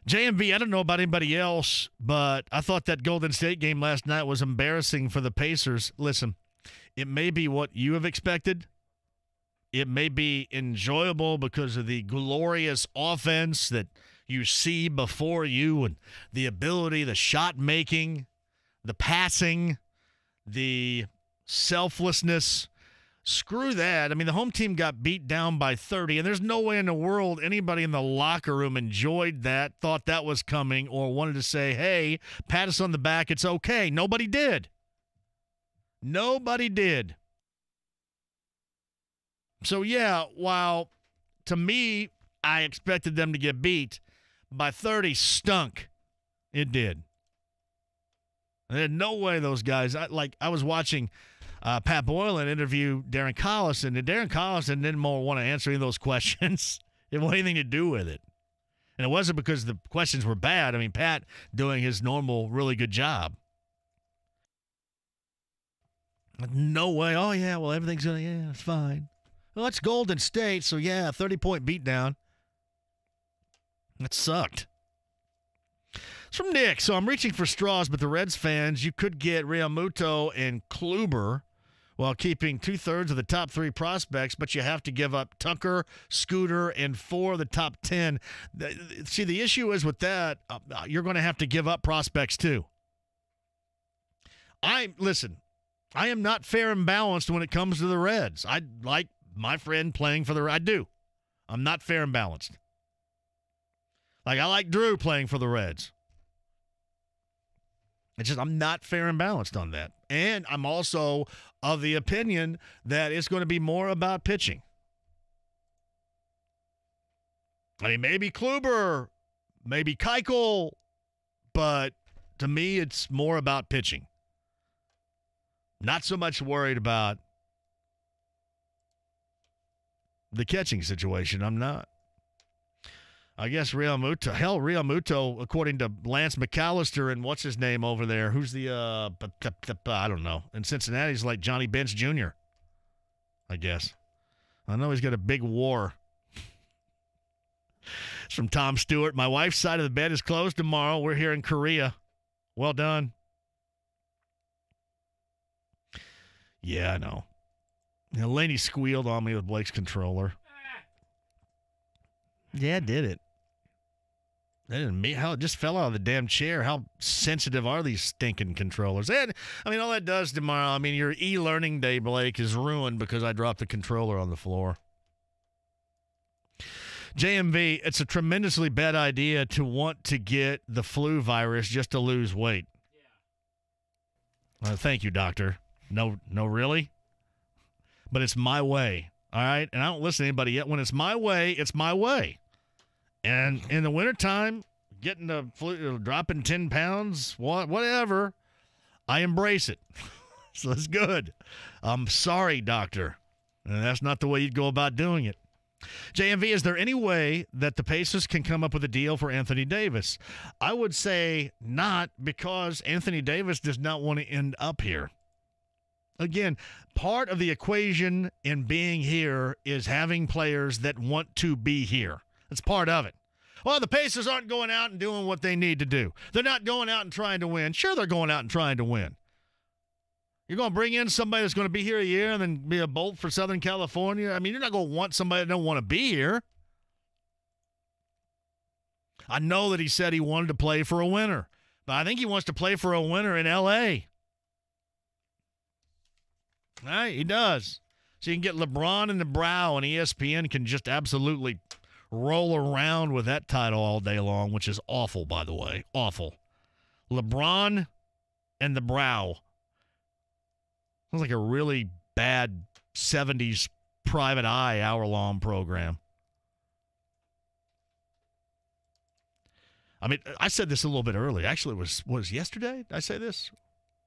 JMV, I don't know about anybody else, but I thought that Golden State game last night was embarrassing for the Pacers. Listen, it may be what you have expected. It may be enjoyable because of the glorious offense that you see before you and the ability, the shot making, the passing, the selflessness. Screw that. I mean, the home team got beat down by 30, and there's no way in the world anybody in the locker room enjoyed that, thought that was coming, or wanted to say, hey, pat us on the back, it's okay. Nobody did. Nobody did. So, yeah, while to me, I expected them to get beat, by 30 stunk. It did. There's no way those guys, I was watching Pat Boylan interview Darren Collison, and Darren Collison didn't more want to answer any of those questions. It didn't want anything to do with it. And it wasn't because the questions were bad. I mean, Pat doing his normal, really good job. No way. Oh, yeah, well, everything's going to, yeah, it's fine. Well, it's Golden State, so, yeah, 30-point beatdown. That sucked. It's from Nick. So I'm reaching for straws, but the Reds fans, you could get Realmuto and Kluber while keeping 2/3 of the top 3 prospects, but you have to give up Tucker, Scooter, and 4 of the top 10. See, the issue is with that, you're going to have to give up prospects too. Listen, I am not fair and balanced when it comes to the Reds. I like my friend playing for the Reds. I do. I'm not fair and balanced. Like, I like Drew playing for the Reds. It's just I'm not fair and balanced on that. And I'm also of the opinion that it's going to be more about pitching. I mean, maybe Kluber, maybe Keuchel, but to me, it's more about pitching. Not so much worried about the catching situation. I'm not. I guess Realmuto, according to Lance McAllister and what's his name over there, who's the, I don't know. In Cincinnati, he's like Johnny Bench Jr., I guess. I know he's got a big war. It's from Tom Stewart. My wife's side of the bed is closed tomorrow. We're here in Korea. Well done. Yeah, I know. Laney squealed on me with Blake's controller. Yeah, I did it. How it just fell out of the damn chair. How sensitive are these stinking controllers? And, all that does tomorrow, your e-learning day, Blake, is ruined because I dropped the controller on the floor. JMV, it's a tremendously bad idea to want to get the flu virus just to lose weight. Yeah. Thank you, doctor. No, really? But it's my way, all right? And I don't listen to anybody yet. When it's my way, it's my way. And in the wintertime, getting the flu, dropping 10 pounds, whatever, I embrace it. So it's good. I'm sorry, doctor. And that's not the way you'd go about doing it. JMV, is there any way that the Pacers can come up with a deal for Anthony Davis? I would say not, because Anthony Davis does not want to end up here. Again, part of the equation in being here is having players that want to be here. That's part of it. Well, the Pacers aren't going out and doing what they need to do. They're not going out and trying to win. Sure, they're going out and trying to win. You're going to bring in somebody that's going to be here a year and then be a bolt for Southern California? You're not going to want somebody that don't want to be here. I know that he said he wanted to play for a winner, but I think he wants to play for a winner in L.A. All right, he does. So you can get LeBron in the brow, and ESPN can just absolutely roll around with that title all day long, which is awful, by the way. Awful. LeBron and the brow. Sounds like a really bad 70s Private Eye hour-long program. I said this a little bit earlier. Actually, it was yesterday. Did I say this?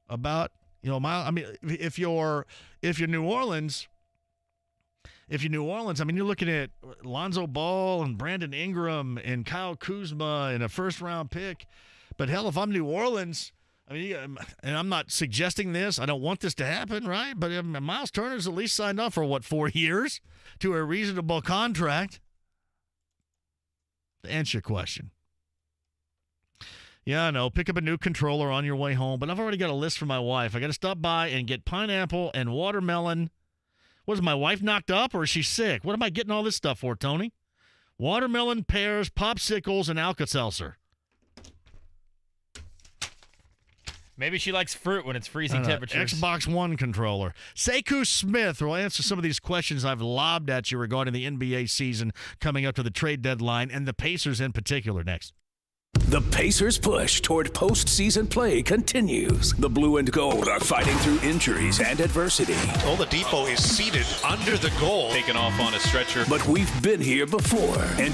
About, if you're New Orleans, you're looking at Lonzo Ball and Brandon Ingram and Kyle Kuzma and a first-round pick. But hell, if I'm New Orleans, and I'm not suggesting this, I don't want this to happen, right? But Miles Turner's at least signed up for, 4 years to a reasonable contract? To answer your question. Yeah, I know. Pick up a new controller on your way home, but I've already got a list for my wife. I got to stop by and get pineapple and watermelon. What, is my wife knocked up or is she sick? What am I getting all this stuff for, Tony? Watermelon, pears, popsicles, and Alka-Seltzer. Maybe she likes fruit when it's freezing temperatures. Xbox One controller. Sekou Smith will answer some of these questions I've lobbed at you regarding the NBA season coming up to the trade deadline and the Pacers in particular next. The Pacers' push toward postseason play continues. The blue and gold are fighting through injuries and adversity. Oladipo is seated under the goal. Taken off on a stretcher. But we've been here before, and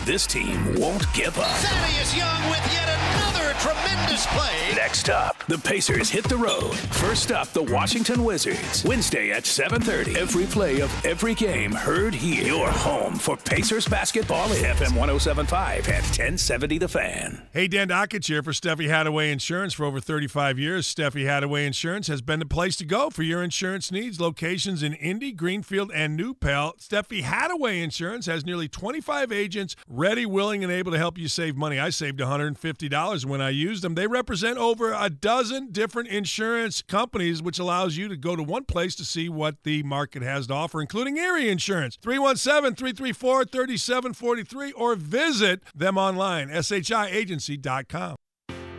this team won't give up. Thaddeus Young with yet another tremendous play. Next up, the Pacers hit the road. First up, the Washington Wizards. Wednesday at 7:30. Every play of every game heard here. Your home for Pacers basketball is FM 107.5 at 1070 The Fan. Hey, Dan Dockich here for Steffi Hadaway Insurance. For over 35 years, Steffi Hadaway Insurance has been the place to go for your insurance needs. Locations in Indy, Greenfield, and New Pal. Steffi Hadaway Insurance has nearly 25 agents ready, willing, and able to help you save money. I saved $150 when I used them. They represent over a dozen different insurance companies, which allows you to go to one place to see what the market has to offer, including Erie Insurance. 317-334-3743 or visit them online, shiagency.com.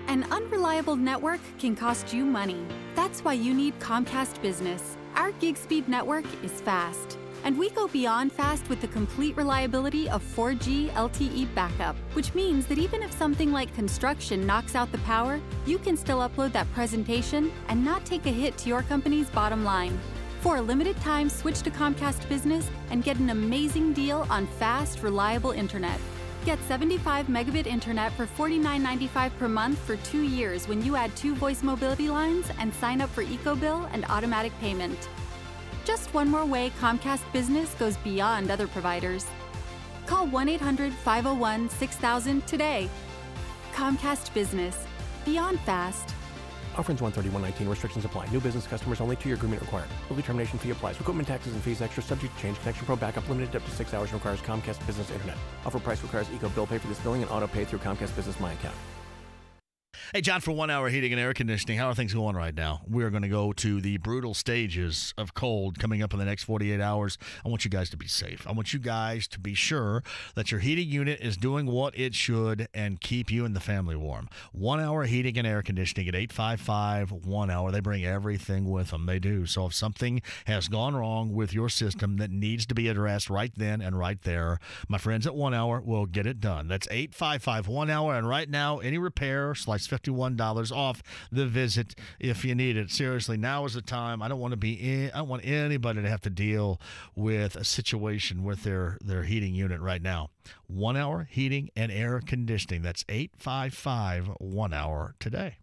An unreliable network can cost you money. That's why you need Comcast Business. Our gig speed network is fast, and we go beyond fast with the complete reliability of 4G LTE backup, which means that even if something like construction knocks out the power, you can still upload that presentation and not take a hit to your company's bottom line. For a limited time, switch to Comcast Business and get an amazing deal on fast, reliable internet. Get 75 megabit internet for $49.95 per month for 2 years when you add 2 voice mobility lines and sign up for EcoBill and automatic payment. Just one more way Comcast Business goes beyond other providers. Call 1-800-501-6000 today. Comcast Business. Beyond fast. Offerings 131.19. Restrictions apply. New business customers only. 2-year agreement required. Early termination fee applies. Equipment taxes and fees extra. Subject to change. Connection Pro backup limited up to 6 hours. Requires Comcast Business Internet. Offer price requires EcoBill pay for this billing and auto pay through Comcast Business My Account. Hey, John, for 1 hour heating and air conditioning, how are things going right now? We're going to go to the brutal stages of cold coming up in the next 48 hours. I want you guys to be safe. I want you guys to be sure that your heating unit is doing what it should and keep you and the family warm. 1 hour heating and air conditioning at 855-1-HOUR. They bring everything with them. They do. So if something has gone wrong with your system that needs to be addressed right then and right there, my friends at 1 hour will get it done. That's 855-1-HOUR. And right now, any repair slice $51 off the visit if you need it. Seriously, now is the time. I don't want anybody to have to deal with a situation with their heating unit right now. 1 hour heating and air conditioning. That's 855-1-HOUR today.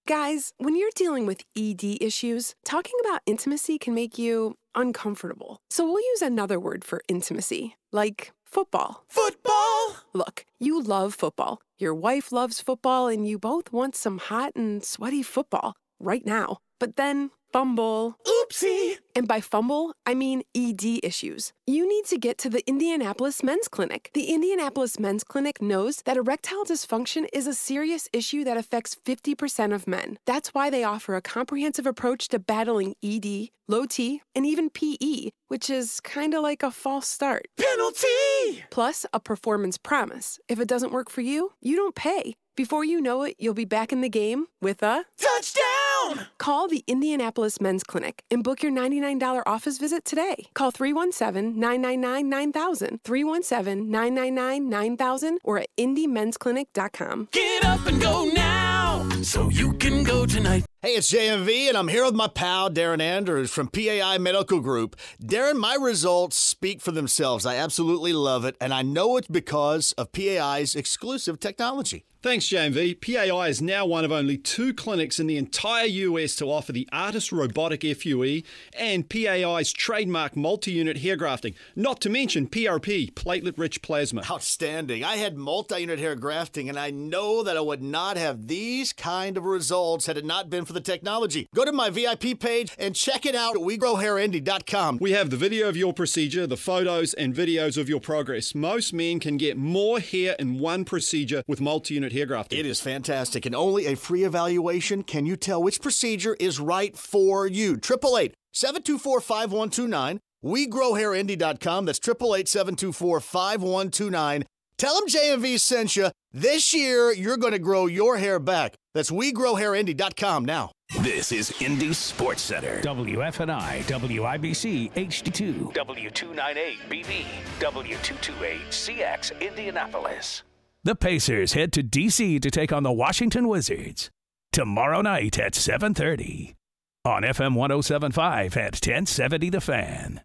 Guys, when you're dealing with ED issues, talking about intimacy can make you uncomfortable. So we'll use another word for intimacy, like football. Football! Look, you love football. Your wife loves football, and you both want some hot and sweaty football right now. But then, fumble. Oopsie! And by fumble, I mean ED issues. You need to get to the Indianapolis Men's Clinic. The Indianapolis Men's Clinic knows that erectile dysfunction is a serious issue that affects 50% of men. That's why they offer a comprehensive approach to battling ED, low T, and even PE, which is kind of like a false start. Penalty! Plus, a performance promise. If it doesn't work for you, you don't pay. Before you know it, you'll be back in the game with a touchdown! Call the Indianapolis Men's Clinic and book your $99 office visit today. Call 317-999-9000, 317-999-9000, or at indymensclinic.com. Get up and go now, so you can go tonight. Hey, it's JMV, and I'm here with my pal, Darren Andrews from PAI Medical Group. Darren, my results speak for themselves. I absolutely love it, and I know it's because of PAI's exclusive technology. Thanks, JMV. PAI is now one of only 2 clinics in the entire US to offer the ARTIS robotic FUE and PAI's trademark multi-unit hair grafting, not to mention PRP, platelet-rich plasma. Outstanding. I had multi-unit hair grafting, and I know that I would not have these kind of results had it not been for the technology. Go to my VIP page and check it out at WeGrowHairIndy.com. We have the video of your procedure, the photos and videos of your progress. Most men can get more hair in one procedure with multi-unit hair grafting. It is fantastic, and only a free evaluation can you tell which procedure is right for you. 888-724-5129. WeGrowHairIndy.com. That's 888-724-5129. Tell them JMV sent you. This year, you're going to grow your hair back. That's WeGrowHairIndy.com now. This is Indy Sports Center. WFNI, WIBC, HD2, W298BB, W228CX, Indianapolis. The Pacers head to D.C. to take on the Washington Wizards tomorrow night at 7:30 on FM 107.5 at 1070 The Fan.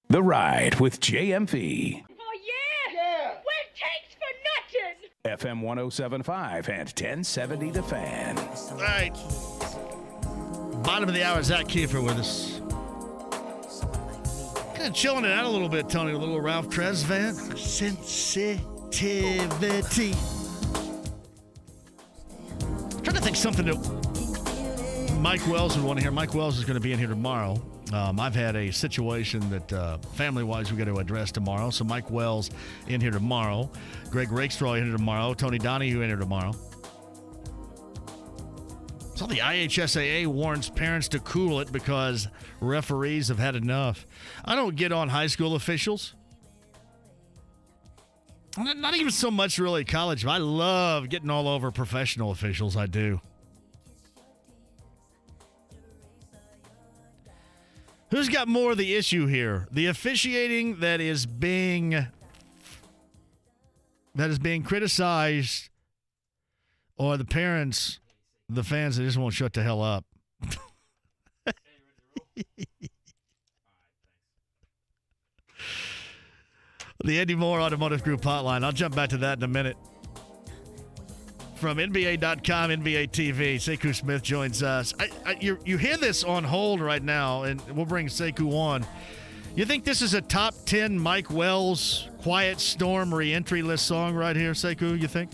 The Ride with JMV. FM 107.5 and 1070 The Fan. All right. Bottom of the hour, Zach Kiefer with us. Kind of chilling it out a little bit, Tony. A little Ralph Tresvant. Sensitivity. Trying to think something that Mike Wells would want to hear. Mike Wells is going to be in here tomorrow. I've had a situation that family-wise we got to address tomorrow. So Mike Wells in here tomorrow. Greg Rakestraw in here tomorrow. Tony Donahue in here tomorrow. So the IHSAA warns parents to cool it because referees have had enough. I don't get on high school officials. Not even so much really college. I love getting all over professional officials. I do. Who's got more of the issue here? The officiating that is being criticized, or the parents, the fans that just won't shut the hell up? The Andy Moore Automotive Group hotline. I'll jump back to that in a minute. From NBA.com, NBA TV, Sekou Smith joins us. You hear this on hold right now, and we'll bring Sekou on. You think this is a top 10 Mike Wells Quiet Storm re-entry list song right here, Sekou, you think?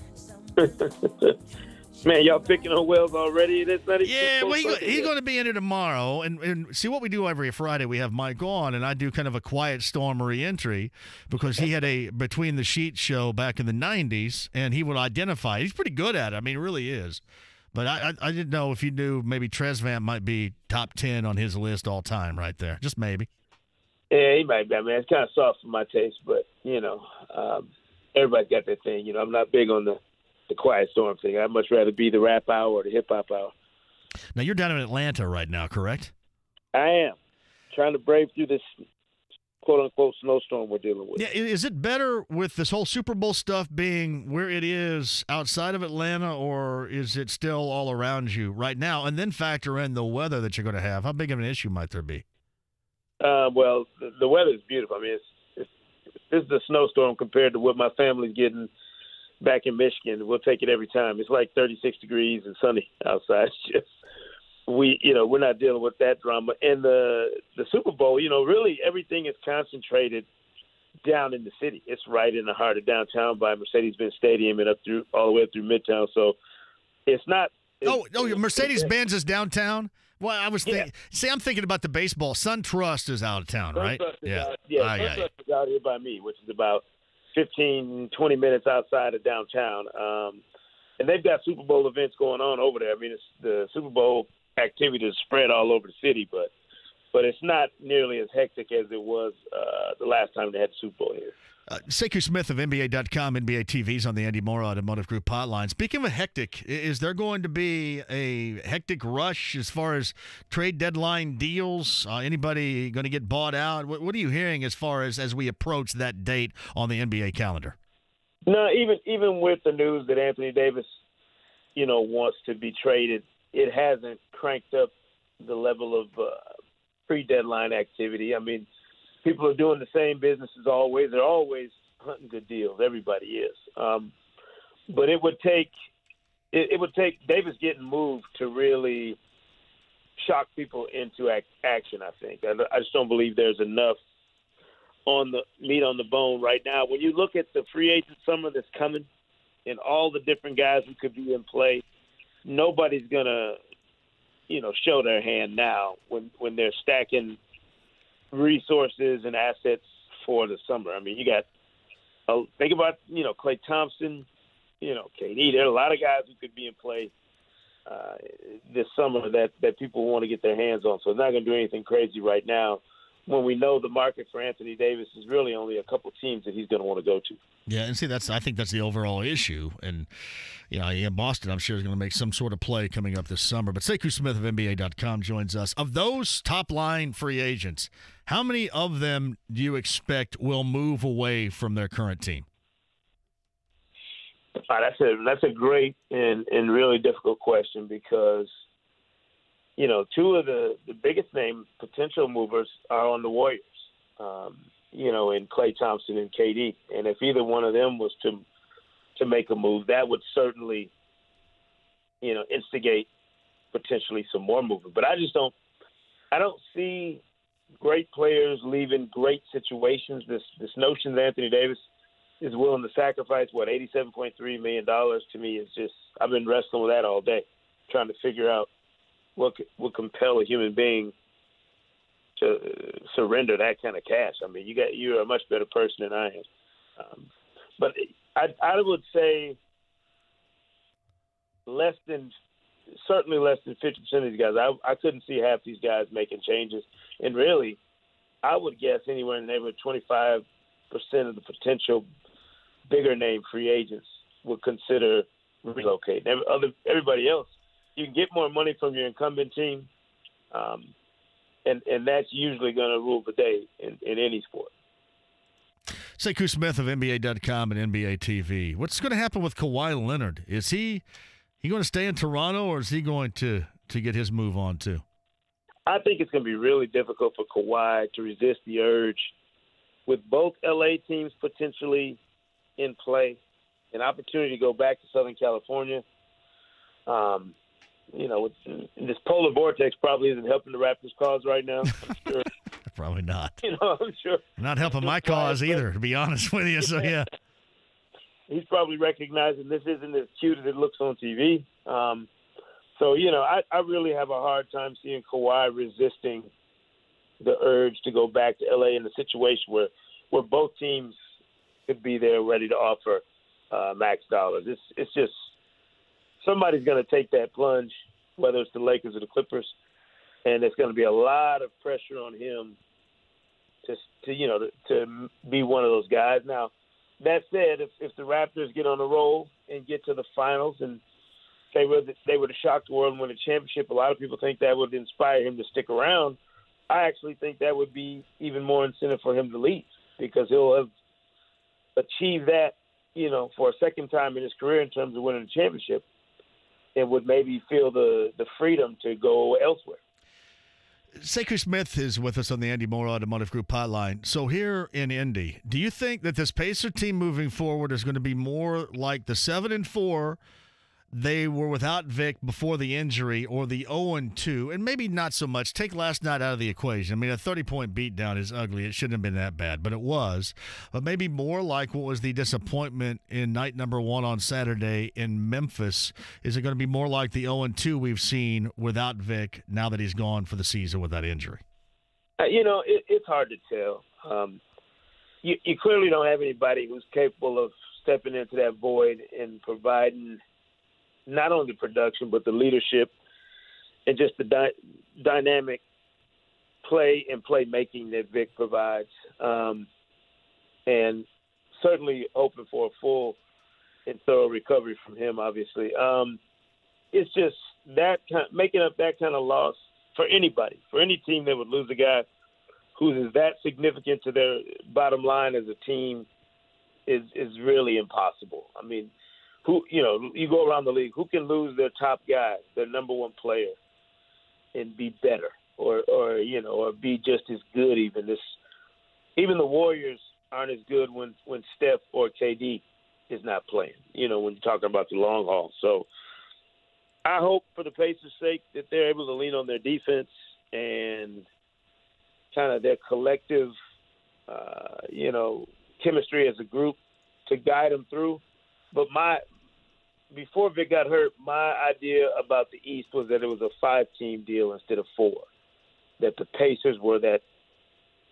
Man, y'all picking on Wells already? That's not well, he's going to be in here tomorrow. And see, what we do every Friday, we have Mike on, and I do kind of a quiet storm re-entry because he had a Between the Sheets show back in the 90s, and he would identify. He's pretty good at it. I mean, he really is. But I didn't know if you knew maybe Tresvant might be top 10 on his list all time right there. Just maybe. Yeah, he might be. I mean, it's kind of soft for my taste, but, everybody's got their thing. I'm not big on the quiet storm thing. I'd much rather be the rap hour or the hip-hop hour. Now, you're down in Atlanta right now, correct? I am. Trying to brave through this quote-unquote snowstorm we're dealing with. Yeah, is it better with this whole Super Bowl stuff being where it is outside of Atlanta, or is it still all around you right now? And then factor in the weather that you're going to have. How big of an issue might there be? Well, the weather is beautiful. I mean, this is a snowstorm compared to what my family's getting back in Michigan. We'll take it every time. It's like 36 degrees and sunny outside. It's just we're not dealing with that drama. And the Super Bowl, really everything is concentrated down in the city. It's right in the heart of downtown by Mercedes-Benz Stadium and all the way up through Midtown. So it's not. Mercedes-Benz is downtown. Well, I was thinking. Yeah. See, I'm thinking about the baseball. SunTrust is out of town, right? SunTrust is out here by me, which is about 15, 20 minutes outside of downtown. And they've got Super Bowl events going on over there. I mean, the Super Bowl activity is spread all over the city, but it's not nearly as hectic as it was the last time they had the Super Bowl here. Sekou Smith of NBA.com, NBA TV's on the Andy Moore Automotive Group hotline. Speaking of hectic, is there going to be a hectic rush as far as trade deadline deals? Anybody going to get bought out? What are you hearing as far as we approach that date on the NBA calendar? No, even with the news that Anthony Davis, wants to be traded, it hasn't cranked up the level of pre-deadline activity. I mean, people are doing the same business as always. They're always hunting good deals. Everybody is. But it would take Davis getting moved to really shock people into action, I think. I just don't believe there's enough on the meat on the bone right now. When you look at the free agent summer that's coming and all the different guys who could be in play, nobody's going to, show their hand now when they're stacking resources and assets for the summer. I mean, you got think about Klay Thompson, KD. There are a lot of guys who could be in play this summer that people want to get their hands on. So it's not going to do anything crazy right now when we know the market for Anthony Davis is really only a couple teams that he's going to want to go to. Yeah, and see, I think that's the overall issue. And, Boston, I'm sure, is going to make some sort of play coming up this summer. But Sekou Smith of NBA.com joins us. Of those top-line free agents, how many of them do you expect will move away from their current team? That's a great and really difficult question because, two of the biggest name potential movers are on the Warriors, in Klay Thompson and KD. And if either one of them was to make a move, that would certainly, instigate potentially some more movement. But I don't see great players leaving great situations. This notion that Anthony Davis is willing to sacrifice, $87.3 million to me is just, I've been wrestling with that all day, trying to figure out what would compel a human being to surrender that kind of cash. I mean, you're a much better person than I am. But I would say certainly less than 50% of these guys. I couldn't see half these guys making changes. And really, I would guess anywhere in the neighborhood of 25% of the potential bigger name free agents would consider relocating. Everybody else, you can get more money from your incumbent team, and that's usually going to rule the day in any sport. Sekou Smith of NBA.com and NBA TV. What's going to happen with Kawhi Leonard? Is he going to stay in Toronto, or is he going to get his move on too? I think it's going to be really difficult for Kawhi to resist the urge with both LA teams potentially in play, an opportunity to go back to Southern California. This polar vortex probably isn't helping the Raptors' cause right now. I'm sure. Probably not. I'm sure. Not helping my cause either, to be honest with you. So, yeah. he's probably recognizing this isn't as cute as it looks on TV. So, I really have a hard time seeing Kawhi resisting the urge to go back to L.A. in a situation where both teams could be there ready to offer max dollars. It's just somebody's going to take that plunge, whether it's the Lakers or the Clippers, and there's going to be a lot of pressure on him to be one of those guys. Now, that said, if the Raptors get on a roll and get to the finals and they were to shock the world and win a championship, a lot of people think that would inspire him to stick around. I actually think that would be even more incentive for him to leave, because he'll have achieved that, for a second time in his career in terms of winning a championship, and would maybe feel the freedom to go elsewhere. Sekou Smith is with us on the Andy Moore Automotive Group hotline. So here in Indy, do you think that this Pacer team moving forward is going to be more like the 7-4 they were without Vic before the injury, or the 0-2, and maybe not so much? Take last night out of the equation. I mean, a 30-point beatdown is ugly. It shouldn't have been that bad, but it was. But maybe more like what was the disappointment in night number 1 on Saturday in Memphis. Is it going to be more like the 0-2 we've seen without Vic now that he's gone for the season with that injury? It's hard to tell. You clearly don't have anybody who's capable of stepping into that void and providing not only the production, but the leadership and just the dynamic play and playmaking that Vic provides. And certainly hoping for a full and thorough recovery from him, obviously. It's just that making up that kind of loss for anybody, for any team that would lose a guy who is that significant to their bottom line as a team is really impossible. I mean, you go around the league, who can lose their top guy, their number one player, and be better, or be just as good even? Even the Warriors aren't as good when Steph or KD is not playing, when you're talking about the long haul. So I hope for the Pacers' sake that they're able to lean on their defense and kind of their collective, chemistry as a group to guide them through. But before Vic got hurt, my idea about the East was that it was a 5-team deal instead of 4, that the Pacers were that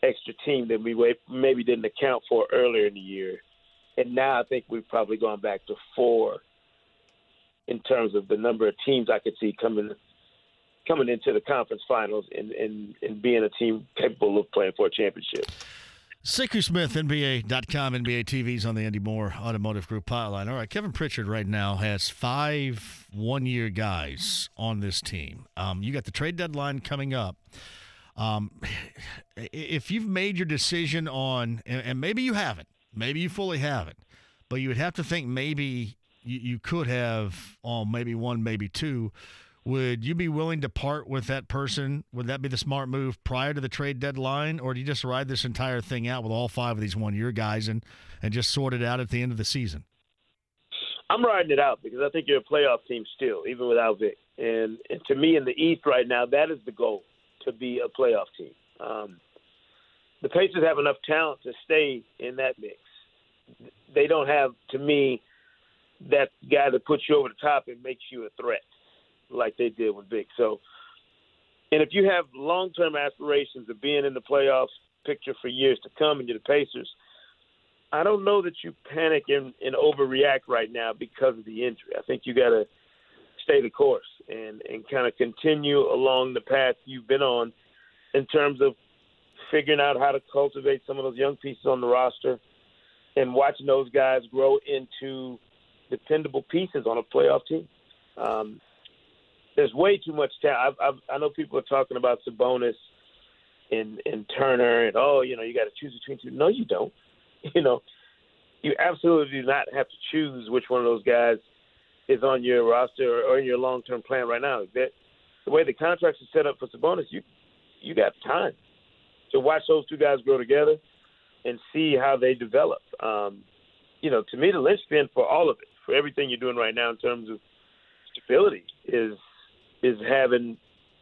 extra team that we maybe didn't account for earlier in the year. And now I think we've probably gone back to 4 in terms of the number of teams I could see coming into the conference finals and being a team capable of playing for a championship. Sekou Smith, NBA.com, NBA TV's on the Andy Moore Automotive Group hotline. All right, Kevin Pritchard right now has 5 one-year guys on this team. You got the trade deadline coming up. If you've made your decision on, and maybe you haven't, maybe you fully haven't, but you would have to think maybe you could have maybe 1, maybe 2. Would you be willing to part with that person? Would that be the smart move prior to the trade deadline? Or do you just ride this entire thing out with all 5 of these one-year guys and just sort it out at the end of the season? I'm riding it out because I think you're a playoff team still, even without Vic. And to me, in the East right now, that is the goal, to be a playoff team. The Pacers have enough talent to stay in that mix. They don't have, to me, that guy that puts you over the top and makes you a threat like they did with Vic. So, and if you have long-term aspirations of being in the playoffs picture for years to come and you're the Pacers, I don't know that you panic and overreact right now because of the injury. I think you got to stay the course and kind of continue along the path you've been on in terms of figuring out how to cultivate some of those young pieces on the roster and watching those guys grow into dependable pieces on a playoff team. There's way too much talent. I know people are talking about Sabonis and Turner and, you got to choose between 2. No, you don't. You absolutely do not have to choose which one of those guys is on your roster or in your long-term plan right now. The way the contracts are set up for Sabonis, you got time to watch those 2 guys grow together and see how they develop. To me, the linchpin for all of it, for everything you're doing right now in terms of stability, is having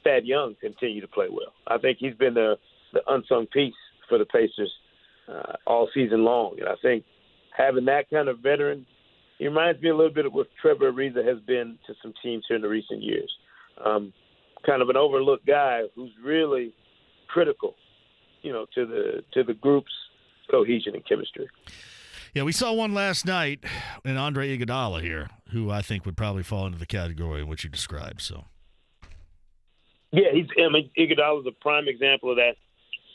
Thad Young continue to play well. I think he's been the unsung piece for the Pacers all season long. And I think having that kind of veteran He reminds me a little bit of what Trevor Ariza has been to some teams here in the recent years. Kind of an overlooked guy who's really critical, to the group's cohesion and chemistry. Yeah, we saw one last night in Andre Iguodala here, who I think would probably fall into the category in which you described. So, yeah, Iguodala is a prime example of that.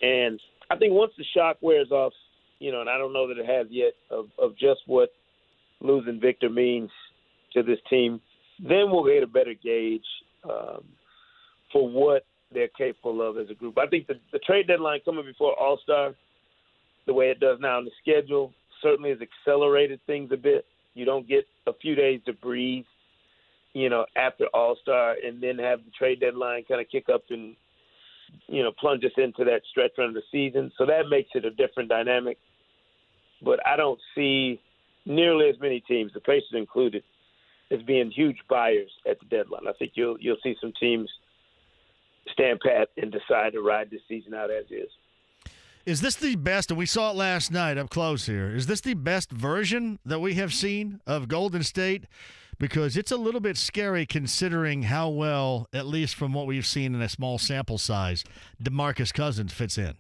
And I think once the shock wears off, and I don't know that it has yet, of just what losing Victor means to this team, then we'll get a better gauge for what they're capable of as a group. I think the trade deadline coming before All-Star, the way it does now in the schedule, certainly has accelerated things a bit. You don't get a few days to breathe, after All-Star, and then have the trade deadline kind of kick up and, plunge us into that stretch run of the season. So that makes it a different dynamic. But I don't see nearly as many teams, the Pacers included, as being huge buyers at the deadline. I think you'll see some teams stand pat and decide to ride this season out as is. Is this the best, and we saw it last night up close here, is this the best version that we have seen of Golden State? Because it's a little bit scary considering how well, at least from what we've seen in a small sample size, DeMarcus Cousins fits in.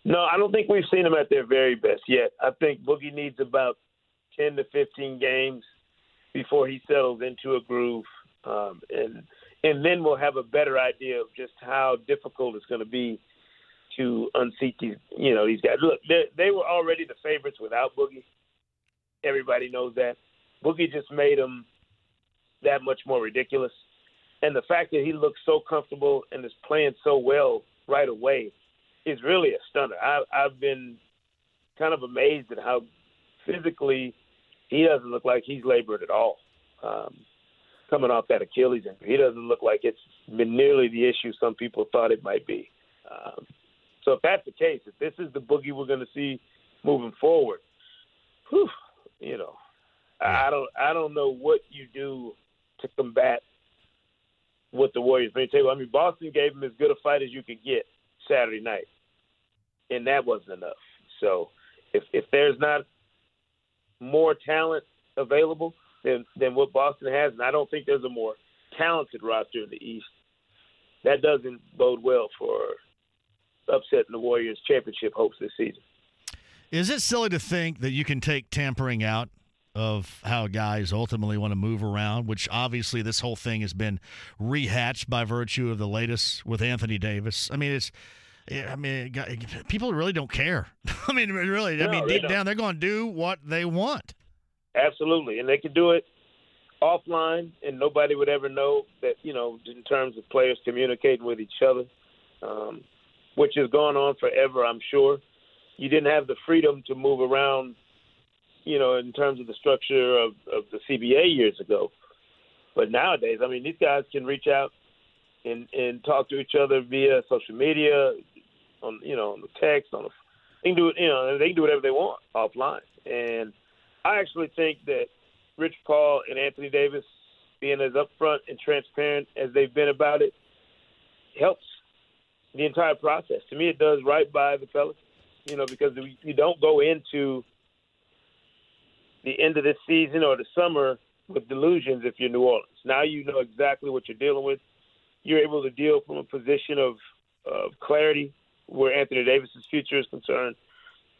No, I don't think we've seen them at their very best yet. I think Boogie needs about 10 to 15 games before he settles into a groove, and then we'll have a better idea of just how difficult it's going to be to unseat these guys. Look, they were already the favorites without Boogie. Everybody knows that. Boogie just made them that much more ridiculous. And the fact that he looks so comfortable and is playing so well right away is really a stunner. I've been kind of amazed at how physically he doesn't look like he's labored at all. Coming off that Achilles injury, he doesn't look like it's been nearly the issue some people thought it might be. So if that's the case, if this is the Boogie we're going to see moving forward, I don't know what you do to combat what the Warriors bring to the table. I mean, Boston gave him as good a fight as you could get Saturday night, and that wasn't enough. So if there's not more talent available than what Boston has, and I don't think there's a more talented roster in the East, that doesn't bode well for upsetting the Warriors' championship hopes this season. Is it silly to think that you can take tampering out of how guys ultimately want to move around, which obviously this whole thing has been rehatched by virtue of the latest with Anthony Davis? I mean, people really don't care. I mean, really, deep down, they're going to do what they want. Absolutely, and they can do it offline, and nobody would ever know that, in terms of players communicating with each other, which has gone on forever, I'm sure. You didn't have the freedom to move around, in terms of the structure of the CBA years ago. But nowadays, I mean, these guys can reach out and talk to each other via social media, on the text, they can do it, they can do whatever they want offline. And I actually think that Rich Paul and Anthony Davis being as upfront and transparent as they've been about it helps the entire process. To me, it does right by the Pelicans, because you don't go into the end of this season or the summer with delusions if you're New Orleans. Now you know exactly what you're dealing with. You're able to deal from a position of clarity where Anthony Davis's future is concerned.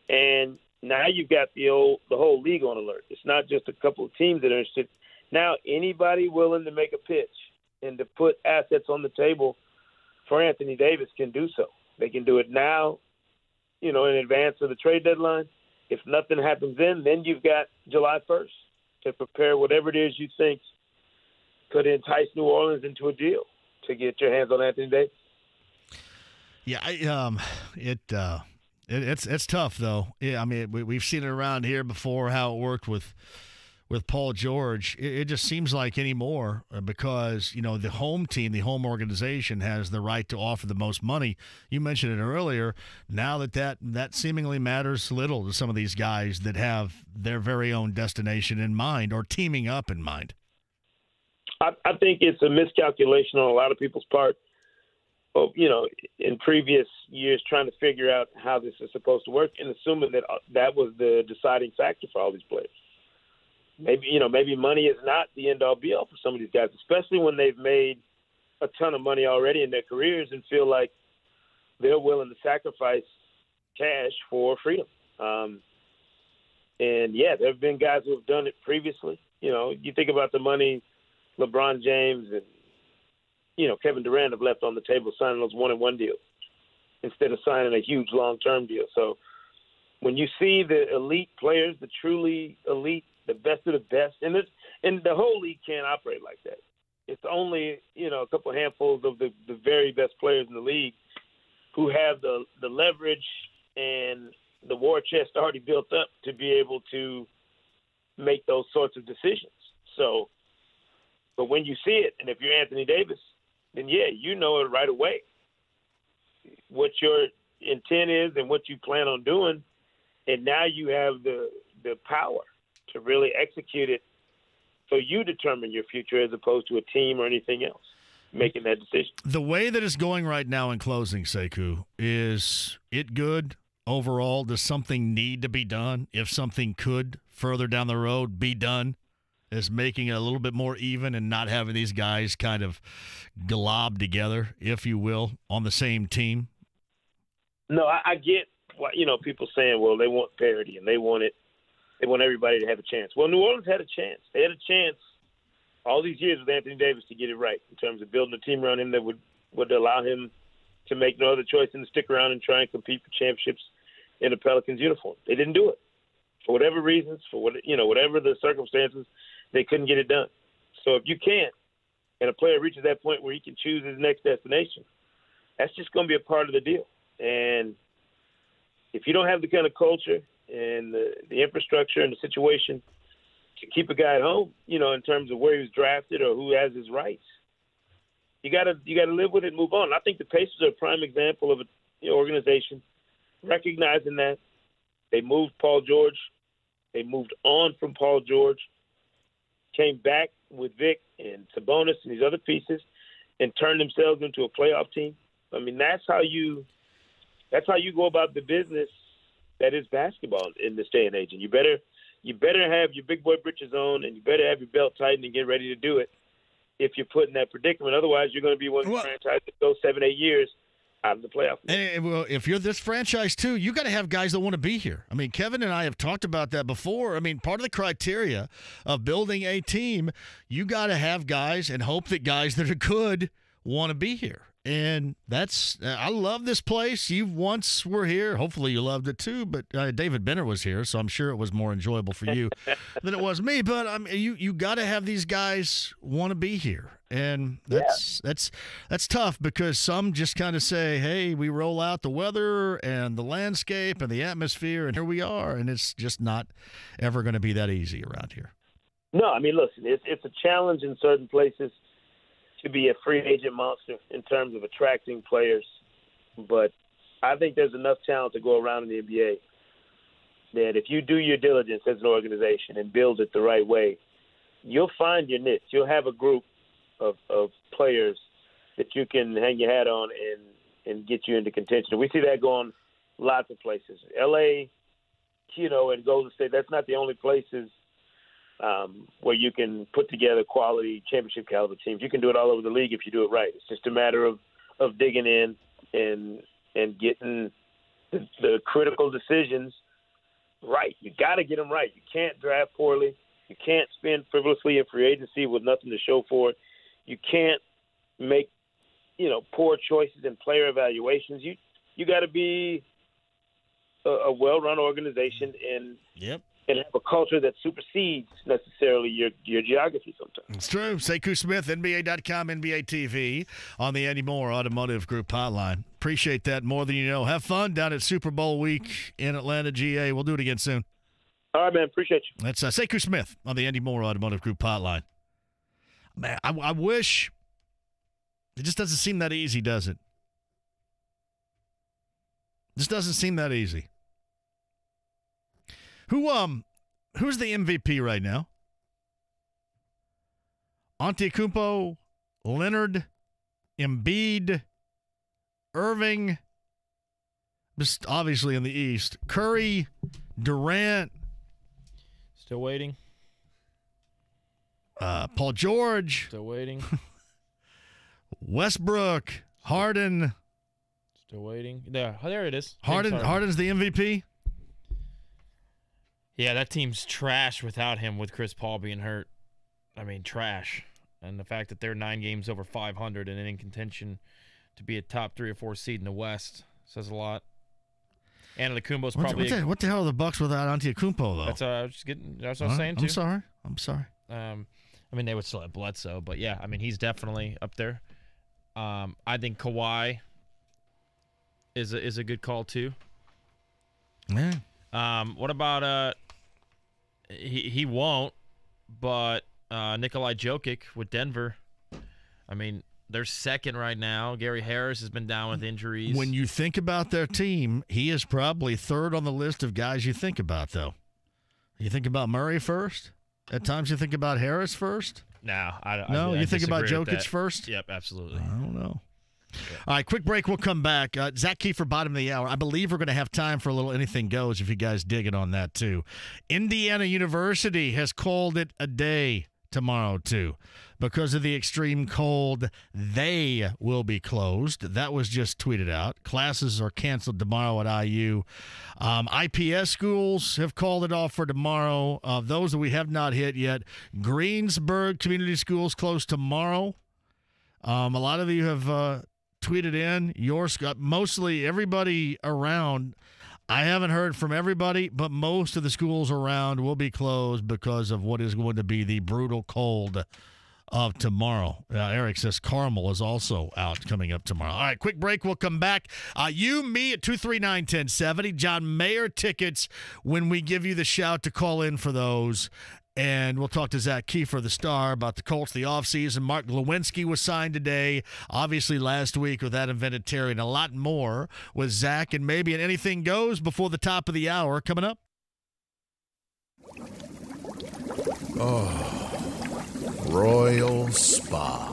And now you've got the whole league on alert. It's not just a couple of teams that are interested. Now anybody willing to make a pitch and to put assets on the table for Anthony Davis can do so. They can do it now, in advance of the trade deadline. If nothing happens then you've got July 1st to prepare whatever it is you think could entice New Orleans into a deal to get your hands on Anthony Davis. Yeah, it's tough though. Yeah, I mean we've seen it around here before how it worked with Paul George. It just seems like anymore because the home team, the home organization has the right to offer the most money. You mentioned it earlier. Now that seemingly matters little to some of these guys that have their very own destination in mind or teaming up in mind. I think it's a miscalculation on a lot of people's part. In previous years, trying to figure out how this is supposed to work and assuming that was the deciding factor for all these players. maybe money is not the end-all be-all for some of these guys, especially when they've made a ton of money already in their careers and feel like they're willing to sacrifice cash for freedom. And, yeah, there have been guys who have done it previously. You think about the money LeBron James and, Kevin Durant have left on the table signing those one-and-one deals instead of signing a huge long-term deal. So when you see the elite players, the truly elite, the best of the best, and the whole league can't operate like that. It's only, a couple handfuls of the very best players in the league who have the leverage and the war chest already built up to be able to make those sorts of decisions. So, but when you see it, and if you're Anthony Davis, then yeah, you know it right away what your intent is and what you plan on doing, and now you have the power to really execute it so you determine your future as opposed to a team or anything else making that decision. The way that it's going right now in closing, Sekou, is it good overall? Does something need to be done? If something could further down the road be done, is making it a little bit more even and not having these guys kind of glob together, if you will, on the same team? No, I get what, people saying, well, they want parity and they want everybody to have a chance. Well, New Orleans had a chance. They had a chance all these years with Anthony Davis to get it right in terms of building a team around him that would allow him to make no other choice than to stick around and try and compete for championships in a Pelicans uniform. They didn't do it. For whatever reasons, whatever the circumstances, they couldn't get it done. So if you can't, and a player reaches that point where he can choose his next destination, that's just going to be a part of the deal. And if you don't have the kind of culture and the infrastructure and the situation to keep a guy at home, in terms of where he was drafted or who has his rights, you gotta live with it and move on. I think the Pacers are a prime example of an organization recognizing that. They moved Paul George. They moved on from Paul George, came back with Vic and Sabonis and these other pieces, and turned themselves into a playoff team. I mean, that's how you go about the business that is basketball in this day and age. And you better have your big boy britches on, and you better have your belt tightened and get ready to do it if you're put in that predicament. Otherwise, you're going to be one of the franchises that goes 7-8 years out of the playoff. And well, if you're this franchise too, you got to have guys that want to be here. I mean, Kevin and I have talked about that before. I mean, part of the criteria of building a team, you got to have guys and hope that guys that are good want to be here. And I love this place. You once were here. Hopefully you loved it too. But David Benner was here, so I'm sure it was more enjoyable for you than it was me. But you got to have these guys want to be here, and that's tough because some just kind of say, "Hey, we roll out the weather and the landscape and the atmosphere, and here we are." And it's just not ever going to be that easy around here. No, I mean, listen, it's a challenge in certain places to be a free agent monster in terms of attracting players. But I think there's enough talent to go around in the NBA that if you do your diligence as an organization and build it the right way, you'll find your niche. You'll have a group of players that you can hang your hat on and get you into contention. We see that going lots of places. L.A., and Golden State, that's not the only places where you can put together quality championship caliber teams. You can do it all over the league if you do it right. It's just a matter of digging in and getting the critical decisions right. You got to get them right. You can't draft poorly. You can't spend frivolously in free agency with nothing to show for it. You can't make poor choices in player evaluations. You got to be a well-run organization and have a culture that supersedes necessarily your geography sometimes. It's true. Sekou Smith, NBA.com, NBA TV on the Andy Moore Automotive Group hotline. Appreciate that more than you know. Have fun down at Super Bowl week in Atlanta, GA. We'll do it again soon. All right, man. Appreciate you. That's Sekou Smith on the Andy Moore Automotive Group hotline. Man, I wish it just doesn't seem that easy, does it? Just doesn't seem that easy. Who's the MVP right now? Antetokounmpo, Leonard, Embiid, Irving, just obviously in the East. Curry, Durant. Still waiting. Paul George. Still waiting. Westbrook. Harden. Still waiting. There it is. Harden's the MVP? Yeah, that team's trash without him, with Chris Paul being hurt. I mean, trash. And the fact that they're 9 games over 500 and in contention to be a top 3 or 4 seed in the West says a lot. Antetokounmpo's probably... What the hell are the Bucks without Antetokounmpo, though? That's what I was saying, too. I'm sorry. I mean, they would still have Bledsoe, but yeah, I mean, he's definitely up there. I think Kawhi is a good call, too. Yeah. What about he won't, but Nikolai Jokic with Denver. I mean, they're second right now. Gary Harris has been down with injuries. When you think about their team, he is probably third on the list of guys you think about, though. You think about Murray first? At times you think about Harris first? No, you think about disagree with Jokic that. first? Yep, absolutely. I don't know. All right, quick break. We'll come back. Zach Kiefer, bottom of the hour. I believe we're going to have time for a little anything goes if you guys dig it on that, too. Indiana University has called it a day tomorrow, too. Because of the extreme cold, they will be closed. That was just tweeted out. Classes are canceled tomorrow at IU. IPS schools have called it off for tomorrow. Those that we have not hit yet. Greensburg Community Schools closed tomorrow. A lot of you have tweeted in. Mostly everybody around. I haven't heard from everybody, but most of the schools around will be closed because of what is going to be the brutal cold of tomorrow. Eric says Carmel is also out coming up tomorrow. All right, quick break. We'll come back. You, me at 239-1070. John Mayer tickets when we give you the shout to call in for those. And we'll talk to Zach Kiefer, the star, about the Colts, the offseason. Mark Lewinsky was signed today, obviously last week with Adam Vinatieri, and a lot more with Zach, and maybe an anything goes before the top of the hour coming up. Oh, Royal Spa.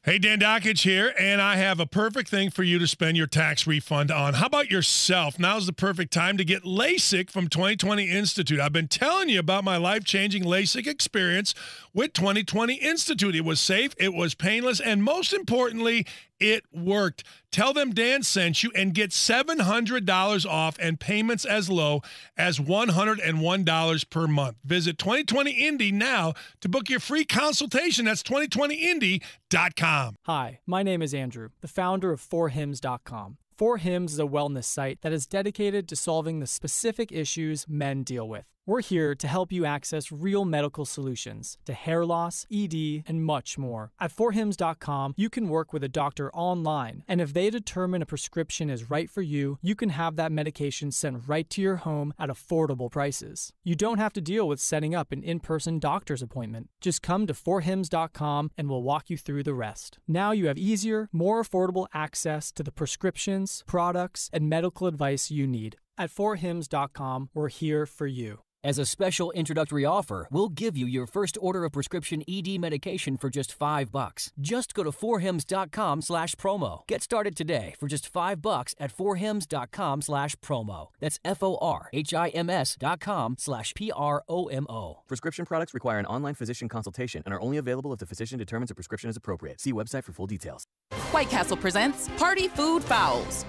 Hey, Dan Dockage here, and I have a perfect thing for you to spend your tax refund on. How about yourself? Now's the perfect time to get LASIK from 2020 Institute. I've been telling you about my life-changing LASIK experience with 2020 Institute. It was safe, it was painless, and most importantly, it worked. Tell them Dan sent you and get $700 off and payments as low as $101 per month. Visit 2020 Indy now to book your free consultation. That's 2020indy.com. Hi, my name is Andrew, the founder of 4Hims.com. 4Hims is a wellness site that is dedicated to solving the specific issues men deal with. We're here to help you access real medical solutions to hair loss, ED, and much more. At 4Hims.com, you can work with a doctor online, and if they determine a prescription is right for you, you can have that medication sent right to your home at affordable prices. You don't have to deal with setting up an in-person doctor's appointment. Just come to 4Hims.com and we'll walk you through the rest. Now you have easier, more affordable access to the prescriptions, products, and medical advice you need. At 4Hims.com, we're here for you. As a special introductory offer, we'll give you your first order of prescription ED medication for just $5. Just go to 4hims.com/promo. Get started today for just $5 at 4hims.com/promo. That's FORHIMS.com/PROMO. Prescription products require an online physician consultation and are only available if the physician determines a prescription is appropriate. See website for full details. White Castle presents Party Food Fouls.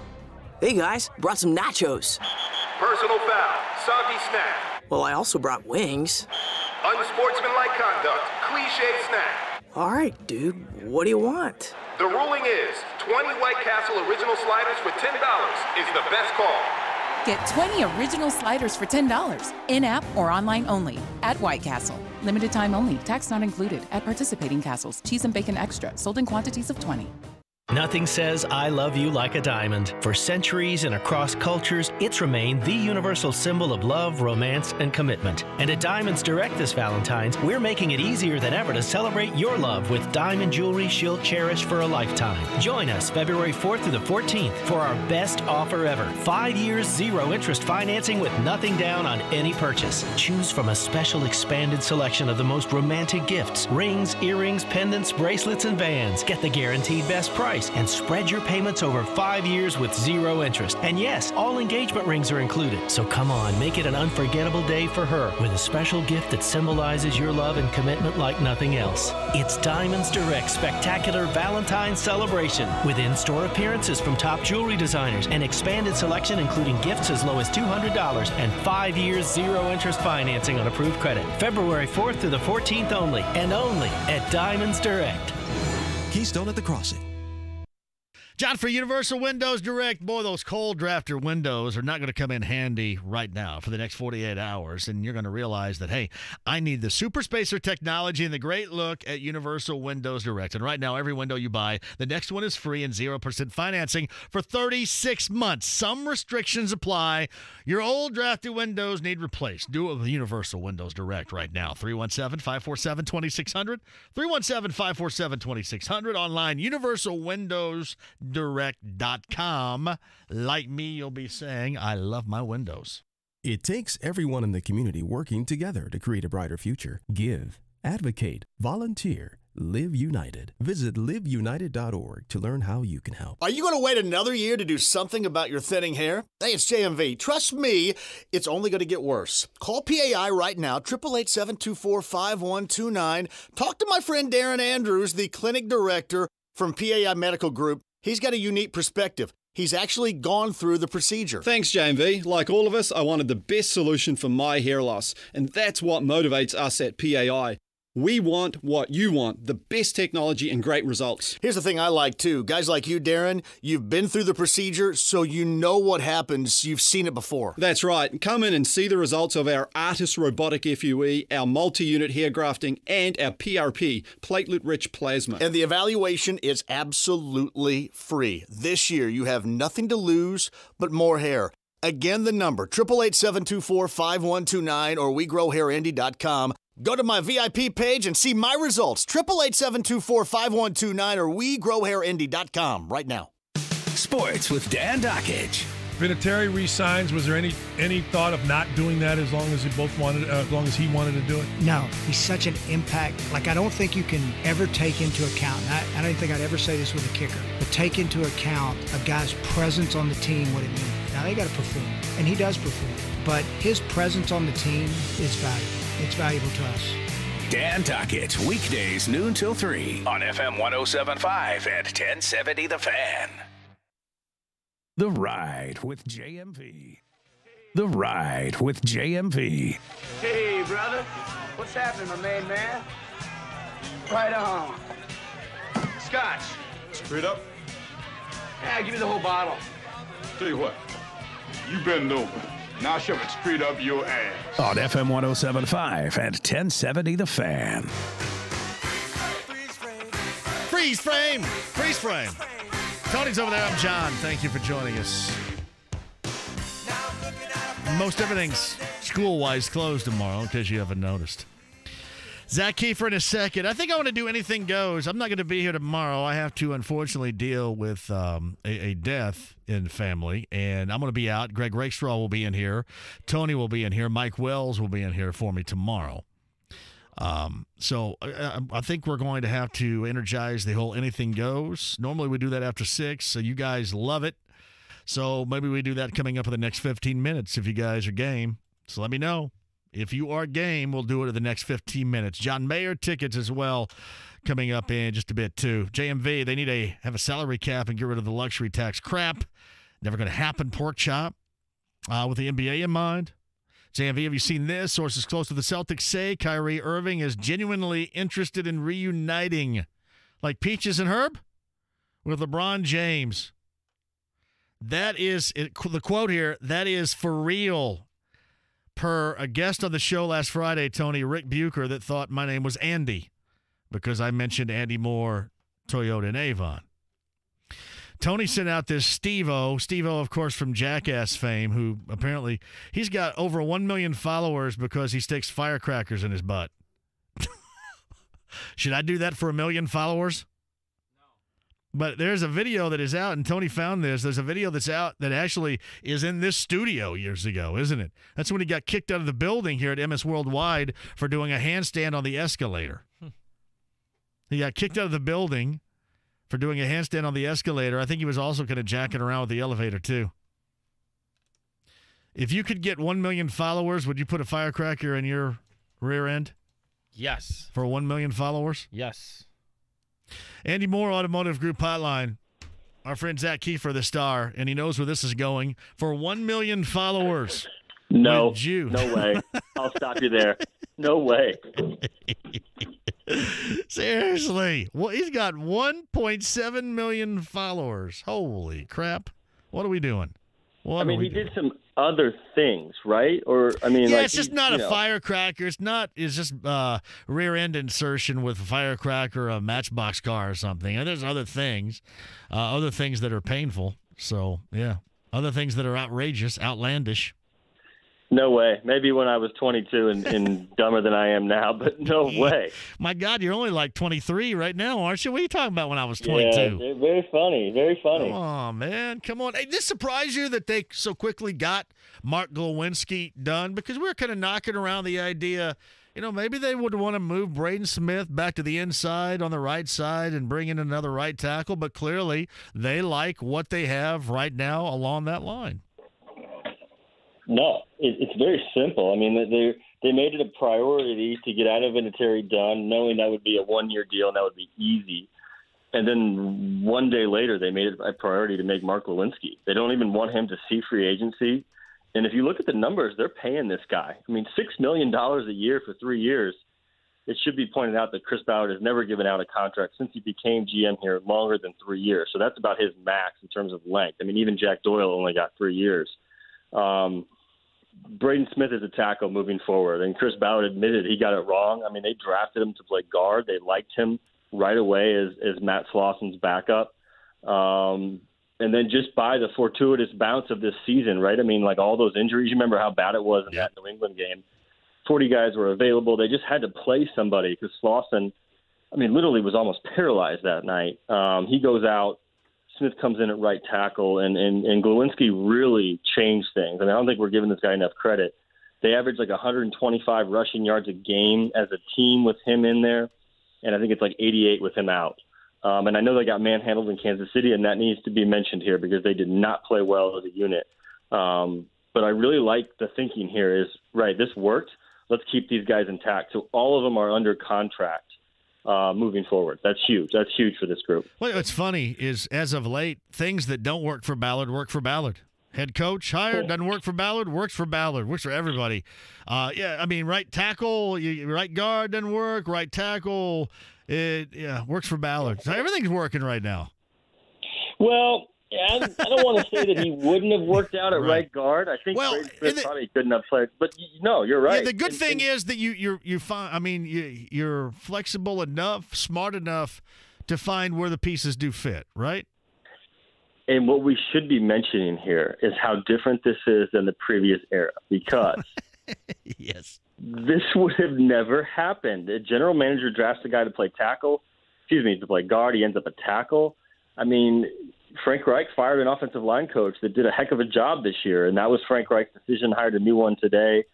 Hey guys, brought some nachos. Personal foul, soggy snack. Well, I also brought wings. Unsportsmanlike conduct, cliche snack. All right, dude, what do you want? The ruling is 20 White Castle original sliders for $10 is the best call. Get 20 original sliders for $10, in-app or online only, at White Castle. Limited time only, tax not included, at participating castles. Cheese and bacon extra, sold in quantities of 20. Nothing says I love you like a diamond. For centuries and across cultures, it's remained the universal symbol of love, romance, and commitment. And at Diamonds Direct this Valentine's, we're making it easier than ever to celebrate your love with diamond jewelry she'll cherish for a lifetime. Join us February 4th through the 14th for our best offer ever. 5 years, 0 interest financing with nothing down on any purchase. Choose from a special expanded selection of the most romantic gifts, rings, earrings, pendants, bracelets, and bands. Get the guaranteed best price price and spread your payments over 5 years with 0 interest. And yes, all engagement rings are included. So come on, make it an unforgettable day for her with a special gift that symbolizes your love and commitment like nothing else. It's Diamonds Direct's spectacular Valentine's celebration with in-store appearances from top jewelry designers, an expanded selection including gifts as low as $200 and 5 years 0 interest financing on approved credit. February 4th through the 14th only, and only at Diamonds Direct. Keystone at the Crossing. John, for Universal Windows Direct, boy, those cold drafter windows are not going to come in handy right now for the next 48 hours. And you're going to realize that, hey, I need the Super Spacer technology and the great look at Universal Windows Direct. And right now, every window you buy, the next one is free and 0% financing for 36 months. Some restrictions apply. Your old drafty windows need replaced. Do it with Universal Windows Direct right now. 317-547-2600. 317-547-2600. Online, universalwindowsdirect.com. Like me, you'll be saying, I love my windows. It takes everyone in the community working together to create a brighter future. Give, advocate, volunteer, live united. Visit liveunited.org to learn how you can help. Are you going to wait another year to do something about your thinning hair? Hey, it's JMV. Trust me, it's only going to get worse. Call PAI right now, 888-724-5129. Talk to my friend Darren Andrews, the clinic director from PAI Medical Group. He's got a unique perspective. He's actually gone through the procedure. Thanks, JMV. Like all of us, I wanted the best solution for my hair loss, and that's what motivates us at PAI. We want what you want, the best technology and great results. Here's the thing I like, too. Guys like you, Darren, you've been through the procedure, so you know what happens. You've seen it before. That's right. Come in and see the results of our Artis Robotic FUE, our multi-unit hair grafting, and our PRP, platelet-rich plasma. And the evaluation is absolutely free. This year, you have nothing to lose but more hair. Again, the number, 888-724-5129 or WeGrowHairIndy.com. Go to my VIP page and see my results. 888-724-5129 or WeGrowHairIndy.com right now. Sports with Dan Dockage. Vinatieri re-signs. Was there any thought of not doing that as long as he wanted to do it? No, he's such an impact. Like, I don't think you can ever take into account, I don't think I'd ever say this with a kicker, but take into account a guy's presence on the team, what it means. Now, they got to perform, and he does perform, but his presence on the team is valuable. It's valuable to us. Dan Dockage, weekdays noon till 3 on FM 107.5 and 1070 The Fan. The Ride with JMV. The Ride with JMV. Hey, brother. What's happening, my main man? Right on. Scotch. Straight up? Yeah, give me the whole bottle. Tell you what, you bend over. Now shove it straight up your ass. On FM 107.5 and 1070 The Fan. Freeze frame. Freeze frame. Tony's over there. I'm John. Thank you for joining us. Most everything's school-wise closed tomorrow, in case you haven't noticed. Zach Kiefer in a second. I think I want to do Anything Goes. I'm not going to be here tomorrow. I have to, unfortunately, deal with a death in family, and I'm going to be out. Greg Rakestraw will be in here. Tony will be in here. Mike Wells will be in here for me tomorrow. So I think we're going to have to energize the whole Anything Goes. Normally we do that after 6, so you guys love it. So maybe we do that coming up in the next 15 minutes if you guys are game. So let me know. If you are game, we'll do it in the next 15 minutes. John Mayer tickets as well coming up in just a bit, too. JMV, they need to have a salary cap and get rid of the luxury tax crap. Never going to happen, pork chop, with the NBA in mind. JMV, have you seen this? Sources close to the Celtics say Kyrie Irving is genuinely interested in reuniting, like Peaches and Herb, with LeBron James. That is, the quote here, that is for real. Per a guest on the show last Friday, Tony, Rick Bucher, that thought my name was Andy because I mentioned Andy Moore, Toyota, and Avon. Tony sent out this Steve-O, of course, from Jackass fame, who apparently he's got over 1 million followers because he sticks firecrackers in his butt. Should I do that for 1 million followers? But there's a video that is out, and Tony found this. There's a video that's out that actually is in this studio years ago, isn't it? That's when he got kicked out of the building here at MS Worldwide for doing a handstand on the escalator. He got kicked out of the building for doing a handstand on the escalator. I think he was also kind of jacking around with the elevator, too. If you could get 1 million followers, would you put a firecracker in your rear end? Yes. For 1 million followers? Yes. Andy Moore, Automotive Group Hotline. Our friend Zach Kiefer, the star, and he knows where this is going. For 1 million followers. No. Would you? No way. I'll stop you there. No way. Seriously. Well, he's got 1.7 million followers. Holy crap. What are we doing? He did some other things, right? Or it's just not a firecracker. It's just rear end insertion with a firecracker, a Matchbox car or something. And there's other things that are painful. So yeah, other things that are outrageous, outlandish. No way. Maybe when I was 22 and dumber than I am now, but no way. My God, you're only like 23 right now, aren't you? What are you talking about when I was 22? Yeah, very funny. Very funny. Oh, man. Come on. Hey, did this surprise you that they so quickly got Mark Glowinski done? Because we were kind of knocking around the idea, maybe they would want to move Braden Smith back to the inside on the right side and bring in another right tackle, but clearly they like what they have right now along that line. No, it's very simple. I mean, they made it a priority to get out of Vinatieri done, knowing that would be a one-year deal and that would be easy. And then one day later, they made it a priority to make Mark Lewinsky. They don't even want him to see free agency. And if you look at the numbers, they're paying this guy. I mean, $6 million a year for 3 years. It should be pointed out that Chris Ballard has never given out a contract since he became GM here longer than 3 years. So that's about his max in terms of length. I mean, even Jack Doyle only got 3 years. Braden Smith is a tackle moving forward, and Chris Ballard admitted he got it wrong. I mean, they drafted him to play guard. They liked him right away as Matt Slosson's backup. And then just by the fortuitous bounce of this season, right? I mean, like all those injuries, you remember how bad it was in that New England game. 40 guys were available. They just had to play somebody because Slosson, literally was almost paralyzed that night. He goes out. Smith comes in at right tackle, and Glowinski really changed things. I don't think we're giving this guy enough credit. They averaged like 125 rushing yards a game as a team with him in there, and I think it's like 88 with him out. And I know they got manhandled in Kansas City, and that needs to be mentioned here because they did not play well as a unit. But I really like the thinking here is, right, this worked. Let's keep these guys intact. So all of them are under contract. Moving forward. That's huge. That's huge for this group. Well, what's funny is, as of late, things that don't work for Ballard work for Ballard. Head coach hired, doesn't work for Ballard, works for Ballard, works for everybody. Right tackle, right guard doesn't work, right tackle, works for Ballard. So everything's working right now. Well, I don't want to say that he wouldn't have worked out at right guard. I think Smith probably couldn't have played. But no, you're right. Yeah, the good thing is that you're flexible enough, smart enough to find where the pieces do fit, right? And what we should be mentioning here is how different this is than the previous era, because yes, this would have never happened. A general manager drafts a guy to play to play guard. He ends up a tackle. Frank Reich fired an offensive line coach that did a heck of a job this year, and that was Frank Reich's decision, hired a new one today.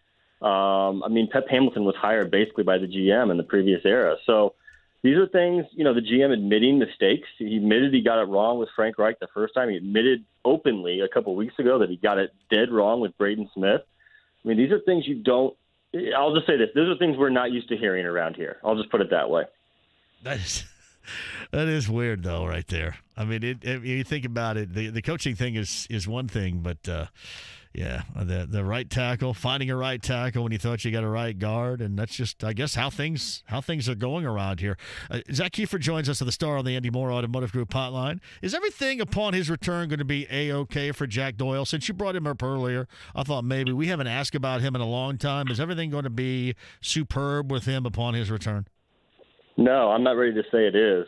Pep Hamilton was hired basically by the GM in the previous era. So these are things, the GM admitting mistakes. He admitted he got it wrong with Frank Reich the first time. He admitted openly a couple of weeks ago that he got it dead wrong with Braden Smith. These are things you don't – I'll just say this. Those are things we're not used to hearing around here. I'll just put it that way. That is weird, though, right there. You think about it, the coaching thing is one thing, but the right tackle, finding a right tackle when you thought you got a right guard, and that's just, I guess, how things are going around here. Zach Kiefer joins us at the Star on the Andy Moore Automotive Group hotline. Is everything upon his return going to be A-OK for Jack Doyle? Since you brought him up earlier, I thought maybe we haven't asked about him in a long time. Is everything going to be superb with him upon his return? No, I'm not ready to say it is.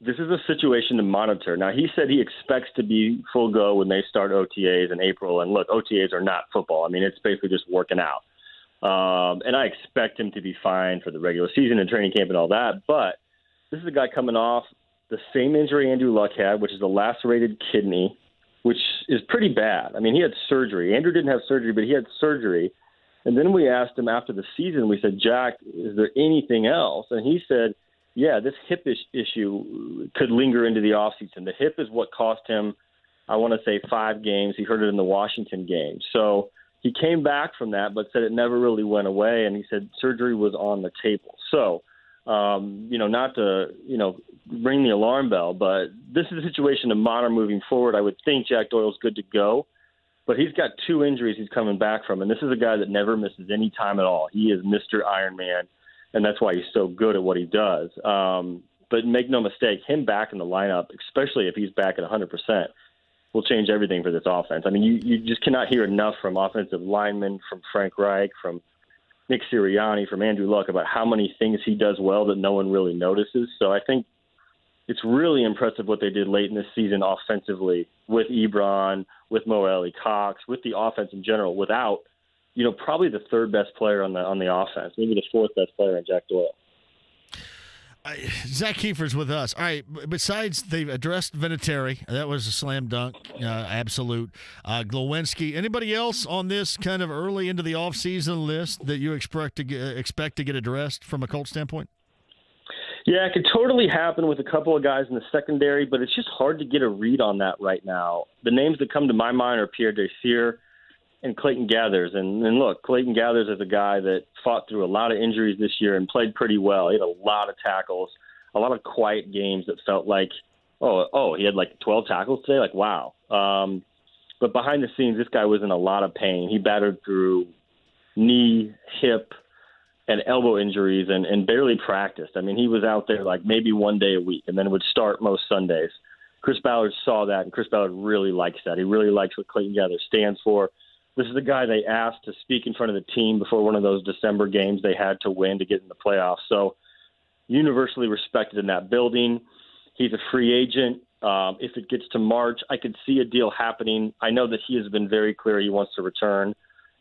This is a situation to monitor. Now, he said he expects to be full go when they start OTAs in April. And look, OTAs are not football. It's basically just working out. And I expect him to be fine for the regular season and training camp and all that. But this is a guy coming off the same injury Andrew Luck had, which is a lacerated kidney, which is pretty bad. He had surgery. Andrew didn't have surgery, but he had surgery. And then we asked him after the season, we said, Jack, is there anything else? And he said this hip issue could linger into the offseason. The hip is what cost him, I want to say, 5 games. He hurt it in the Washington game. So he came back from that, but said it never really went away, and he said surgery was on the table. So, not to, ring the alarm bell, but this is a situation to monitor moving forward. I would think Jack Doyle's good to go, but he's got 2 injuries he's coming back from, and this is a guy that never misses any time at all. He is Mr. Iron Man, and that's why he's so good at what he does. But make no mistake, him back in the lineup, especially if he's back at 100%, will change everything for this offense. I mean, you just cannot hear enough from offensive linemen, from Frank Reich, from Nick Sirianni, from Andrew Luck about how many things he does well that no one really notices. So I think it's really impressive what they did late in this season offensively with Ebron, with Mo Alley Cox, with the offense in general, without, probably the 3rd best player on the offense, maybe the 4th best player in Jack Doyle. Zach Kiefer's with us. All right, besides they've addressed Vinatieri. That was a slam dunk, absolute. Glowinski. Anybody else on this kind of early into the offseason list that you expect to get addressed from a Colts standpoint? Yeah, it could totally happen with a couple of guys in the secondary, but it's just hard to get a read on that right now. The names that come to my mind are Pierre Desir and Clayton Gathers. And look, Clayton Gathers is a guy that fought through a lot of injuries this year and played pretty well. He had a lot of tackles, a lot of quiet games that felt like, he had like 12 tackles today. Like, wow. But behind the scenes, this guy was in a lot of pain. He battered through knee, hip, and elbow injuries and barely practiced. I mean, he was out there like maybe one day a week and then would start most Sundays. Chris Ballard saw that, and Chris Ballard really likes that. He really likes what Clayton Gathers stands for. This is the guy they asked to speak in front of the team before one of those December games they had to win to get in the playoffs. So universally respected in that building. He's a free agent. If it gets to March, I could see a deal happening. I know that he has been very clear he wants to return.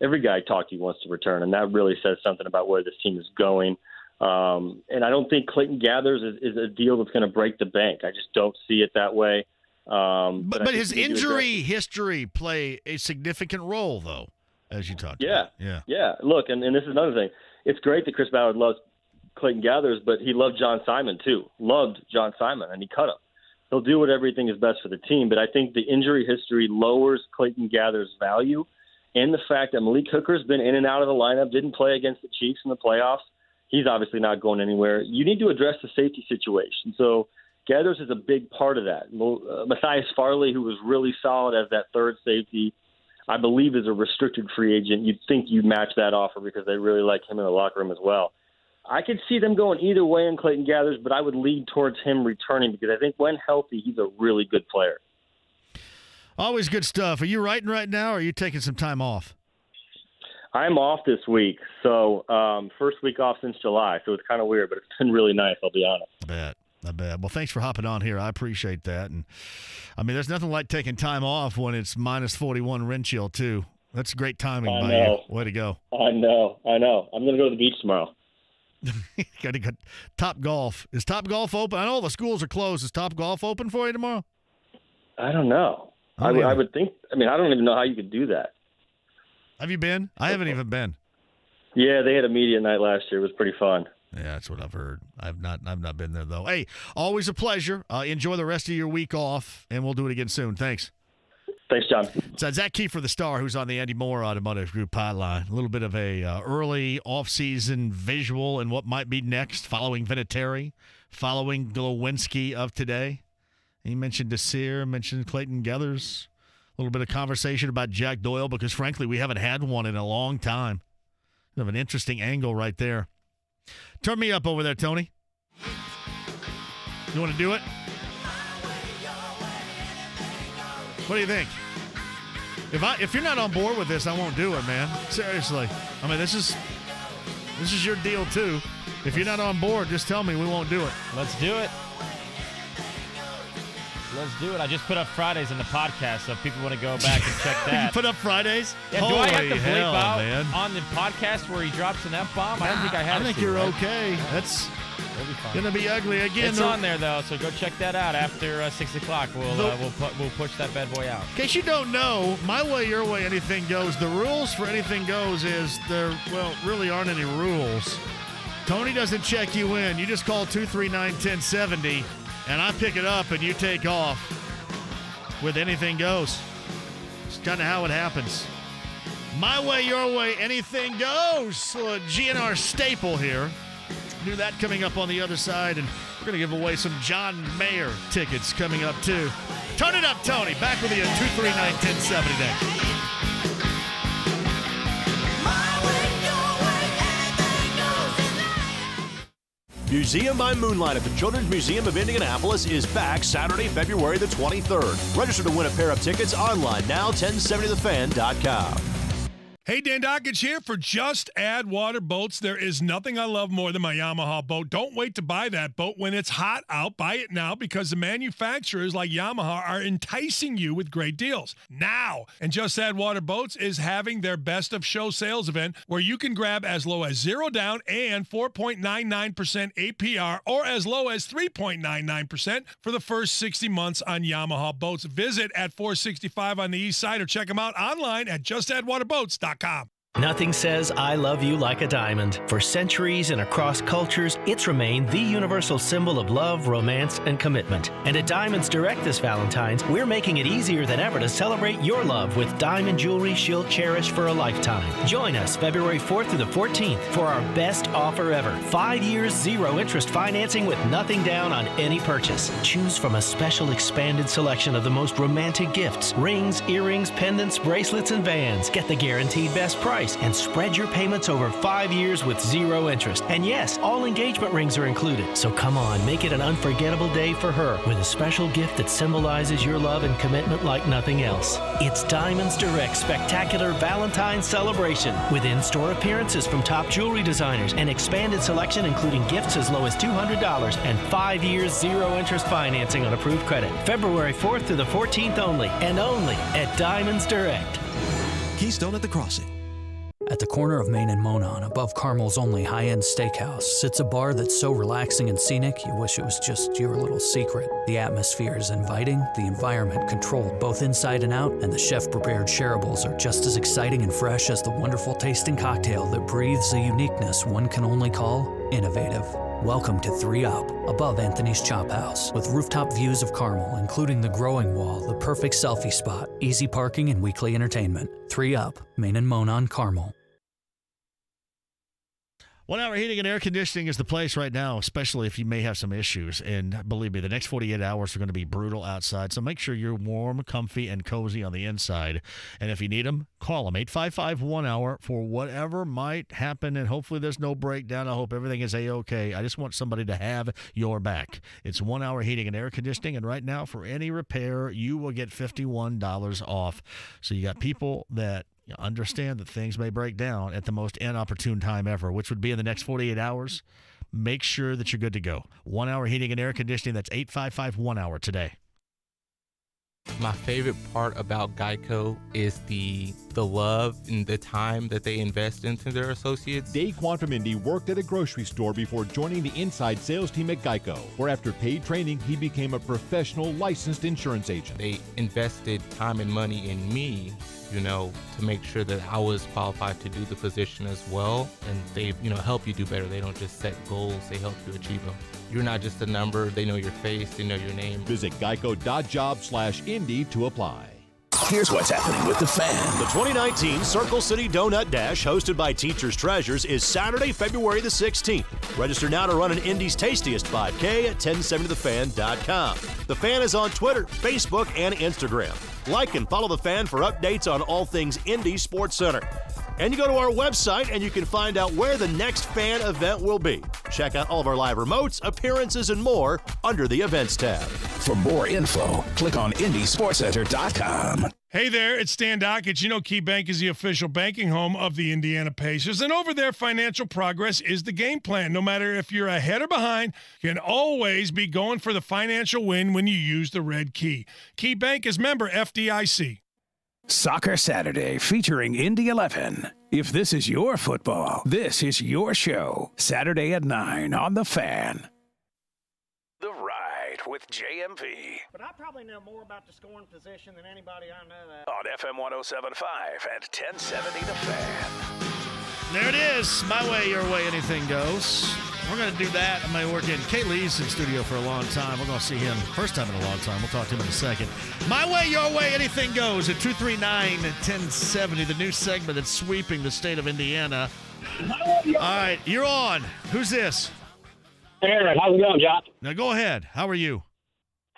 Every guy I talk to wants to return, and that really says something about where this team is going. And I don't think Clayton Gathers is a deal that's going to break the bank. I just don't see it that way. But his injury history play a significant role, though, as you talked about. Yeah. Look, and this is another thing. It's great that Chris Ballard loves Clayton Gathers, but he loved John Simon, too. Loved John Simon, and he cut him. He'll do everything is best for the team, but I think the injury history lowers Clayton Gathers' value, and the fact that Malik Hooker's been in and out of the lineup, didn't play against the Chiefs in the playoffs. He's obviously not going anywhere. You need to address the safety situation. So Gathers is a big part of that. Matthias Farley, who was really solid as that 3rd safety, I believe is a restricted free agent. You'd think you'd match that offer because they really like him in the locker room as well. I could see them going either way in Clayton Gathers, but I would lead towards him returning because I think when healthy, he's a really good player. Always good stuff. Are you writing right now, or are you taking some time off? I'm off this week, so first week off since July, so it's kind of weird, but it's been really nice, I'll be honest. I bet. Well, thanks for hopping on here. I appreciate that. And, I mean, there's nothing like taking time off when it's minus 41 wind chill, too. That's great timing by you. Way to go. I know. I'm going to go to the beach tomorrow. Got to go. Top Golf. Is Top Golf open? I know the schools are closed. Is Top Golf open for you tomorrow? I don't know. I would think. I mean, I don't even know how you could do that. Have you been? I haven't even been. Yeah, they had a media night last year. It was pretty fun. Yeah, that's what I've heard. I've not been there, though. Hey, always a pleasure. Enjoy the rest of your week off, and we'll do it again soon. Thanks. Thanks, John. So Zach Kiefer, the star, who's on the Andy Moore Automotive Group hotline. A little bit of a early off-season visual and what might be next following Vinatieri, following Glowinski of today. He mentioned Desir, mentioned Clayton Gathers. A little bit of conversation about Jack Doyle because, frankly, we haven't had one in a long time. We have an interesting angle right there. Turn me up over there, Tony. You want to do it? What do you think? If you're not on board with this, I won't do it, man. Seriously. I mean, this is your deal, too. If you're not on board, just tell me. We won't do it. Let's do it. Let's do it. I just put up Fridays in the podcast, so if people want to go back and check that. You put up Fridays? Yeah, Holy do I have to bleep out man. on the podcast where he drops an F-bomb? I don't think I have to. I think you're okay. That's going to be ugly again. It's on there, though, so go check that out after 6 o'clock. We'll push that bad boy out. In case you don't know, my way, your way, anything goes. The rules for anything goes is there, really aren't any rules. Tony doesn't check you in. You just call 239-1070, and I pick it up, and you take off with anything goes. It's kind of how it happens. My way, your way, anything goes. GNR staple here. Do that coming up on the other side, and we're going to give away some John Mayer tickets coming up, too. Turn it up, Tony. Back with you at 239-1070 next. Museum by Moonlight at the Children's Museum of Indianapolis is back Saturday, February the 23rd. Register to win a pair of tickets online now, 1070thefan.com. Hey, Dan Dockage here for Just Add Water Boats. There is nothing I love more than my Yamaha boat. Don't wait to buy that boat when it's hot out. Buy it now because the manufacturers like Yamaha are enticing you with great deals now. And Just Add Water Boats is having their Best of Show sales event where you can grab as low as 0 down and 4.99% APR or as low as 3.99% for the first 60 months on Yamaha boats. Visit at 465 on the east side or check them out online at justaddwaterboats.com. Nothing says I love you like a diamond. For centuries and across cultures, it's remained the universal symbol of love, romance, and commitment. And at Diamonds Direct this Valentine's, we're making it easier than ever to celebrate your love with diamond jewelry she'll cherish for a lifetime. Join us February 4th through the 14th for our best offer ever. 5 years, 0 interest financing with nothing down on any purchase. Choose from a special expanded selection of the most romantic gifts. Rings, earrings, pendants, bracelets, and bands. Get the guaranteed best price and spread your payments over 5 years with 0 interest. And yes, all engagement rings are included. So come on, make it an unforgettable day for her with a special gift that symbolizes your love and commitment like nothing else. It's Diamonds Direct Spectacular Valentine's Celebration with in-store appearances from top jewelry designers, an expanded selection including gifts as low as $200 and 5 years 0 interest financing on approved credit. February 4th through the 14th only, and only at Diamonds Direct. Keystone at the Crossing. At the corner of Main and Monon, above Carmel's only high-end steakhouse, sits a bar that's so relaxing and scenic you wish it was just your little secret. The atmosphere is inviting, the environment controlled both inside and out, and the chef-prepared shareables are just as exciting and fresh as the wonderful tasting cocktail that breathes a uniqueness one can only call innovative. Welcome to 3 Up, above Anthony's Chop House, with rooftop views of Carmel, including the growing wall, the perfect selfie spot, easy parking, and weekly entertainment. 3 Up, Main and Monon, Carmel. 1 Hour Heating and Air Conditioning is the place right now, especially if you may have some issues. And believe me, the next 48 hours are going to be brutal outside. So make sure you're warm, comfy, and cozy on the inside. And if you need them, call them. 855-1-HOUR for whatever might happen. And hopefully there's no breakdown. I hope everything is A-OK. I just want somebody to have your back. It's 1 Hour Heating and Air Conditioning. And right now, for any repair, you will get $51 off. So you got people that understand that things may break down at the most inopportune time ever, which would be in the next 48 hours. Make sure that you're good to go. 1 Hour Heating and Air Conditioning. That's 855-1-HOUR today. My favorite part about Geico is the love and the time that they invest into their associates. Daquan from Indy worked at a grocery store before joining the inside sales team at Geico, where after paid training, he became a professional licensed insurance agent. They invested time and money in me, to make sure that I was qualified to do the position as well. And they, help you do better. They don't just set goals, they help you achieve them. You're not just a number, they know your face, they know your name. Visit geico.job/Indy to apply. Here's what's happening with the Fan. The 2019 Circle City Donut Dash, hosted by Teachers Treasures, is Saturday, February the 16th. Register now to run an Indy's Tastiest 5K at 1070thefan.com. The Fan is on Twitter, Facebook, and Instagram. Like and follow the Fan for updates on all things Indy Sports Center. And you go to our website and you can find out where the next Fan event will be. Check out all of our live remotes, appearances, and more under the Events tab. For more info, click on IndySportsCenter.com. Hey there, it's Dan Dockage. KeyBank is the official banking home of the Indiana Pacers, and over there, financial progress is the game plan. No matter if you're ahead or behind, you can always be going for the financial win when you use the red key. KeyBank is member FDIC. Soccer Saturday featuring Indy 11. If this is your football, this is your show. Saturday at 9 on The Fan. The Ride with JMV. But I probably know more about the scoring position than anybody I know. On FM 107.5 and 1070 The Fan. There it is. My way, your way, anything goes. We're going to do that. I'm going to work in. Kaylee's in studio for a long time. We're going to see him first time in a long time. We'll talk to him in a second. My way, your way, anything goes at 239-1070, the new segment that's sweeping the state of Indiana. All right, you're on. Who's this? Aaron, how's it going, John? Now go ahead. How are you?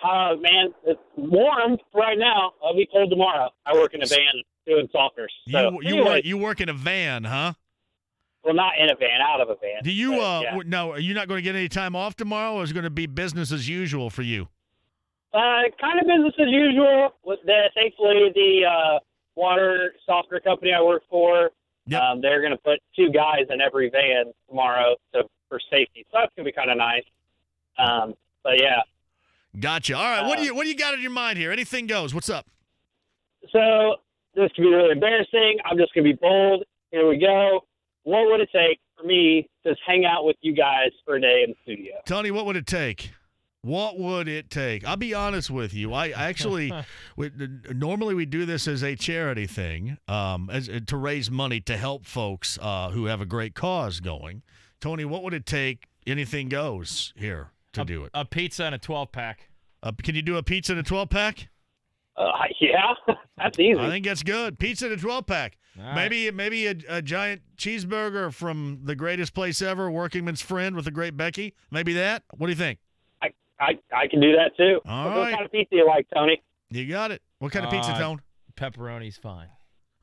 Man, it's warm right now. I'll be cold tomorrow. I work in a van doing softeners. So, You work in a van, huh? Well, not in a van, out of a van. Do you? No, are you not going to get any time off tomorrow, or is it going to be business as usual for you? Kind of business as usual. Thankfully, the water softener company I work for, they're going to put 2 guys in every van tomorrow for safety. So that's going to be kind of nice. But yeah. Gotcha. All right. What do you got in your mind here? Anything goes. What's up? So this could be really embarrassing. I'm just going to be bold. Here we go. What would it take for me to just hang out with you guys for a day in the studio? Tony, what would it take? What would it take? I'll be honest with you. I actually, normally we do this as a charity thing, to raise money to help folks who have a great cause going. Tony, what would it take? Anything goes here to do it. A pizza and a 12-pack. Can you do a pizza and a 12-pack? Yeah, that's easy. I think that's good. Pizza and a 12-pack. Right. Maybe a giant cheeseburger from the greatest place ever, Workingman's Friend with the great Becky. Maybe that. What do you think? I can do that too. All What right. kind of pizza you like, Tony? You got it. What kind of pizza, Tone? Pepperoni's fine.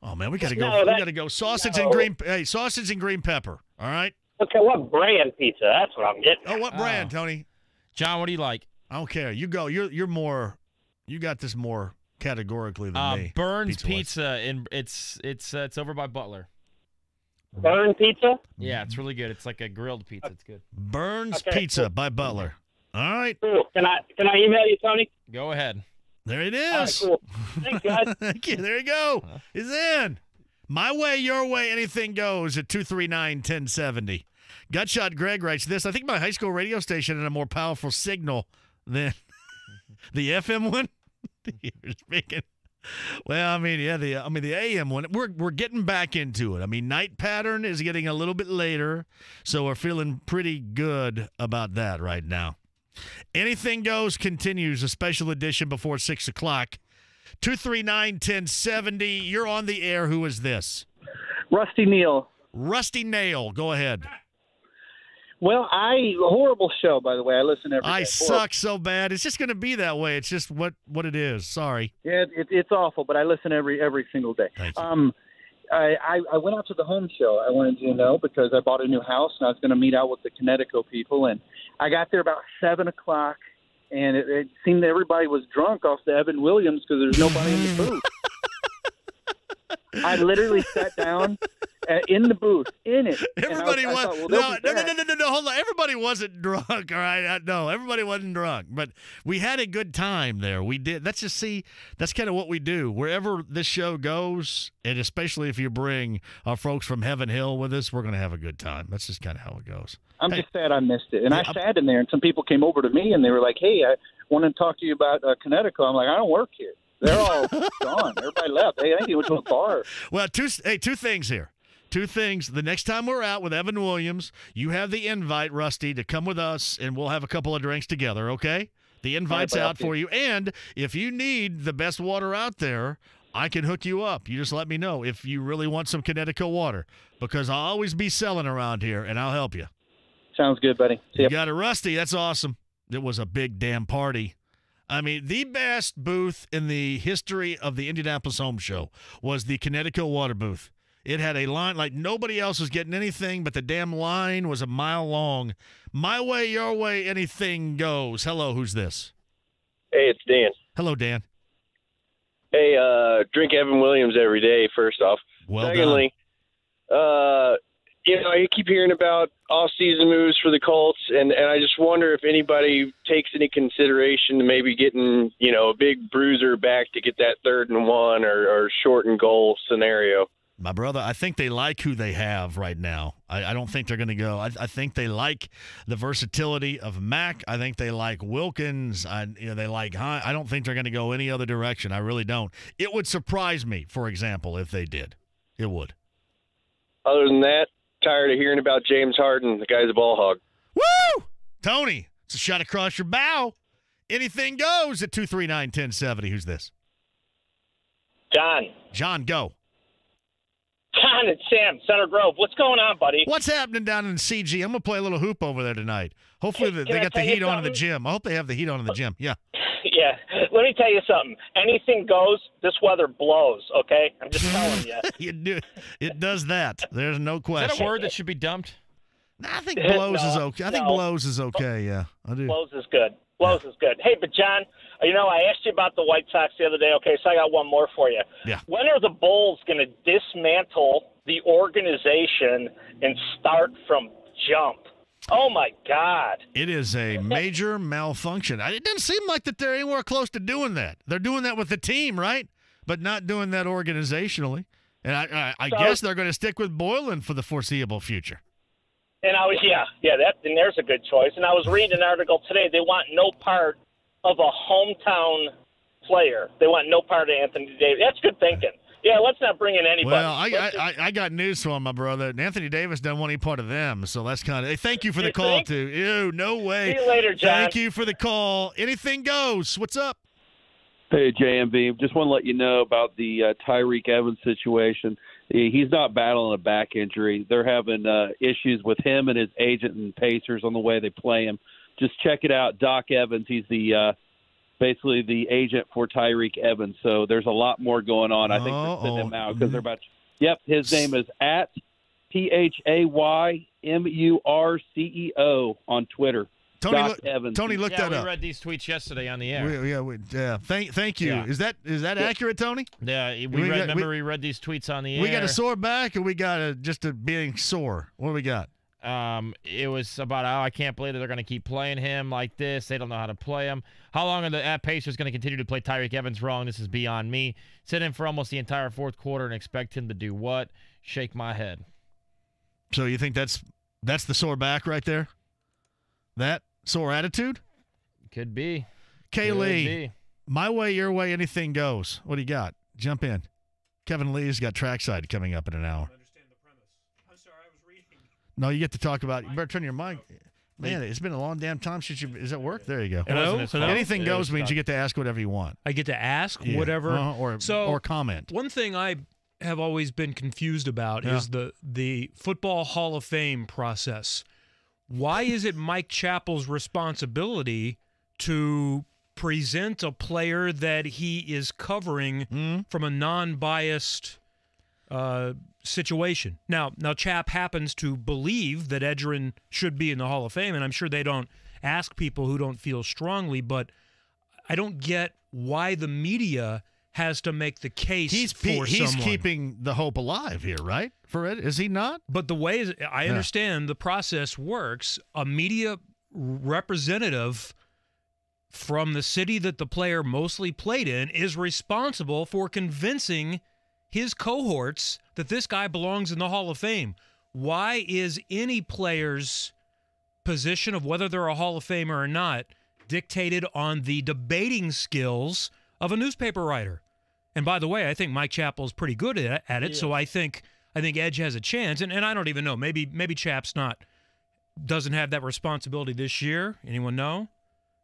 Oh man, we gotta go. No, We gotta go. Sausage and green. Hey, sausage and green pepper. All right. Okay, what brand pizza? That's what I'm getting. Oh, what brand, Tony? John, what do you like? I don't care. You go. You're more. You got this more categorically than me. Burns Pizza, and it's over by Butler. Burn Pizza? Yeah, it's really good. It's like a grilled pizza. It's good. Burns Pizza by Butler. All right. Cool. Can I email you, Tony? Go ahead. There it All right, is. cool. Thanks, guys. Thank you. There you go. It's in. My way, your way, anything goes at 239-1070. Gutshot Greg writes this. I think my high school radio station had a more powerful signal than the FM one. You're speaking. Well, I mean, yeah, the AM one. We're getting back into it. I mean, night pattern is getting a little bit later, so we're feeling pretty good about that right now. Anything Goes continues, a special edition before 6 o'clock. 239-1070. You're on the air. Who is this? Rusty Neal. Rusty Nail. Go ahead. Well, horrible show, by the way. I listen every day. I suck so bad. It's just going to be that way. It's just what it is. Sorry. Yeah, it's awful, but I listen every single day. Thank you. I went out to the home show, I wanted you to know, because I bought a new house, and I was going to meet out with the Kinetico people. And I got there about 7 o'clock, and it seemed everybody was drunk off the Evan Williams because there's nobody in the booth. I literally sat down in the booth, in it. Everybody was. Thought, well, no, hold on. Everybody wasn't drunk, all right? No, everybody wasn't drunk. But we had a good time there. We did. Let's just see. That's kind of what we do. Wherever this show goes, and especially if you bring our folks from Heaven Hill with us, we're going to have a good time. That's just kind of how it goes. I'm just sad I missed it. And I sat in there, and some people came over to me, and they were like, hey, I want to talk to you about Kinetico. I'm like, I don't work here. They're all gone. Everybody left. Hey, I think he went to a bar. Well, two things here. Two things. The next time we're out with Evan Williams, you have the invite, Rusty, to come with us, and we'll have a couple of drinks together, okay? The invite's out for you. And if you need the best water out there, I can hook you up. You just let me know if you really want some Kinetico water, because I'll always be selling around here, and I'll help you. Sounds good, buddy. See ya. You got it, Rusty. That's awesome. It was a big damn party. I mean, the best booth in the history of the Indianapolis Home Show was the Kinetico Water booth. It had a line like nobody else was getting anything, but the damn line was a mile long. My way, your way, anything goes. Hello, who's this? Hey, it's Dan. Hello, Dan. Hey, drink Evan Williams every day, first off. Well Secondly, I keep hearing about off-season moves for the Colts, and I just wonder if anybody takes any consideration to maybe getting, a big bruiser back to get that 3rd and 1 or short and goal scenario. My brother, I think they like who they have right now. I don't think they're going to go. I think they like the versatility of Mack. I think they like Wilkins. They like Hunt. I don't think they're going to go any other direction. I really don't. It would surprise me, for example, if they did. It would. Other than that, tired of hearing about James Harden. The guy's a ball hog. Woo! Tony, it's a shot across your bow. Anything goes at 239-1070. Who's this? John. John, go. John, it's Sam, Center Grove. What's going on, buddy? What's happening down in CG? I'm going to play a little hoop over there tonight. Hopefully Hey, they can I got the tell you heat on in the something? gym. I hope they have the heat on in the gym. Yeah. Yeah. Let me tell you something. Anything goes. This weather blows, okay? I'm just telling you. It does that. There's no question. Is that a word that should be dumped? I think blows is okay. I think no. blows is okay, yeah. I do. Blows is good. Blows is good. Hey, but John, I asked you about the White Sox the other day. Okay, so I got one more for you. Yeah. When are the Bulls going to dismantle the organization and start from jump? Oh, my God. It is a major malfunction. It doesn't seem like that they're anywhere close to doing that. They're doing that with the team, right? But not doing that organizationally. And I guess they're going to stick with Boylan for the foreseeable future. And and there's a good choice. And I was reading an article today. They want no part of a hometown player. They want no part of Anthony Davis. That's good thinking. Yeah, let's not bring in anybody. Well, I got news for him, my brother. Anthony Davis doesn't want any part of them, so that's kind of. Hey, thank you for the call, think? too. Ew, no way. See you later, John. Thank you for the call. Anything goes. What's up? Hey, JMV. Just want to let you know about the Tyreek Evans situation. He's not battling a back injury. They're having issues with him and his agent and Pacers on the way they play him. Just check it out. Doc Evans, he's the basically the agent for Tyreek Evans. So there's a lot more going on. I think they're sending him out because they're about to – yep, his name is at PHAYMURCEO on Twitter. Doc Evans. Tony, look that up. We read these tweets yesterday on the air. Thank you. Yeah. Is that accurate, Tony? Yeah, we read these tweets on the air. We got a sore back, or we got just a being sore? What do we got? It was about, I can't believe that they're going to keep playing him like this. They don't know how to play him. How long are the Pacers going to continue to play Tyreek Evans wrong? This is beyond me. Sit in for almost the entire fourth quarter and expect him to do what? Shake my head. So you think that's the sore back right there? That sore attitude? Could be. Kaylee, my way, your way, anything goes. What do you got? Jump in. Kevin Lee's got trackside coming up in an hour. No, you get to talk about. You better turn your mic. Man, it's been a long damn time since you. Is that work? There you go. Hello? Anything goes means you get to ask whatever you want. I get to ask whatever, or comment. One thing I have always been confused about is the Football Hall of Fame process. Why is it Mike Chappell's responsibility to present a player that he is covering from a non-biased situation? Now Chapp happens to believe that Edgerrin should be in the Hall of Fame, and I'm sure they don't ask people who don't feel strongly, but I don't get why the media has to make the case for someone. He's keeping the hope alive here, right? For it, is he not? But the way I understand the process works, a media representative from the city that the player mostly played in is responsible for convincing his cohorts that this guy belongs in the Hall of Fame. Why is any player's position of whether they're a Hall of Famer or not dictated on the debating skills of a newspaper writer? And by the way, I think Mike Chappell's pretty good at it, so I think Edge has a chance. And I don't even know. Maybe Chapp's doesn't have that responsibility this year. Anyone know?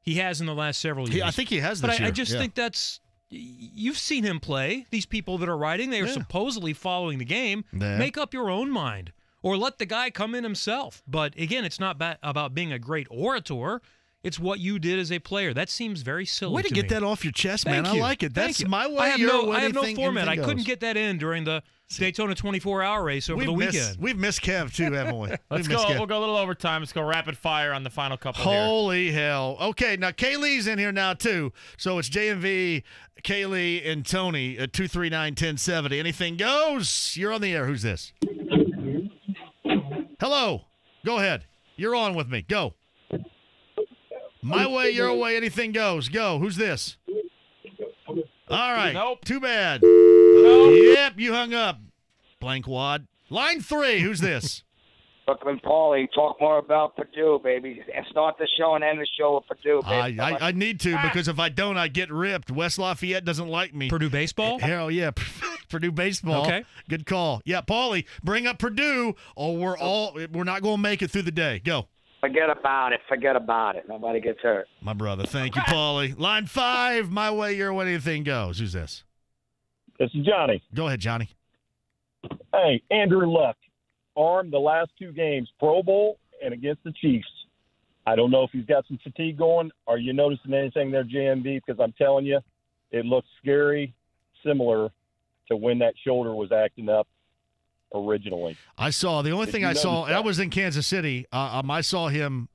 He has in the last several years. I think he has this year. But I just think that's – you've seen him play. These people that are writing, they are supposedly following the game. Make up your own mind or let the guy come in himself. But, again, it's not about being a great orator. It's what you did as a player. That seems very silly Way to get that off your chest, man. Thank you. I like it. That's my way. I have no anything, format. I couldn't goes. get that in during the Daytona 24-hour race over the weekend. We've missed Kev, too, haven't we? Let's go. We'll go a little overtime. Let's go rapid fire on the final couple Holy hell. Okay, now Kaylee's in here now, too. So it's JMV, Kaylee, and Tony at 239-1070. Anything goes. You're on the air. Who's this? Hello. Go ahead. You're on with me. Go. My way, your way, anything goes. Go. Who's this? All right. Nope. Too bad. Nope. Yep, you hung up. Blank wad. Line 3. Who's this? Brooklyn Paulie, talk more about Purdue, baby. And start the show and end the show with Purdue, baby. I need to because if I don't, I get ripped. West Lafayette doesn't like me. Purdue baseball? Hell yeah. Purdue baseball. Okay. Good call. Yeah, Paulie, bring up Purdue, or we're not going to make it through the day. Go. Forget about it. Forget about it. Nobody gets hurt. My brother. Thank you, Paulie. Line 5, my way, your way, anything goes. Who's this? This is Johnny. Go ahead, Johnny. Hey, Andrew Luck armed the last 2 games, Pro Bowl and against the Chiefs. I don't know if he's got some fatigue going. Are you noticing anything there, JMV? Because I'm telling you, it looks scary, similar to when that shoulder was acting up originally. I saw the only thing I saw. I was in Kansas City. I saw him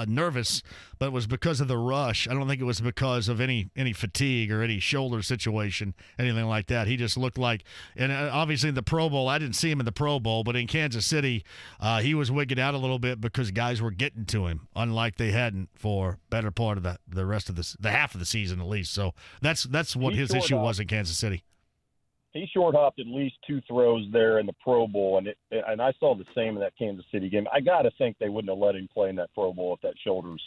nervous, but it was because of the rush. I don't think it was because of any fatigue or any shoulder situation, anything like that. He just looked like, and obviously in the Pro Bowl, I didn't see him in the Pro Bowl, but in Kansas City, he was wigging out a little bit because guys were getting to him, unlike they hadn't for better part of the rest of the half of the season at least. So that's what his issue was in Kansas City. He short-hopped at least 2 throws there in the Pro Bowl, and I saw the same in that Kansas City game. I got to think they wouldn't have let him play in that Pro Bowl if that shoulder's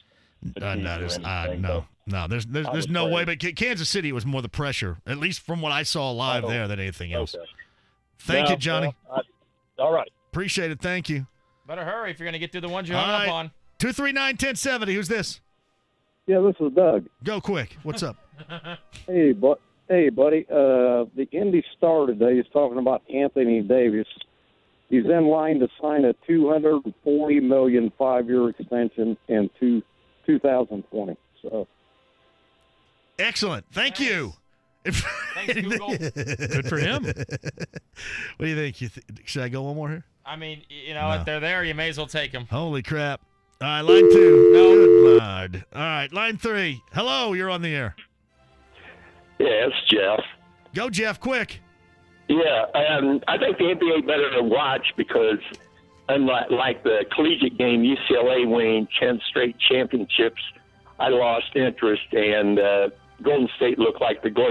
no, there's no way. But Kansas City was more the pressure, at least from what I saw live there, than anything else. Okay. Thank you, Johnny. All right. Appreciate it. Thank you. Better hurry if you're going to get through the ones you hung up on. 239-1070. Who's this? Yeah, this is Doug. Go quick. What's up? Hey, buddy. The Indy Star today is talking about Anthony Davis. He's in line to sign a $240 million 5-year extension in 2020. So, excellent. Thank you. Thanks, Google. Good for him. What do you think? Should I go one more here? I mean, if they're there, you may as well take them. Holy crap. All right, line 2. No. Good Lord. All right, line 3. Hello, you're on the air. Yeah, it's Jeff. Go, Jeff, quick. Yeah, I think the NBA better to watch because unlike the collegiate game, UCLA winning 10 straight championships, I lost interest, and Golden State looked like they're going